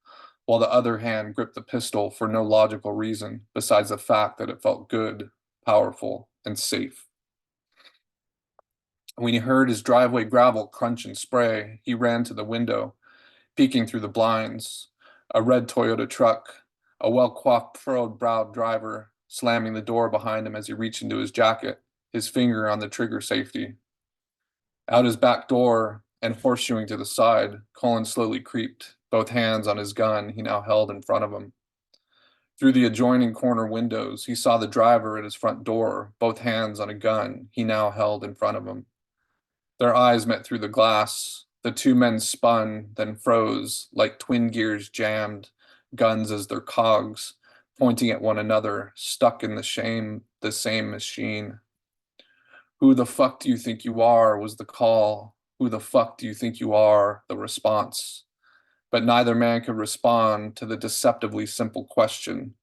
while the other hand gripped the pistol for no logical reason besides the fact that it felt good, powerful, and safe. When he heard his driveway gravel crunch and spray, he ran to the window, peeking through the blinds. A red Toyota truck, a well-coiffed, furrowed-browed driver, slamming the door behind him as he reached into his jacket, his finger on the trigger safety. Out his back door and horseshoeing to the side, Colin slowly creeped, both hands on his gun he now held in front of him. Through the adjoining corner windows, he saw the driver at his front door, both hands on a gun he now held in front of him. Their eyes met through the glass. The two men spun, then froze, like twin gears jammed, guns as their cogs, pointing at one another, stuck in the same machine. Who the fuck do you think you are, was the call. Who the fuck do you think you are, the response. But neither man could respond to the deceptively simple question,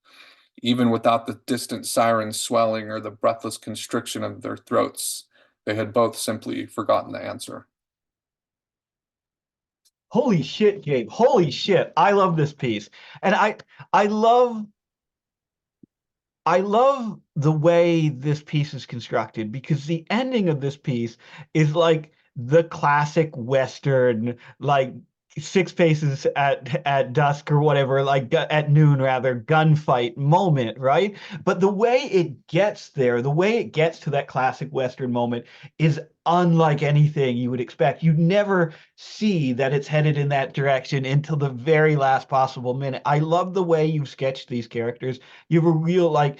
even without the distant sirens swelling or the breathless constriction of their throats. They had both simply forgotten the answer. Holy shit, Gabe. Holy shit. I love this piece. And I love the way this piece is constructed, because the ending of this piece is like the classic Western, like Six Faces at dusk or whatever, like at noon rather, gunfight moment, right? But the way it gets there, the way it gets to that classic Western moment is unlike anything you would expect. You never see that it's headed in that direction until the very last possible minute. I love the way you've sketched these characters. You have a real, like,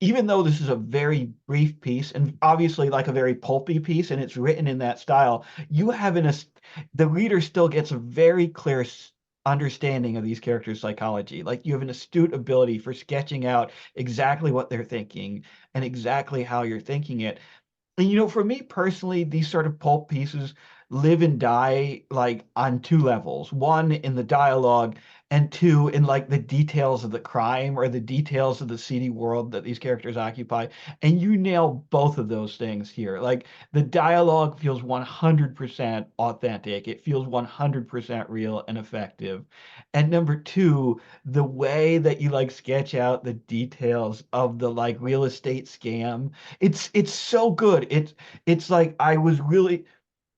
even though this is a very brief piece and obviously like a very pulpy piece and it's written in that style, you have the reader still gets a very clear understanding of these characters' psychology. Like, you have an astute ability for sketching out exactly what they're thinking and exactly how you're thinking it. And for me personally, these sort of pulp pieces live and die like on two levels. One, in the dialogue, and two, in like the details of the crime or the details of the seedy world that these characters occupy. And you nail both of those things here. Like, the dialogue feels 100% authentic. It feels 100% real and effective. And number two, the way that you like sketch out the details of the like real estate scam, it's so good. It's like I was really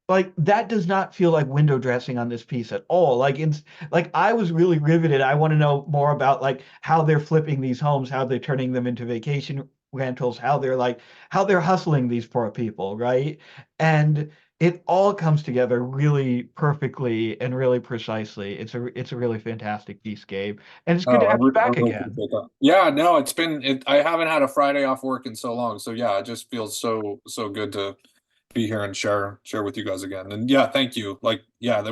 like, that does not feel like window dressing on this piece at all. Like, it's like I was really riveted. I want to know more about like how they're flipping these homes, how they're turning them into vacation rentals, how they're hustling these poor people, right? And it all comes together really perfectly and really precisely. It's a really fantastic piece, Gabe. And it's good to Oh, have you I back really again. appreciate that. Yeah, no, I haven't had a Friday off work in so long. So yeah, it just feels so good to be here and share with you guys again. And yeah, thank you. Like, yeah,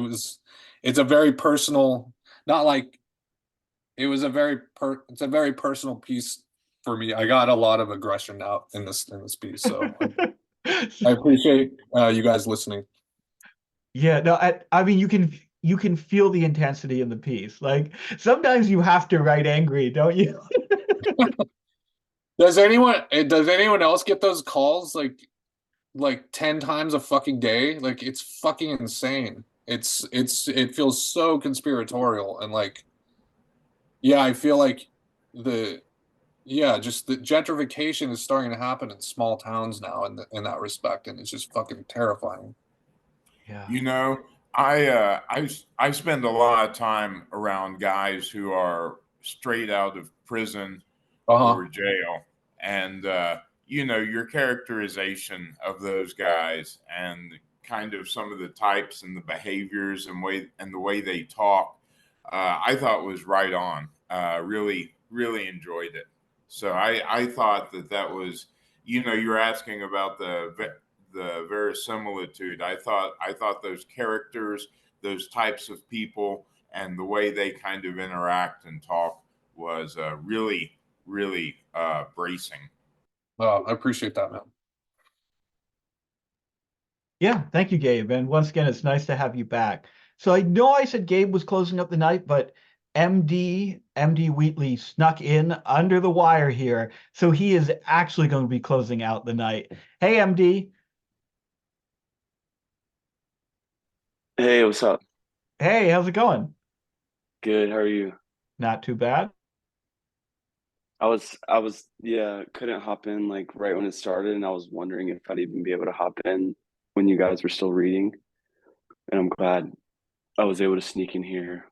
it's a very personal, not like it was it's a very personal piece for me. I got a lot of aggression out in this piece. So I appreciate you guys listening. Yeah, no, I mean, you can feel the intensity in the piece. Like, sometimes you have to write angry, don't you? Does anyone else get those calls like 10 times a fucking day? Like, it's fucking insane. It feels so conspiratorial, and like, yeah, I feel like just the gentrification is starting to happen in small towns now in that respect, and it's just fucking terrifying. Yeah. I spend a lot of time around guys who are straight out of prison or jail, and your characterization of those guys and kind of some of the types and the behaviors and the way they talk, I thought was right on. Really, really enjoyed it. So I thought that was, you're asking about the verisimilitude. I thought those characters, those types of people, and the way they kind of interact and talk was really, really bracing. I appreciate that, man. Yeah, thank you, Gabe. And once again, it's nice to have you back. So I know I said Gabe was closing up the night, but MD Wheatley snuck in under the wire here. So he is actually going to be closing out the night. Hey, MD. Hey, what's up? Hey, how's it going? Good, how are you? Not too bad. Yeah, couldn't hop in like right when it started, and I was wondering if I'd even be able to hop in when you guys were still reading, and I'm glad I was able to sneak in here.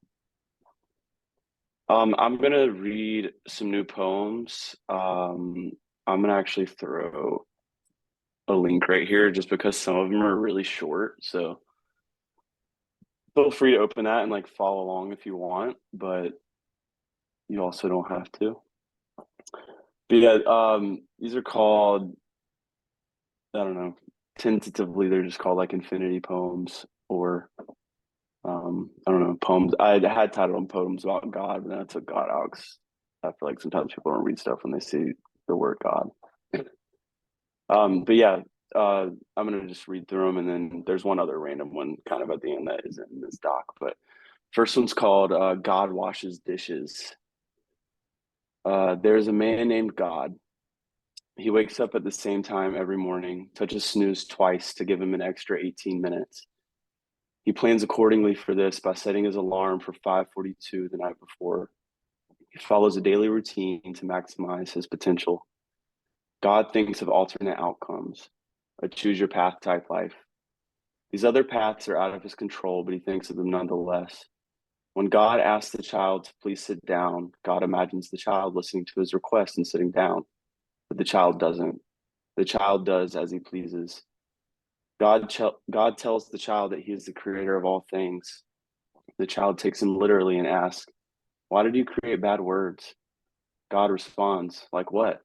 I'm gonna read some new poems. I'm gonna actually throw a link right here just because some of them are really short. So feel free to open that and like follow along if you want, but you also don't have to. But yeah, these are called, I don't know, tentatively they're just called like infinity poems or I don't know, poems. I had titled them poems about God, but then I took God out 'cause I feel like sometimes people don't read stuff when they see the word God. But yeah, I'm gonna just read through them, and then there's one other random one kind of at the end that isn't in this doc. But first one's called God Washes Dishes. There's a man named God. He wakes up at the same time every morning, touches snooze twice to give him an extra 18 minutes. He plans accordingly for this by setting his alarm for 5:42 the night before. He follows a daily routine to maximize his potential. God thinks of alternate outcomes, a choose your path type life. These other paths are out of his control, but he thinks of them nonetheless. When God asks the child to please sit down, God imagines the child listening to his request and sitting down, but the child doesn't. The child does as he pleases. God tells the child that he is the creator of all things. The child takes him literally and asks, "Why did you create bad words?" God responds, "Like what?"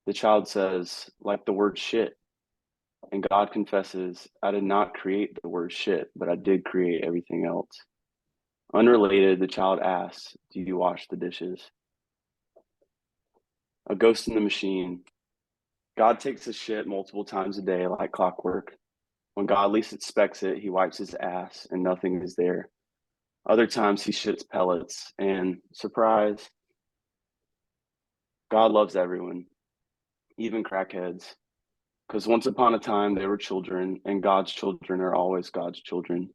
The child says, "Like the word shit." And God confesses, "I did not create the word shit, but I did create everything else." Unrelated, the child asks, "Do you wash the dishes?" A ghost in the machine. God takes a shit multiple times a day like clockwork. When God least expects it, he wipes his ass and nothing is there. Other times he shits pellets and, surprise, God loves everyone, even crackheads. Because once upon a time they were children, and God's children are always God's children.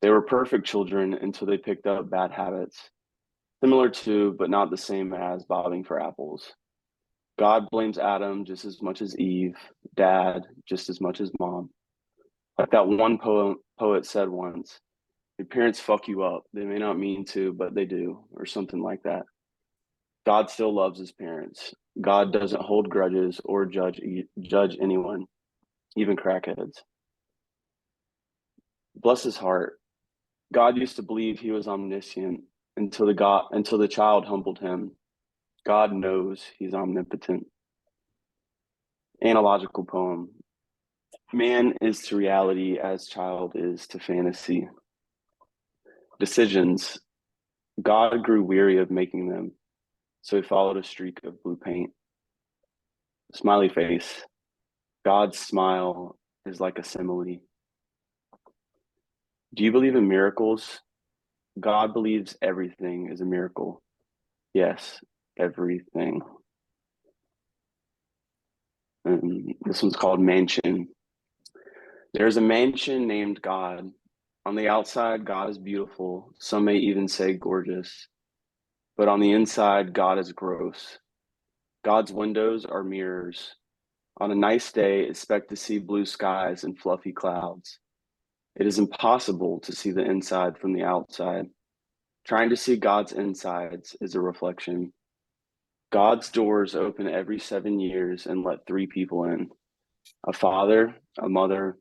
They were perfect children until they picked up bad habits, similar to, but not the same as, bobbing for apples. God blames Adam just as much as Eve, Dad just as much as Mom. Like that one poet said once, "Your parents fuck you up. They may not mean to, but they do," or something like that. God still loves his parents. God doesn't hold grudges or judge anyone, even crackheads. Bless his heart. God used to believe he was omniscient until the child humbled him. God knows he's omnipotent. Analogical poem. Man is to reality as child is to fantasy. Decisions. God grew weary of making them, so he followed a streak of blue paint. Smiley face. God's smile is like a simile. Do you believe in miracles? God believes everything is a miracle. Yes, everything. This one's called Mansion. There's a mansion named God. On the outside, God is beautiful. Some may even say gorgeous. But on the inside, God is gross. God's windows are mirrors. On a nice day, expect to see blue skies and fluffy clouds. It is impossible to see the inside from the outside. Trying to see God's insides is a reflection. God's doors open every 7 years and let 3 people in: a father, a mother,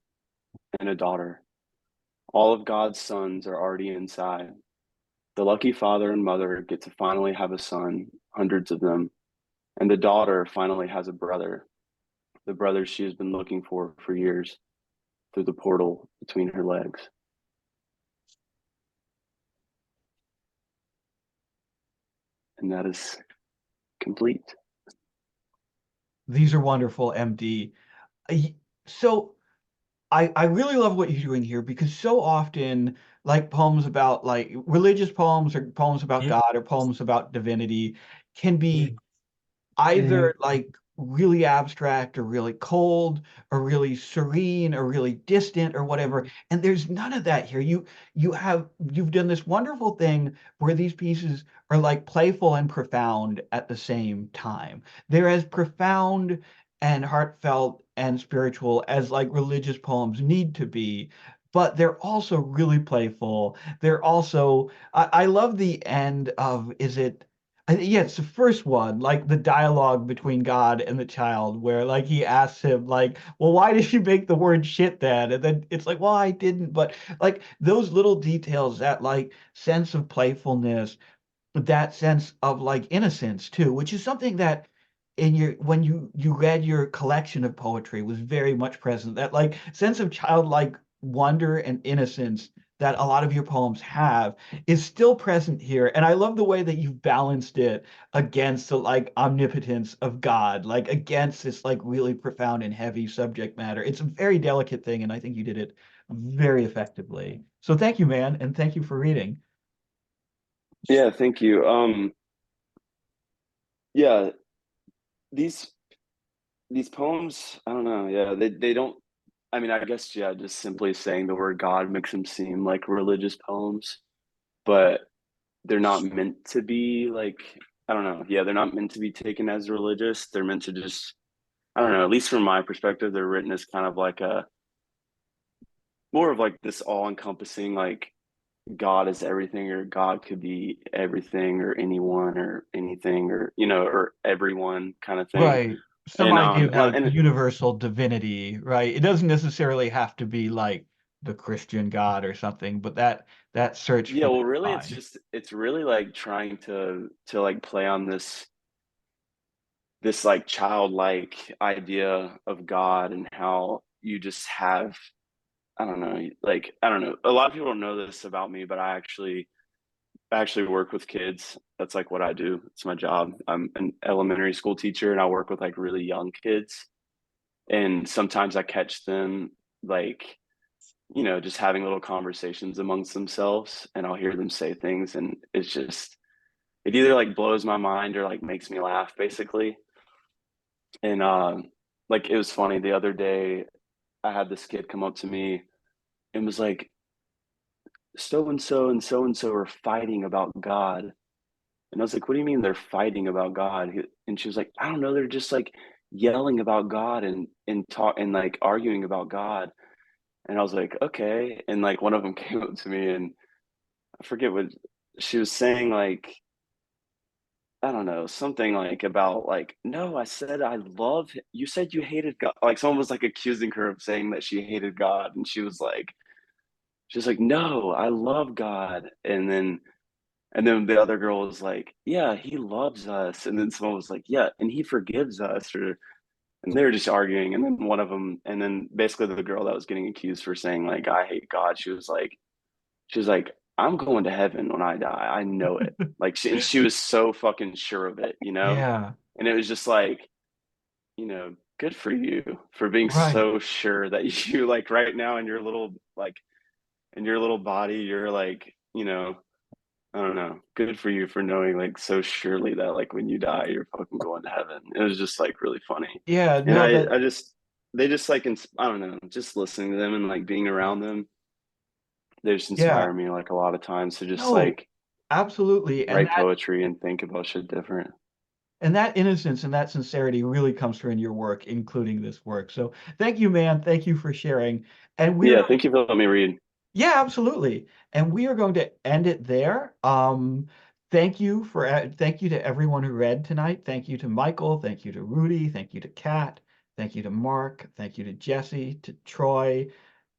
and a daughter. All of God's sons are already inside. The lucky father and mother get to finally have a son, hundreds of them, and the daughter finally has a brother, the brother she has been looking for years, through the portal between her legs. And that is complete. These are wonderful, MD. So I really love what you're doing here, because so often, like poems about like religious poems or poems about God or poems about divinity can be either like really abstract or really cold or really serene or really distant or whatever. And there's none of that here. You've done this wonderful thing where these pieces are like playful and profound at the same time. They're as profound and heartfelt and spiritual as like religious poems need to be, but they're also really playful. They're also, I love the end of, yeah, it's the first one, like the dialogue between God and the child, where like he asks him, like, well, why did you make the word shit then? And then it's like, well, I didn't, but like those little details, that like sense of playfulness, that sense of like innocence too, which is something that in your when you read your collection of poetry was very much present. That like sense of childlike wonder and innocence that a lot of your poems have is still present here. And I love the way that you've balanced it against the like omnipotence of God, like against this like really profound and heavy subject matter. It's a very delicate thing, and I think you did it very effectively. So thank you, man, and thank you for reading. Yeah, thank you. Yeah, these poems, I don't know. Yeah, they don't. I mean, I guess yeah, just simply saying the word God makes them seem like religious poems, but they're not meant to be like, I don't know. Yeah, they're not meant to be taken as religious. They're meant to just, I don't know. At least from my perspective, they're written as kind of like a more of like this all-encompassing like God is everything, or God could be everything, or anyone, or anything, or or everyone kind of thing. Right. Some idea of like And universal divinity, right? It doesn't necessarily have to be like the Christian God or something, but that search yeah, for the well, really, divine. it's really like trying to like play on this like childlike idea of God, and how you just have, I don't know, like I don't know. A lot of people don't know this about me, but I actually work with kids. That's like what I do. It's my job. I'm an elementary school teacher, and I work with like really young kids. And sometimes I catch them like, just having little conversations amongst themselves, and I'll hear them say things, and it either like blows my mind or like makes me laugh basically. And like it was funny the other day, I had this kid come up to me and was like, so and so and so are fighting about God. And I was like, what do you mean they're fighting about God? And she was like, I don't know, they're just like yelling about God and talk and like arguing about God. And I was like, okay. And like one of them came up to me, and I forget what she was saying, like, I don't know, something like about like, no, I said I love you said you hated God. Like someone was like accusing her of saying that she hated God. And she was like, no, I love God. And then the other girl was like, yeah, he loves us. And then someone was like, yeah, and he forgives us. And they were just arguing. And then one of them, and then basically the girl that was getting accused for saying like, I hate God, she was like, I'm going to heaven when I die. I know it. Like, and she was so fucking sure of it, Yeah, And it was just like, good for you for being right. so sure that you like right now in your little body, you're like, I don't know. Good for you for knowing like so surely that like when you die, you're fucking going to heaven. It was just like really funny. Yeah, And no, that they just like, I don't know, just listening to them and like being around them, they just yeah. inspire me like a lot of times to just No, like absolutely. write poetry and think about shit different. And that innocence and that sincerity really comes through in your work, including this work. So thank you, man. Thank you for sharing. And we're Yeah, going thank you for letting me read. Yeah, absolutely. And we are going to end it there. Thank you to everyone who read tonight. Thank you to Michael. Thank you to Rudy. Thank you to Kat. Thank you to Mark. Thank you to Jesse, to Troy.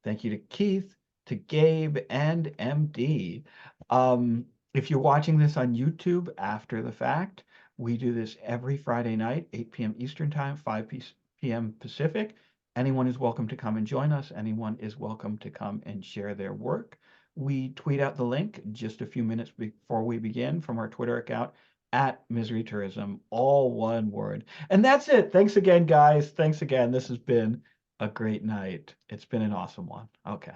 Thank you to Keith, to Gabe, and MD. If you're watching this on YouTube after the fact, we do this every Friday night, 8 p.m. Eastern Time, 5 p.m. Pacific. Anyone is welcome to come and join us. Anyone is welcome to come and share their work. We tweet out the link just a few minutes before we begin from our Twitter account at Misery Tourism, all one word. And that's it. Thanks again, guys. Thanks again. This has been a great night. It's been an awesome one. Okay.